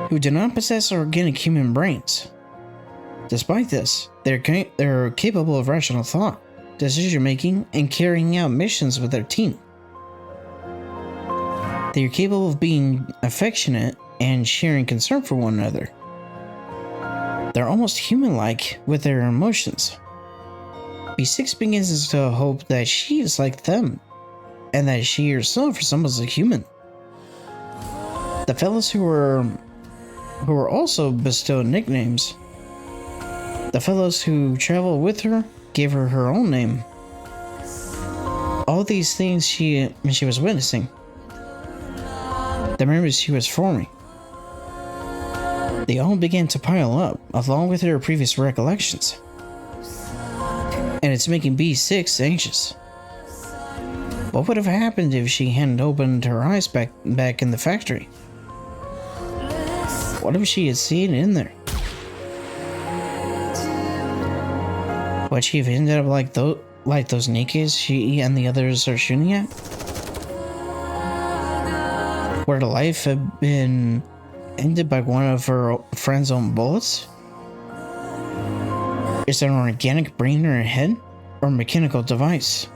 who do not possess organic human brains. Despite this, they're capable of rational thought, decision-making, and carrying out missions with their team. They are capable of being affectionate and sharing concern for one another. They're almost human-like with their emotions. B6 begins to hope that she is like them, and that she herself resembles a human. The fellows who were also bestowed nicknames. The fellows who traveled with her gave her her own name. All these things she was witnessing, the memories she was forming, they all began to pile up, along with her previous recollections. And it's making B6 anxious. What would have happened if she hadn't opened her eyes back in the factory? What if she had seen in there? Would she have ended up like those Nikkes she and the others are shooting at? Would her life have been ended by one of her friend's own bullets? Is there an organic brain in her head, or a mechanical device?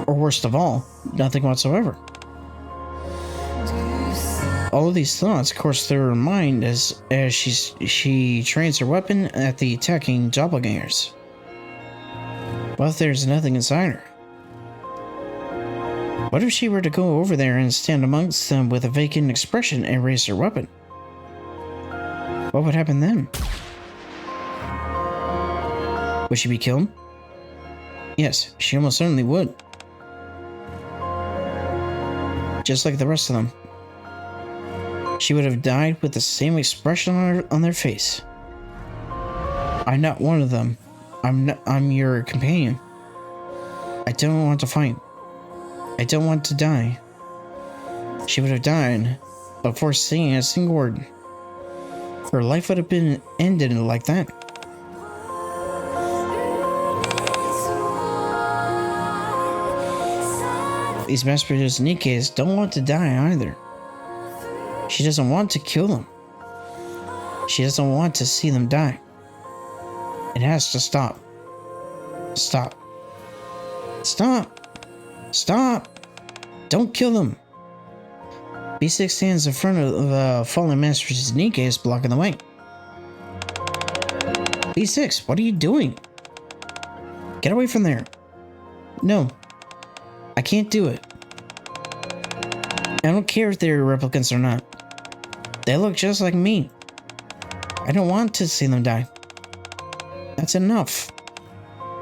Or worst of all, nothing whatsoever? All of these thoughts course through her mind as she trains her weapon at the attacking doppelgangers. But there's nothing inside her. What if she were to go over there and stand amongst them with a vacant expression and raise her weapon? What would happen then? Would she be killed? Yes, she almost certainly would. Just like the rest of them. She would have died with the same expression on their face. I'm not one of them. I'm your companion. I don't want to fight. I don't want to die. She would have died before saying a single word. Her life would have been ended like that. These mass-produced Nikkes don't want to die either. She doesn't want to kill them. She doesn't want to see them die. It has to stop. Stop. Stop. Stop. Don't kill them. B6 stands in front of the fallen mass-produced Nikkes blocking the way. B6, what are you doing? Get away from there. No. I can't do it. I don't care if they're replicants or not. They look just like me. I don't want to see them die. That's enough.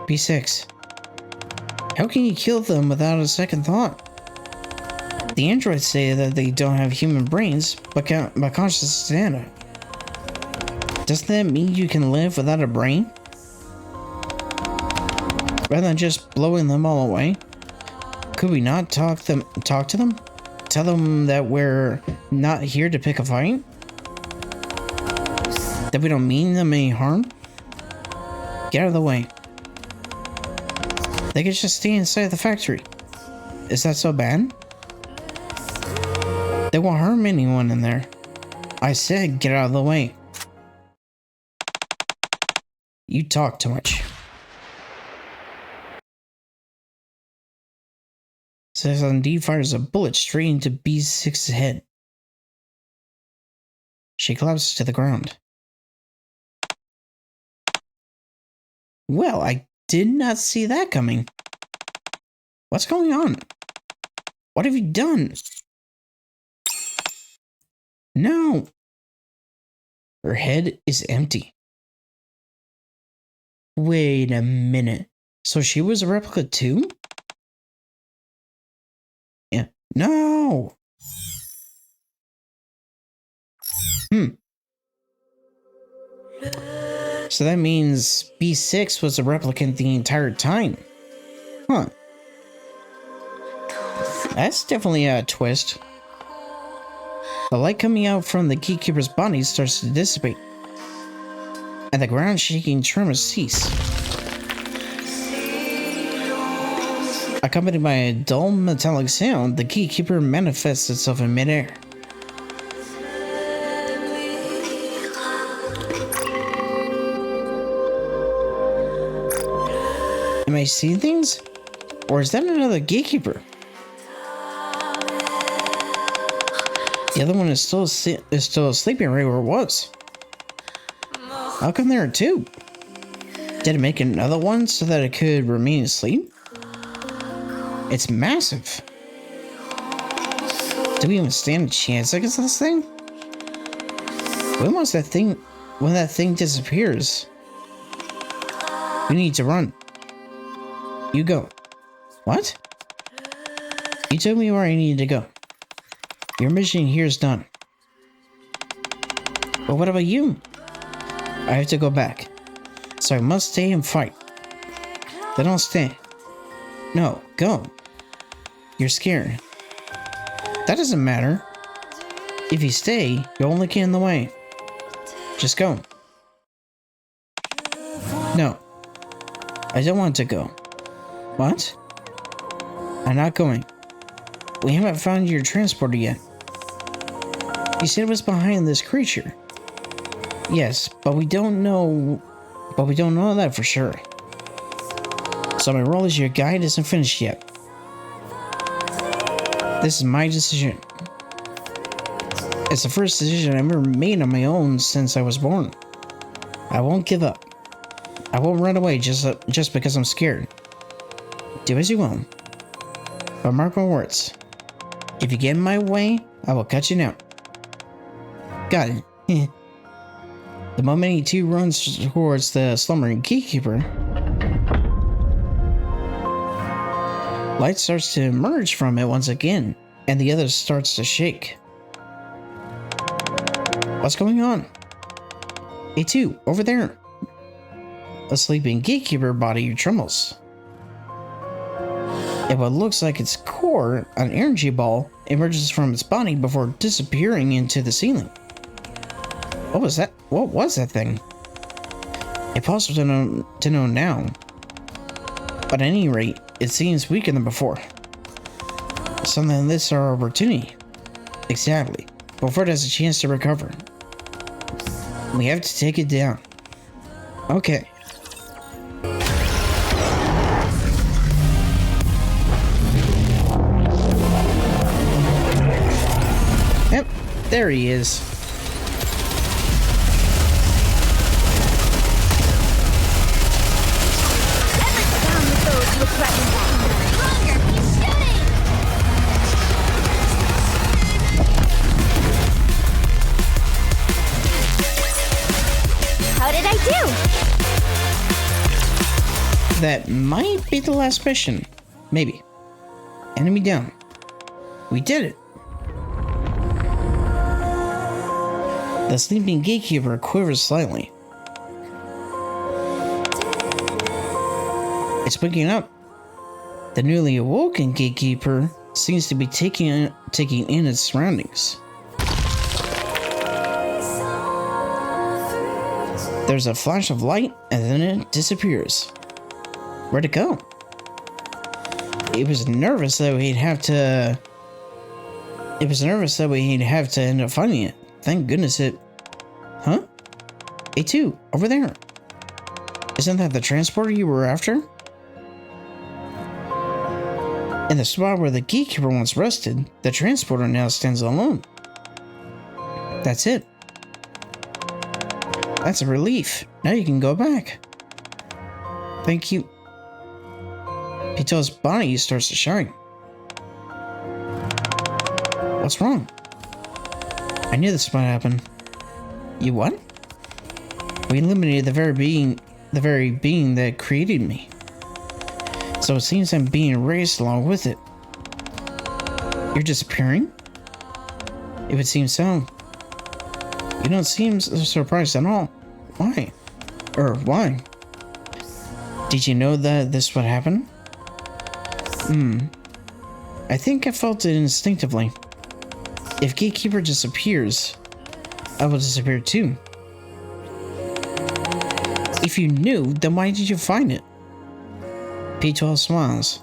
B6. How can you kill them without a second thought? The androids say that they don't have human brains, but conscious data. Doesn't that mean you can live without a brain? Rather than just blowing them all away, could we not talk to them? Tell them that we're not here to pick a fight? That we don't mean them any harm? Get out of the way. They could just stay inside the factory. Is that so bad? They won't harm anyone in there. I said get out of the way. You talk too much. Says indeed fires a bullet straight into B6's head. She collapses to the ground. Well, I did not see that coming. What's going on? What have you done? No. Her head is empty. Wait a minute. So she was a replica too? Yeah. No. So that means B6 was a replicant the entire time. Huh. That's definitely a twist. The light coming out from the Keykeeper's body starts to dissipate, and the ground-shaking tremors cease. Accompanied by a dull metallic sound, the Keykeeper manifests itself in midair. Am I seeing things? Or is that another Gatekeeper? The other one is still sleeping right where it was. How come there are two? Did it make another one so that it could remain asleep? It's massive. Do we even stand a chance against this thing? When that thing disappears? We need to run. You go. What? You told me where I needed to go. Your mission here is done. But what about you? I have to go back. So I must stay and fight. Then I'll stay. No, go. You're scared. That doesn't matter. If you stay, you'll only get in the way. Just go. No. I don't want to go. What? I'm not going. We haven't found your transporter yet. You said it was behind this creature. Yes, but we don't know that for sure. So my role as your guide isn't finished yet. This is my decision. It's the first decision I've ever made on my own since I was born. I won't give up. I won't run away just because I'm scared. Do as you will. But mark my words. If you get in my way, I will cut you down. Got it. The moment E2 runs towards the slumbering Keykeeper, light starts to emerge from it once again, and the other starts to shake. What's going on? E2, over there. A sleeping Keykeeper body trembles. And what looks like its core, an energy ball, emerges from its body before disappearing into the ceiling. What was that? What was that thing? Impossible to know now. But at any rate, it seems weaker than before. Something like this is our opportunity. Exactly. Before it has a chance to recover. We have to take it down. Okay. Yep, there he is. How did I do? That might be the last mission. Maybe. Enemy down. We did it. The sleeping Gatekeeper quivers slightly. It's waking up. The newly awoken Gatekeeper seems to be taking in its surroundings. There's a flash of light, and then it disappears. Where'd it go? It was nervous that we'd have to end up finding it. Thank goodness it... Huh? A2, over there. Isn't that the transporter you were after? In the spot where the Gatekeeper once rested, the transporter now stands alone. That's it. That's a relief. Now you can go back. Thank you. Pito's body starts to shine. What's wrong? I knew this might happen. You what? We eliminated the very being that created me. So it seems I'm being erased along with it. You're disappearing? It would seem so. You don't seem surprised at all. Why? Why? Did you know that this would happen? I think I felt it instinctively. If Gatekeeper disappears, I will disappear too. If you knew, then why did you find it? P12 smiles.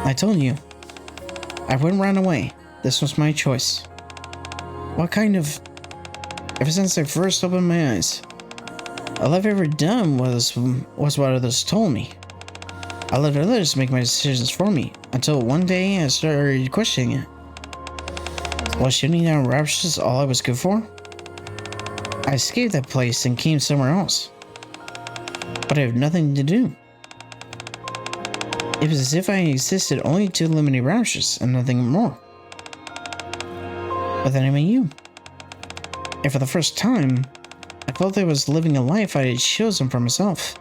I told you. I wouldn't run away. This was my choice. What kind of... Ever since I first opened my eyes, all I've ever done was what others told me. I let others make my decisions for me, until one day I started questioning it. Was shooting down raptors all I was good for? I escaped that place and came somewhere else. But I have nothing to do. It was as if I existed only to eliminate raptors and nothing more. But then I met you. And for the first time, I felt I was living a life I had chosen for myself.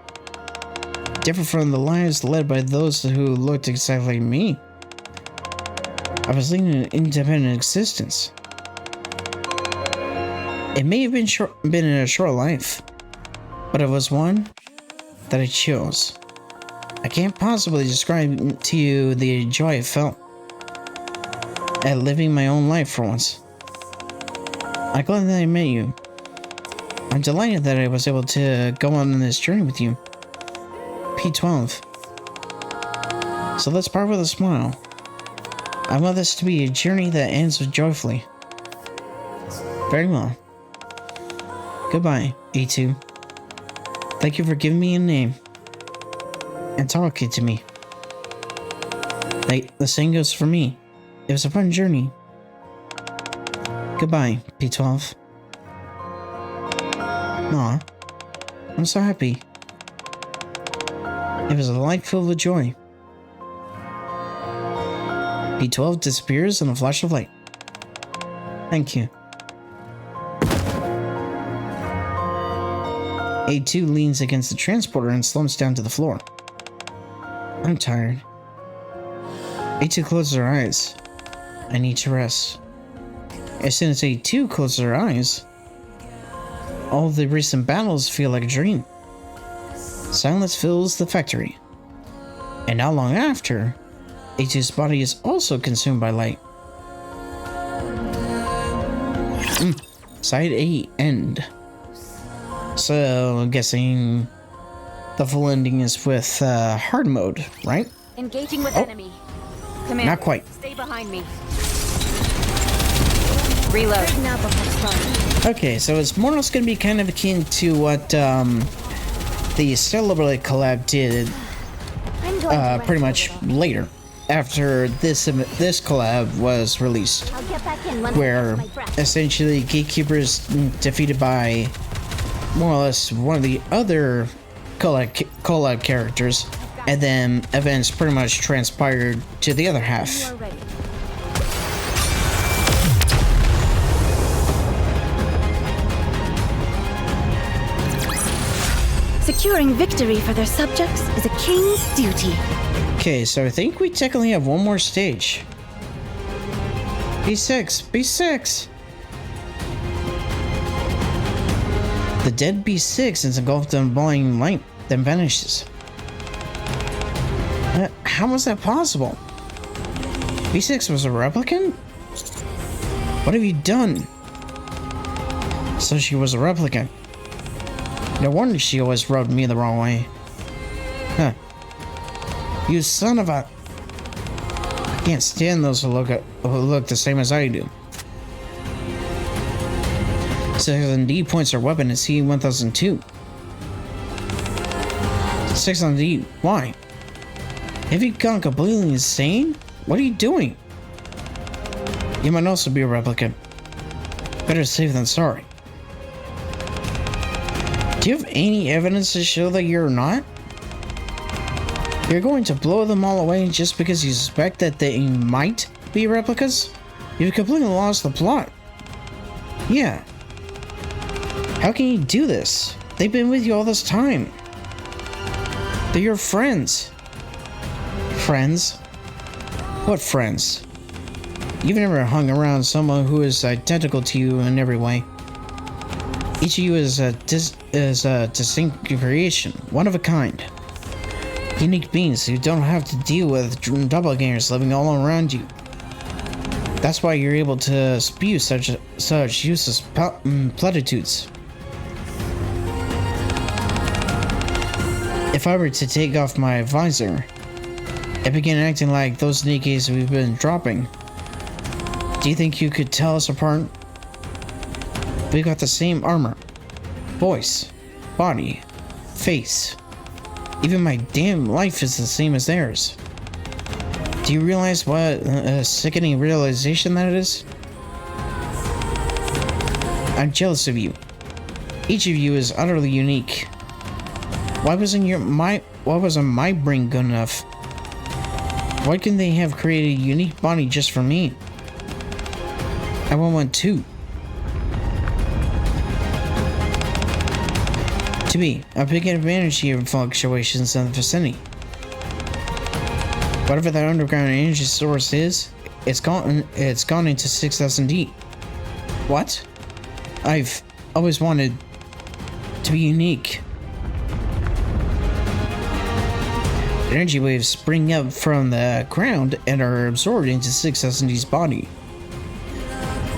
Different from the lives led by those who looked exactly like me. I was leading an independent existence. It may have been a short life, but it was one that I chose. I can't possibly describe to you the joy I felt at living my own life for once. I'm glad that I met you. I'm delighted that I was able to go on this journey with you. P12. So let's part with a smile. I want this to be a journey that ends joyfully. Very well. Goodbye, A2. Thank you for giving me a name and talking to me. The same goes for me. It was a fun journey. Goodbye, P12. Aw, I'm so happy. It was a life filled with joy. P12 disappears in a flash of light. Thank you. A2 leans against the transporter and slumps down to the floor. I'm tired. A2 closes her eyes. I need to rest. As soon as A2 closes her eyes, all of the recent battles feel like a dream. Silence fills the factory. And not long after, A2's body is also consumed by light. Side A end. So, I'm guessing the full ending is with hard mode, right? Engaging with enemy. Commander, not quite. Stay behind me. Reload. Okay, so it's more or less going to be kind of akin to what the Celebrate collab did pretty much later, after this collab was released, where essentially Gatekeeper's defeated by more or less one of the other collab characters, and then events pretty much transpired to the other half. Securing victory for their subjects is a king's duty. Okay, so I think we technically have one more stage. B6, B6! The dead B6 is engulfed in blinding light, then vanishes. How was that possible? B6 was a replicant? What have you done? So she was a replicant. No wonder she always rubbed me the wrong way. Huh. You son of a... I can't stand those who look the same as I do. 6D points her weapon at C1002. 6D, why? Have you gone completely insane? What are you doing? You might also be a replicant. Better safe than sorry. Do you have any evidence to show that you're not? You're going to blow them all away just because you suspect that they might be replicas? You've completely lost the plot. Yeah. How can you do this? They've been with you all this time. They're your friends. Friends? What friends? You've never hung around someone who is identical to you in every way. Each of you is a distinct creation, one of a kind. Unique beings who don't have to deal with doppelgangers living all around you. That's why you're able to spew such useless platitudes. If I were to take off my visor and begin acting like those Nikkes we've been dropping, do you think you could tell us apart? We got the same armor, voice, body, face. Even my damn life is the same as theirs. Do you realize what a sickening realization that is? I'm jealous of you. Each of you is utterly unique. Why wasn't my brain good enough? Why couldn't they have created a unique body just for me? I want one too. To be, I'm picking advantage of your fluctuations in the vicinity. Whatever that underground energy source is, it's gone into 6000D. What? I've always wanted to be unique. Energy waves spring up from the ground and are absorbed into 6000D's body.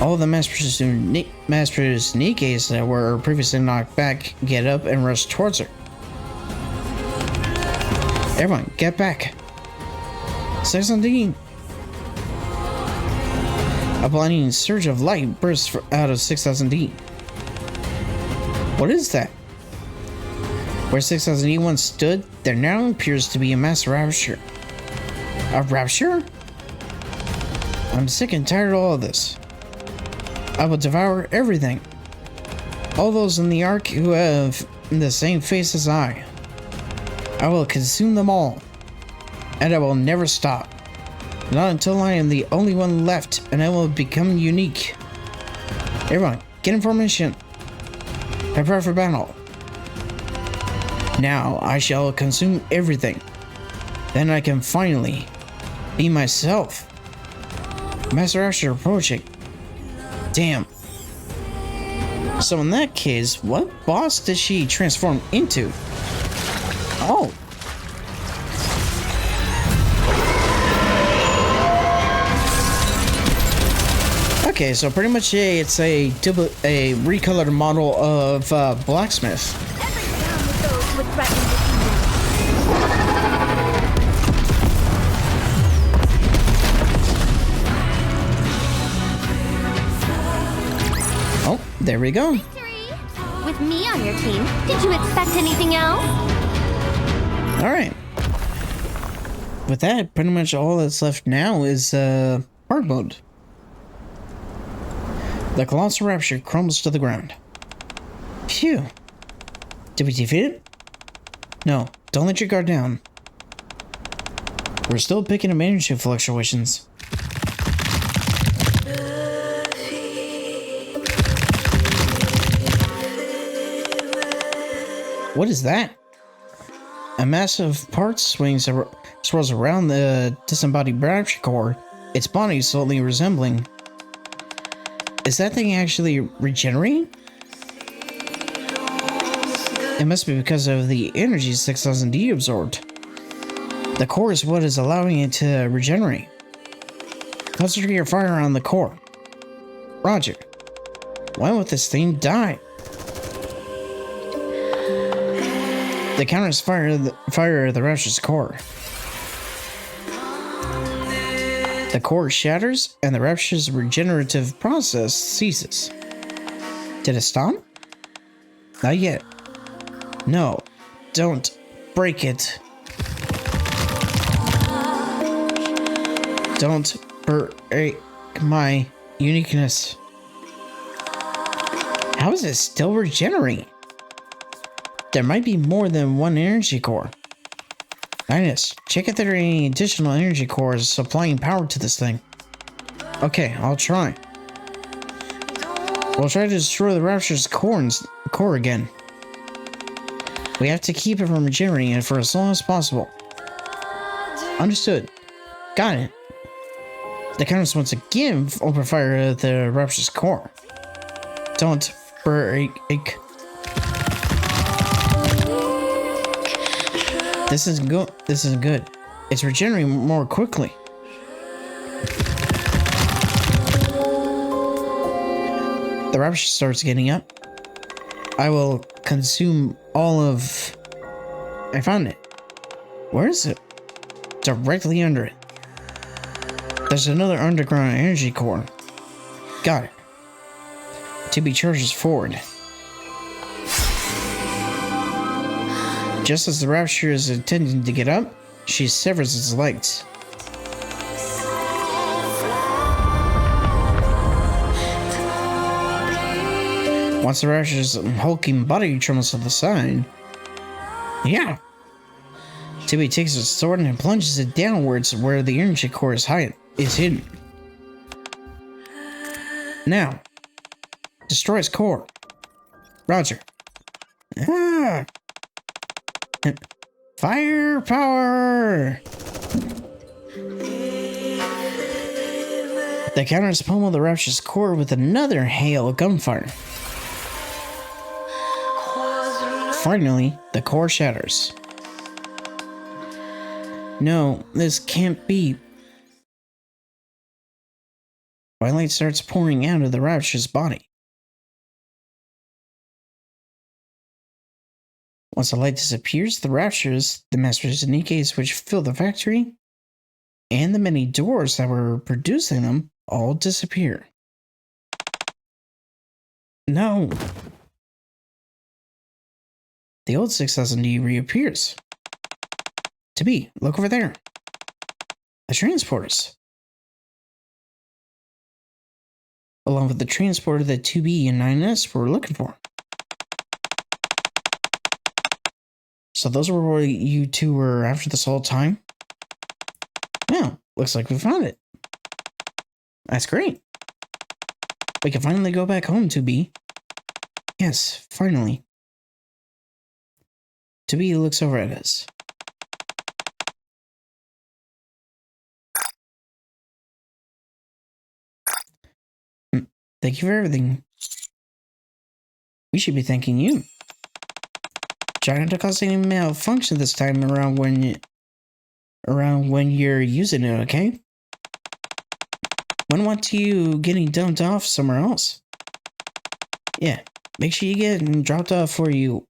All the mass-produced Nikkes that were previously knocked back get up and rush towards her. Everyone, get back! 6000D! A blinding surge of light bursts out of 6000D. What is that? Where 6000D once stood, there now appears to be a mass rapture. A rapture? I'm sick and tired of all of this. I will devour everything. All those in the Ark who have the same face as I. I will consume them all. And I will never stop. Not until I am the only one left and I will become unique. Everyone, get in formation. Prepare for battle. Now I shall consume everything. Then I can finally be myself. Master Rapture approaching. Damn. So in that case, what boss did she transform into? Oh. Okay, so pretty much it's a recolored model of Blacksmith. Oh, there we go. With me on your team, did you expect anything else? Alright. With that, pretty much all that's left now is hard mode. The Colossal Rapture crumbles to the ground. Phew. Did we defeat it? No, don't let your guard down. We're still picking advantage of fluctuations. What is that? A massive part swirls around the disembodied Rapture core, its body slowly resembling. Is that thing actually regenerating? It must be because of the energy 6000D absorbed. The core is what is allowing it to regenerate. Concentrate your fire on the core. Roger. Why won't this thing die? The counters fire the Rapture's core. The core shatters and the Rapture's regenerative process ceases. Did it stop? Not yet. No, don't break it. Don't break my uniqueness. How is it still regenerating? There might be more than one energy core. Linus, check if there are any additional energy cores supplying power to this thing. Okay, I'll try. We'll try to destroy the Rapture's core again. We have to keep it from regenerating it for as long as possible. Understood. Got it. The Countess once again open fire at the Rapture's core. Don't break. This isn't good. This isn't good. It's regenerating more quickly. The Rapture starts getting up. I will consume all of... I found it. Where is it? Directly under it. There's another underground energy core. Got it. To be charges forward. Just as the Rapture is intending to get up, she severs its legs. Once the Rapture's hulking body trembles to the side, yeah, Tibby takes his sword and plunges it downwards where the energy core is hidden. Now, destroy its core. Roger. Ah! Firepower! The counters pummel the Rapture's core with another hail of gunfire. Finally, the core shatters. No, this can't be. Twilight starts pouring out of the Rapture's body. Once the light disappears, the Raptures, the Masters of NIKKEs which fill the factory, and the many doors that were producing them all disappear. No. The old 6000D reappears. To be, look over there. The transporters. Along with the transporter that 2B and 9S were looking for. So those were what you two were after this whole time? Well, looks like we found it. That's great. We can finally go back home, 2B. Yes, finally. 2B looks over at us. Thank you for everything. We should be thanking you. Try not to cause any malfunction this time around when you're using it, okay? Wouldn't want you getting dumped off somewhere else. Yeah, make sure you get dropped off where you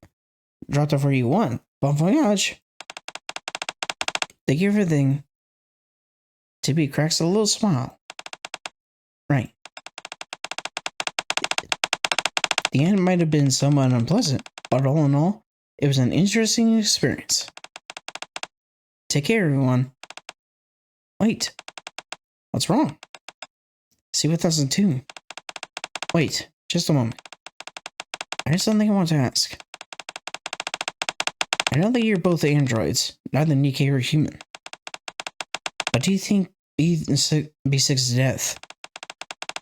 want. Bon voyage. Thank you for everything. Tibby cracks a little smile. Right. The end might have been somewhat unpleasant, but all in all, it was an interesting experience. Take care, everyone. Wait. What's wrong? C1002. Wait, just a moment. I have something I want to ask. I know that you're both androids, neither Nikke or human. But do you think B6's death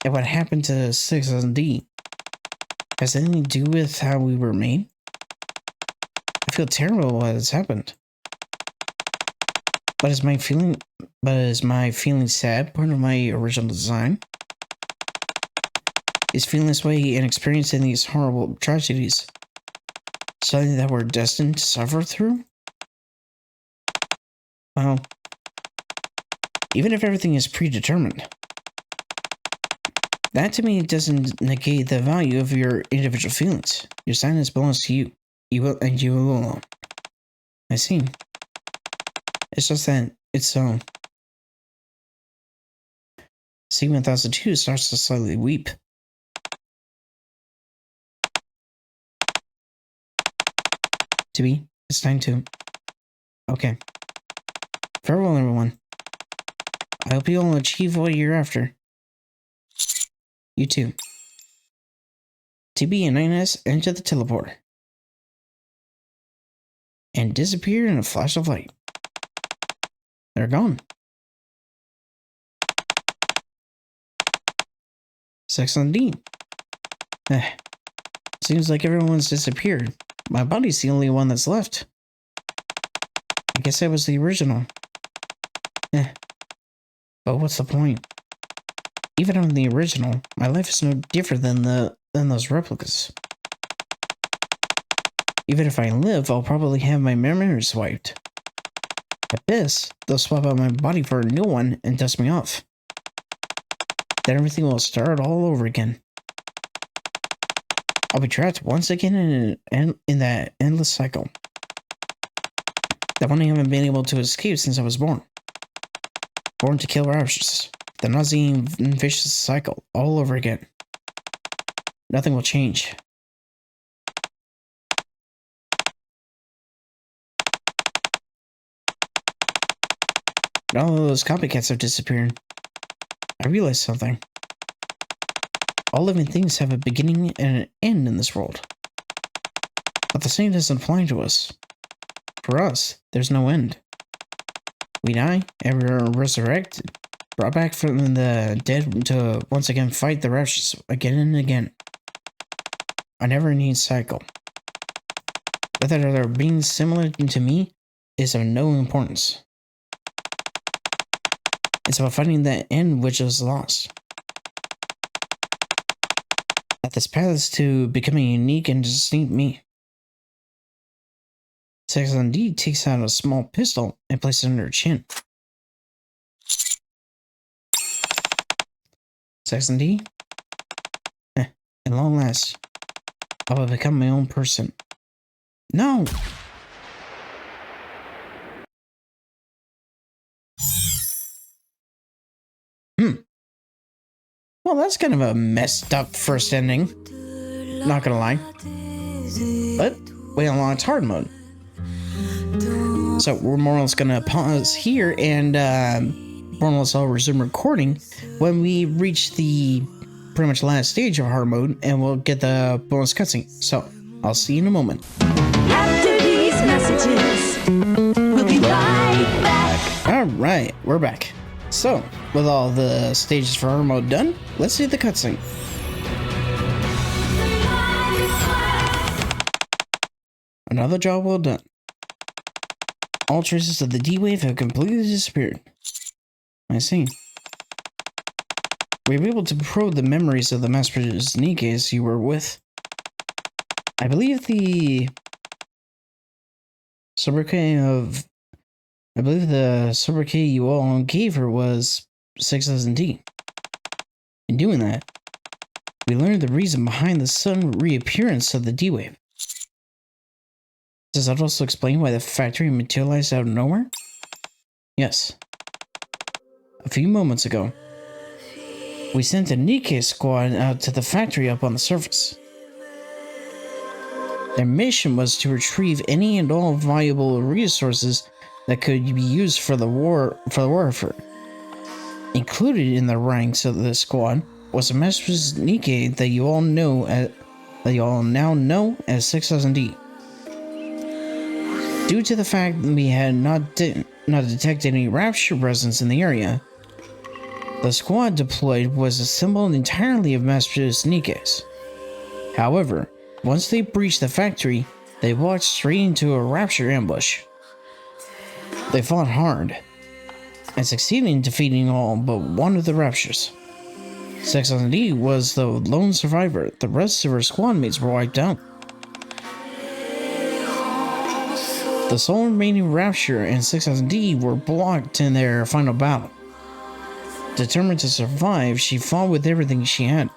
and what happened to 6000D has anything to do with how we were made? I feel terrible what has happened. But is my feeling sad part of my original design? Is feeling this way and experiencing these horrible tragedies something that we're destined to suffer through? Well, even if everything is predetermined, that to me doesn't negate the value of your individual feelings. Your sadness belongs to you. You will, and you alone. I see. It's just that it's so. C1002 starts to slightly weep. Tibby, it's time to. Okay. Farewell, everyone. I hope you all achieve what you're after. You too. Tibby and 9S enter the teleporter and disappear in a flash of light. They're gone. 600D. Seems like everyone's disappeared. My body's the only one that's left. I guess I was the original. But what's the point? Even on the original, my life is no different than those replicas. Even if I live, I'll probably have my memories wiped. At this, they'll swap out my body for a new one and dust me off. Then everything will start all over again. I'll be trapped once again in that endless cycle. That one I haven't been able to escape since I was born. Born to kill raptures. The nauseating vicious cycle all over again. Nothing will change. Now all of those copycats have disappeared. I realized something. All living things have a beginning and an end in this world. But the same doesn't apply to us. For us, there's no end. We die, and we're resurrected, brought back from the dead to once again fight the raptures again and again. A never-ending cycle. Whether they're being similar to me is of no importance. It's about finding that end which is lost. That this path is to becoming a unique and distinct me. XD takes out a small pistol and places it under her chin. XD? At long last, I will become my own person. No! Well, that's kind of a messed up first ending. Not gonna lie. But, wait how long it's hard mode. So, we're more or less gonna pause here and, more or less I'll resume recording when we reach the pretty much last stage of hard mode and we'll get the bonus cutscene. So, I'll see you in a moment. After these messages, we'll be right back. Alright, we're back. So, with all the stages for hard mode done, let's see the cutscene. Another job well done. All traces of the D-Wave have completely disappeared. I see. We were able to probe the memories of the mass-produced NIKKEs you were with. I believe the sobriquet you all gave her was 6000D. In doing that, we learned the reason behind the sudden reappearance of the D-Wave. Does that also explain why the factory materialized out of nowhere? Yes. A few moments ago, we sent a NIKKE squad out to the factory up on the surface. Their mission was to retrieve any and all valuable resources that could be used for the war effort. Included in the ranks of the squad was a master's NIKKE that you all now know as 6000D. Due to the fact that we had not detected any rapture presence in the area, the squad deployed was assembled entirely of mass-produced NIKKEs. However, once they breached the factory, they walked straight into a rapture ambush. They fought hard, and succeeded in defeating all but one of the raptures. 6000D was the lone survivor. The rest of her squad mates were wiped out. The sole remaining rapture and 6000D were blocked in their final battle. Determined to survive, she fought with everything she had.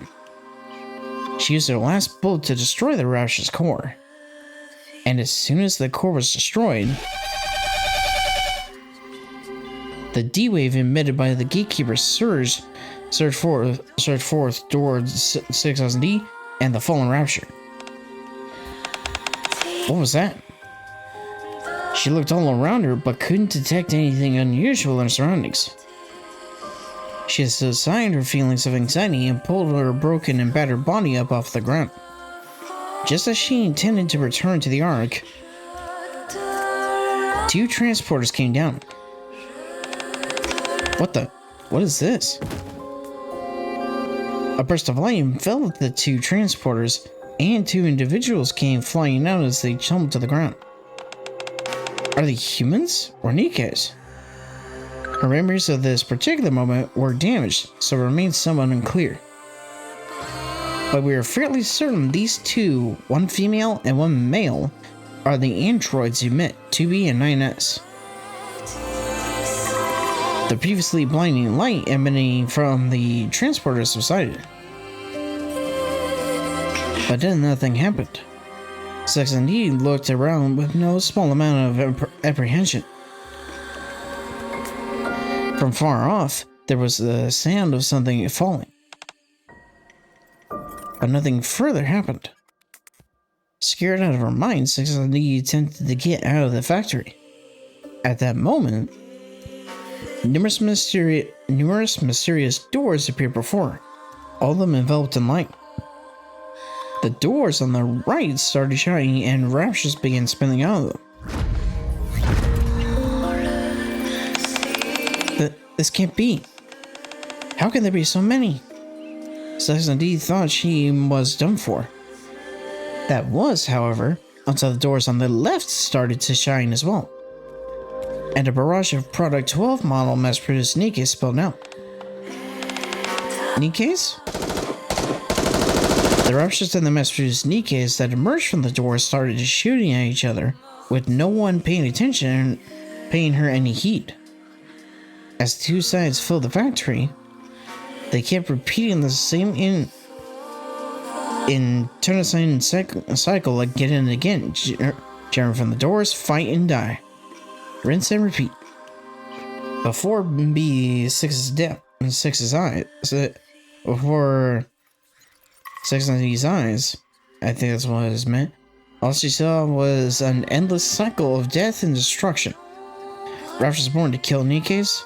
She used her last bullet to destroy the rapture's core. And as soon as the core was destroyed, the D-Wave emitted by the Gatekeeper surged forth towards 6000D and the fallen rapture. What was that? She looked all around her, but couldn't detect anything unusual in her surroundings. She assigned her feelings of anxiety and pulled her broken and battered body up off the ground. Just as she intended to return to the Ark, 2 transporters came down. What is this? A burst of lightning fell at the two transporters, and two individuals came flying out as they jumped to the ground. Are they humans or NIKKEs? Her memories of this particular moment were damaged, so it remains somewhat unclear. But we are fairly certain these two, one female and one male, are the androids you met, 2B and 9S. The previously blinding light emanating from the transporter subsided. But then nothing happened. NIKKE looked around with no small amount of apprehension. From far off, there was the sound of something falling. But nothing further happened. Scared out of her mind, NIKKE attempted to get out of the factory. At that moment, numerous mysterious doors appeared before her, all of them enveloped in light. The doors on the right started shining and raptures began spinning out of them. This can't be. How can there be so many? NIKKE thought she was done for. That was, however, until the doors on the left started to shine as well. And a barrage of Product 12 model mass-produced NIKKEs spilled out. NIKKEs? The raptures and the mass-produced NIKKEs that emerged from the doors started shooting at each other, with no one paying attention and paying her any heed. As two sides filled the factory, they kept repeating the same internecine cycle again and again. Jump from the doors, fight and die. Rinse and repeat. Before B6's death, before NIKKE's eyes, I think that's what it meant, all she saw was an endless cycle of death and destruction. Raptors born to kill NIKKEs,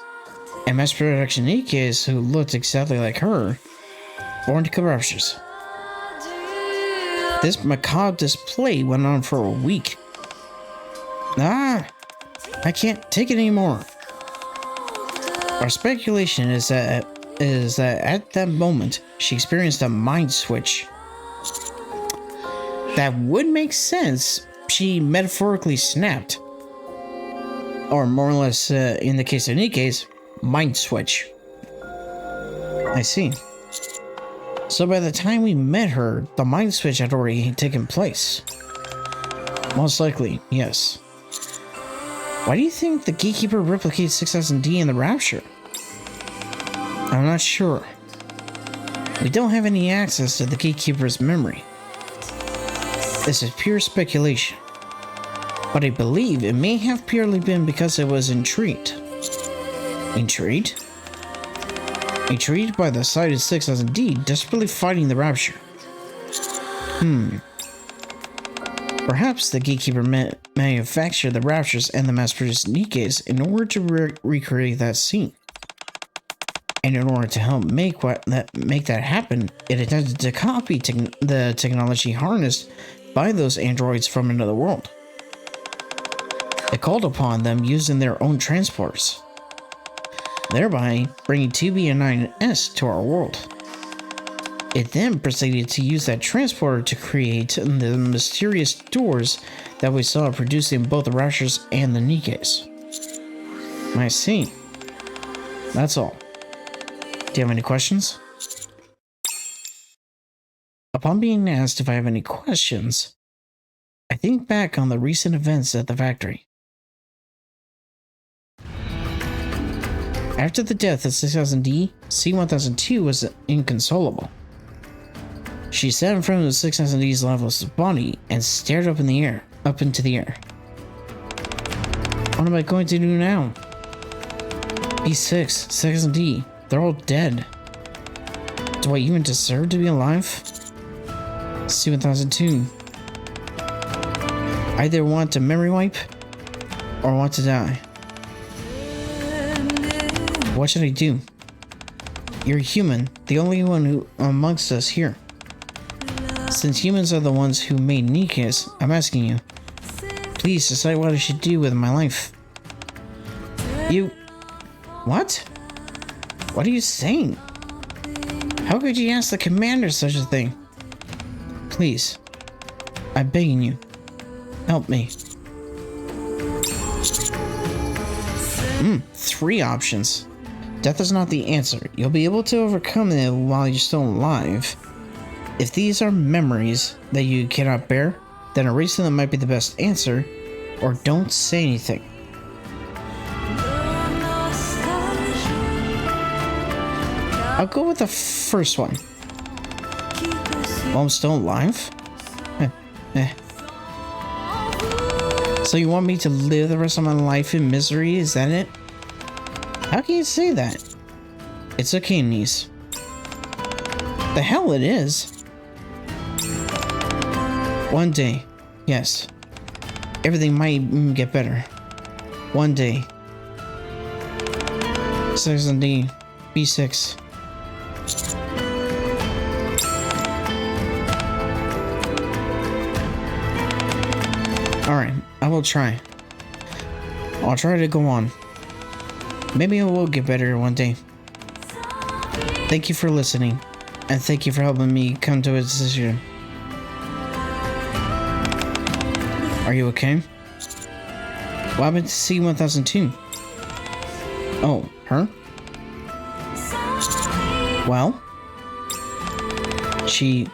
and mass production NIKKEs who looked exactly like her, born to kill raptors. This macabre display went on for a week. I can't take it anymore. Our speculation is that at that moment, she experienced a mind switch. That would make sense. She metaphorically snapped. Or more or less, in the case of NIKKEs, mind switch. I see. So by the time we met her, the mind switch had already taken place. Most likely, yes. Why do you think the Gatekeeper replicates 6000D in the Rapture? I'm not sure. We don't have any access to the Gatekeeper's memory. This is pure speculation. But I believe it may have purely been because it was intrigued. Intrigued? Intrigued by the sight of 6000D desperately fighting the Rapture. Perhaps the Gatekeeper manufactured the Raptures and the mass-produced NIKKEs in order to recreate that scene. And in order to help make that happen, it attempted to copy the technology harnessed by those androids from another world. It called upon them using their own transporters, thereby bringing 2B and 9S to our world. It then proceeded to use that transporter to create the mysterious doors that we saw producing both the Raptures and the NIKKEs. I see. That's all. Do you have any questions? Upon being asked if I have any questions, I think back on the recent events at the factory. After the death of 6000D, C1002 was inconsolable. She sat in front of 6000D's lifeless body and stared up into the air. What am I going to do now? B6, 6000D, they're all dead. Do I even deserve to be alive? C1002. I either want to memory wipe or want to die. What should I do? You're a human, the only one who amongst us here. Since humans are the ones who made NIKKEs, I'm asking you, please decide what I should do with my life. You... What? What are you saying? How could you ask the commander such a thing? Please. I'm begging you. Help me. 3 options. Death is not the answer. You'll be able to overcome it while you're still alive. If these are memories that you cannot bear, then erasing them might be the best answer, or don't say anything. I'll go with the first one. While I'm still alive? So you want me to live the rest of my life in misery, is that it? How can you say that? It's okay, niece. The hell it is. One day, yes. Everything might get better. One day. 6D, B6. Alright, I will try. I'll try to go on. Maybe it will get better one day. Thank you for listening, and thank you for helping me come to a decision. Are you okay? What happened to C-1002? Oh, her? Well, she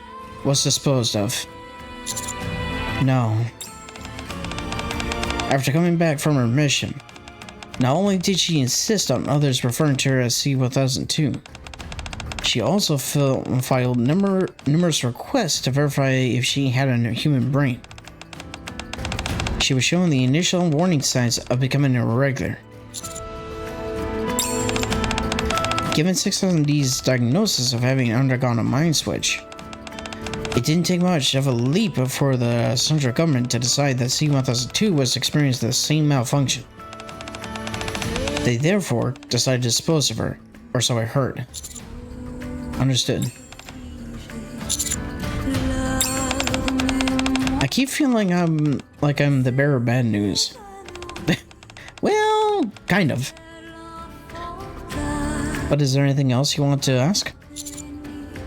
was disposed of. No. After coming back from her mission, not only did she insist on others referring to her as C-1002, she also filed numerous requests to verify if she had a human brain. She was showing the initial warning signs of becoming irregular. Given 6000D's diagnosis of having undergone a mind switch, it didn't take much of a leap for the central government to decide that C-1002 was experiencing the same malfunction. They therefore decided to dispose of her, or so I heard. Understood. I keep feeling I'm the bearer of bad news. Well, kind of. But is there anything else you want to ask?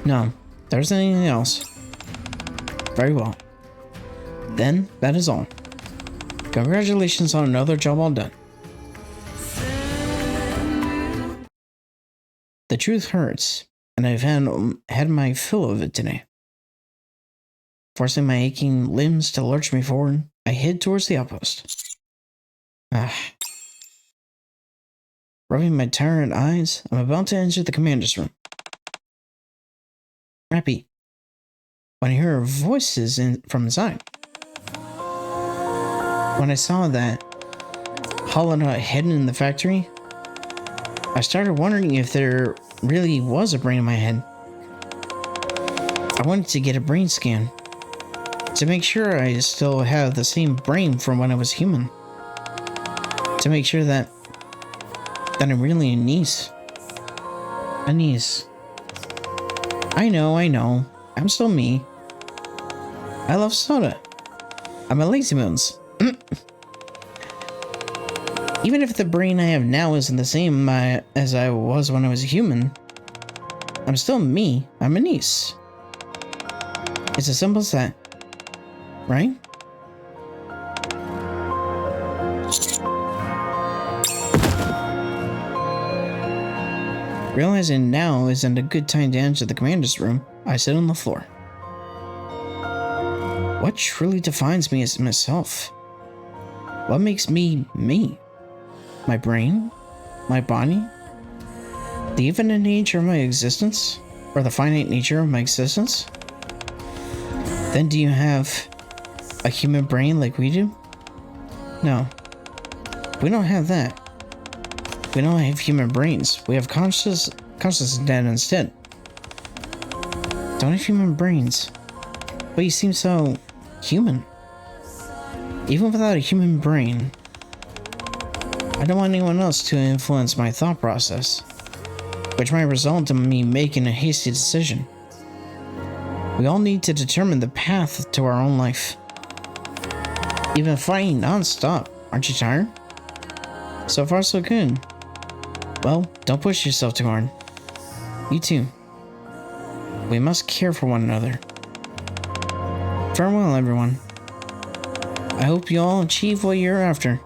No, there isn't anything else. Very well. Then, that is all. Congratulations on another job well done. The truth hurts, and I've had my fill of it today. Forcing my aching limbs to lurch me forward, I head towards the outpost. Rubbing my tired eyes, I'm about to enter the commander's room. Happy. When I hear voices from inside. When I saw that hollowed out head in the factory, I started wondering if there really was a brain in my head. I wanted to get a brain scan to make sure I still have the same brain from when I was human. To make sure that I'm really a niece. A niece. I know. I'm still me. I love soda. I'm a lazy bones. Even if the brain I have now isn't the same as I was when I was a human, I'm still me. I'm a niece. It's as simple as that. Right? Realizing now isn't a good time to enter the commander's room, I sit on the floor. What truly defines me as myself? What makes me me? My brain? My body? The infinite nature of my existence? Or the finite nature of my existence? Then do you have a human brain like we do? No. We don't have that. We don't have human brains. We have consciousness instead. Don't have human brains. But you seem so human. Even without a human brain, I don't want anyone else to influence my thought process, which might result in me making a hasty decision. We all need to determine the path to our own life. You've been fighting non-stop, aren't you tired? So far so good. Well, don't push yourself too hard. You too. we must care for one another. Farewell, everyone. I hope you all achieve what you're after.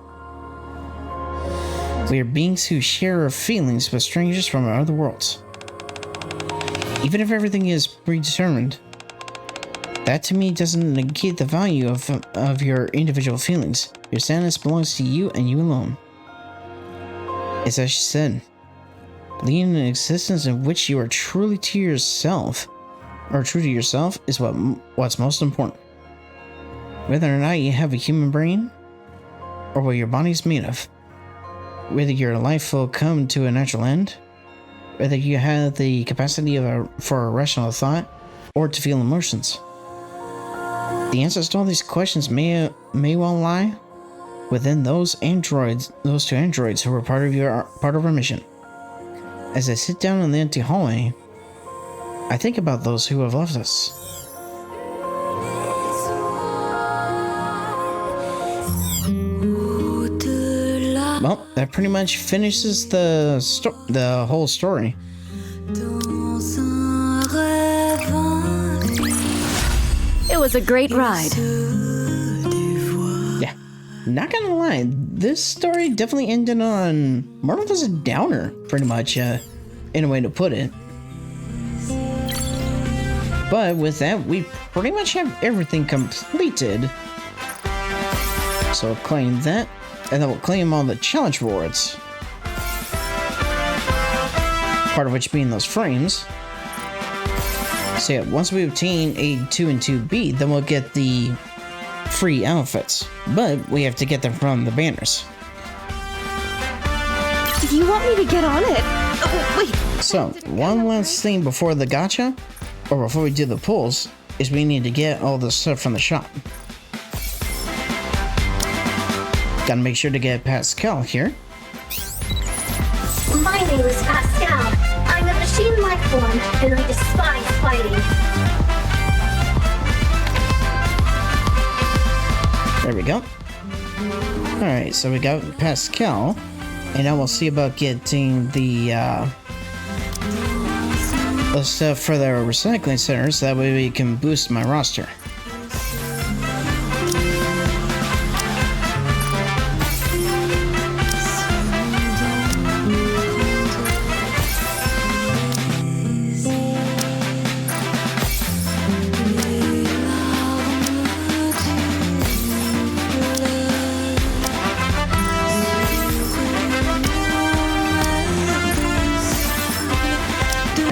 We are beings who share our feelings with strangers from other worlds. Even if everything is predetermined, that to me doesn't negate the value of your individual feelings. Your sadness belongs to you and you alone. It's as she said, leading an existence in which you are truly to yourself, or true to yourself, is what's most important. Whether or not you have a human brain, or what your body's made of, whether your life will come to a natural end, whether you have the capacity for a rational thought, or to feel emotions. The answers to all these questions may well lie within those two androids who were part of our mission. As I sit down in the empty hallway, I think about those who have left us. Well, that pretty much finishes the whole story. It was a great ride. Yeah, not gonna lie, this story definitely ended on more of a downer, pretty much, in a way to put it. But with that, we pretty much have everything completed. So we'll claim that, and then we'll claim all the challenge rewards. Part of which being those frames. So yeah, once we obtain a 2 and 2B, then we'll get the free outfits. But we have to get them from the banners. Do you want me to get on it? Oh, wait. So, one last thing before the gacha, or before we do the pulls, is we need to get all the stuff from the shop. Gotta make sure to get Pascal here. My name is Pascal. I'm a machine life form, and I despise fighting. There we go. Alright, so we got Pascal. And now we'll see about getting the stuff for the recycling center, so that way we can boost my roster.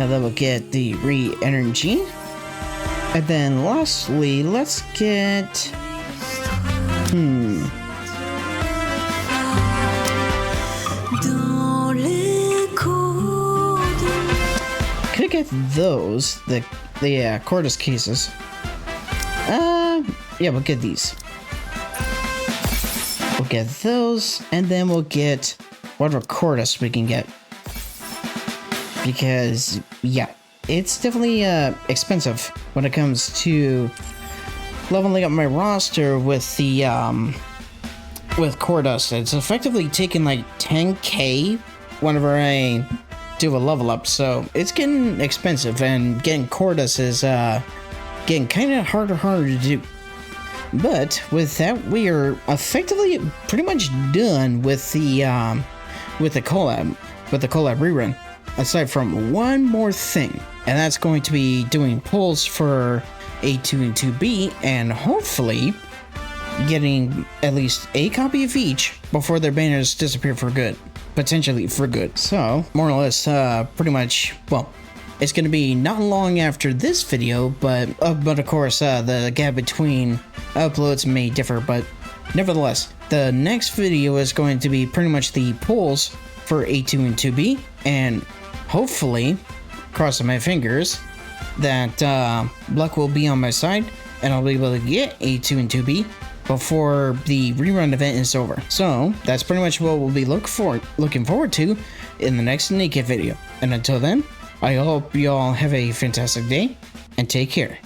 Then we'll get the re-energy. And then lastly, let's get... Could I get those? The Cordis cases. Yeah, we'll get these. We'll get those, and then we'll get whatever Cordis we can get. Because, yeah, it's definitely expensive when it comes to leveling up my roster with the with Cordis. It's effectively taking like 10k whenever I do a level up, so it's getting expensive, and getting Cordis is getting kind of harder to do. But with that, we are effectively pretty much done with the collab rerun. Aside from one more thing, and that's going to be doing pulls for A2 and 2B, and hopefully getting at least a copy of each before their banners disappear for good. Potentially for good. So, more or less, pretty much, well, it's going to be not long after this video, but of course, the gap between uploads may differ, but nevertheless, the next video is going to be pretty much the pulls for A2 and 2B, and hopefully, crossing my fingers, that luck will be on my side and I'll be able to get A2 and 2B before the rerun event is over. So that's pretty much what we'll be looking forward to in the next NIKKE video. And until then, I hope you all have a fantastic day and take care.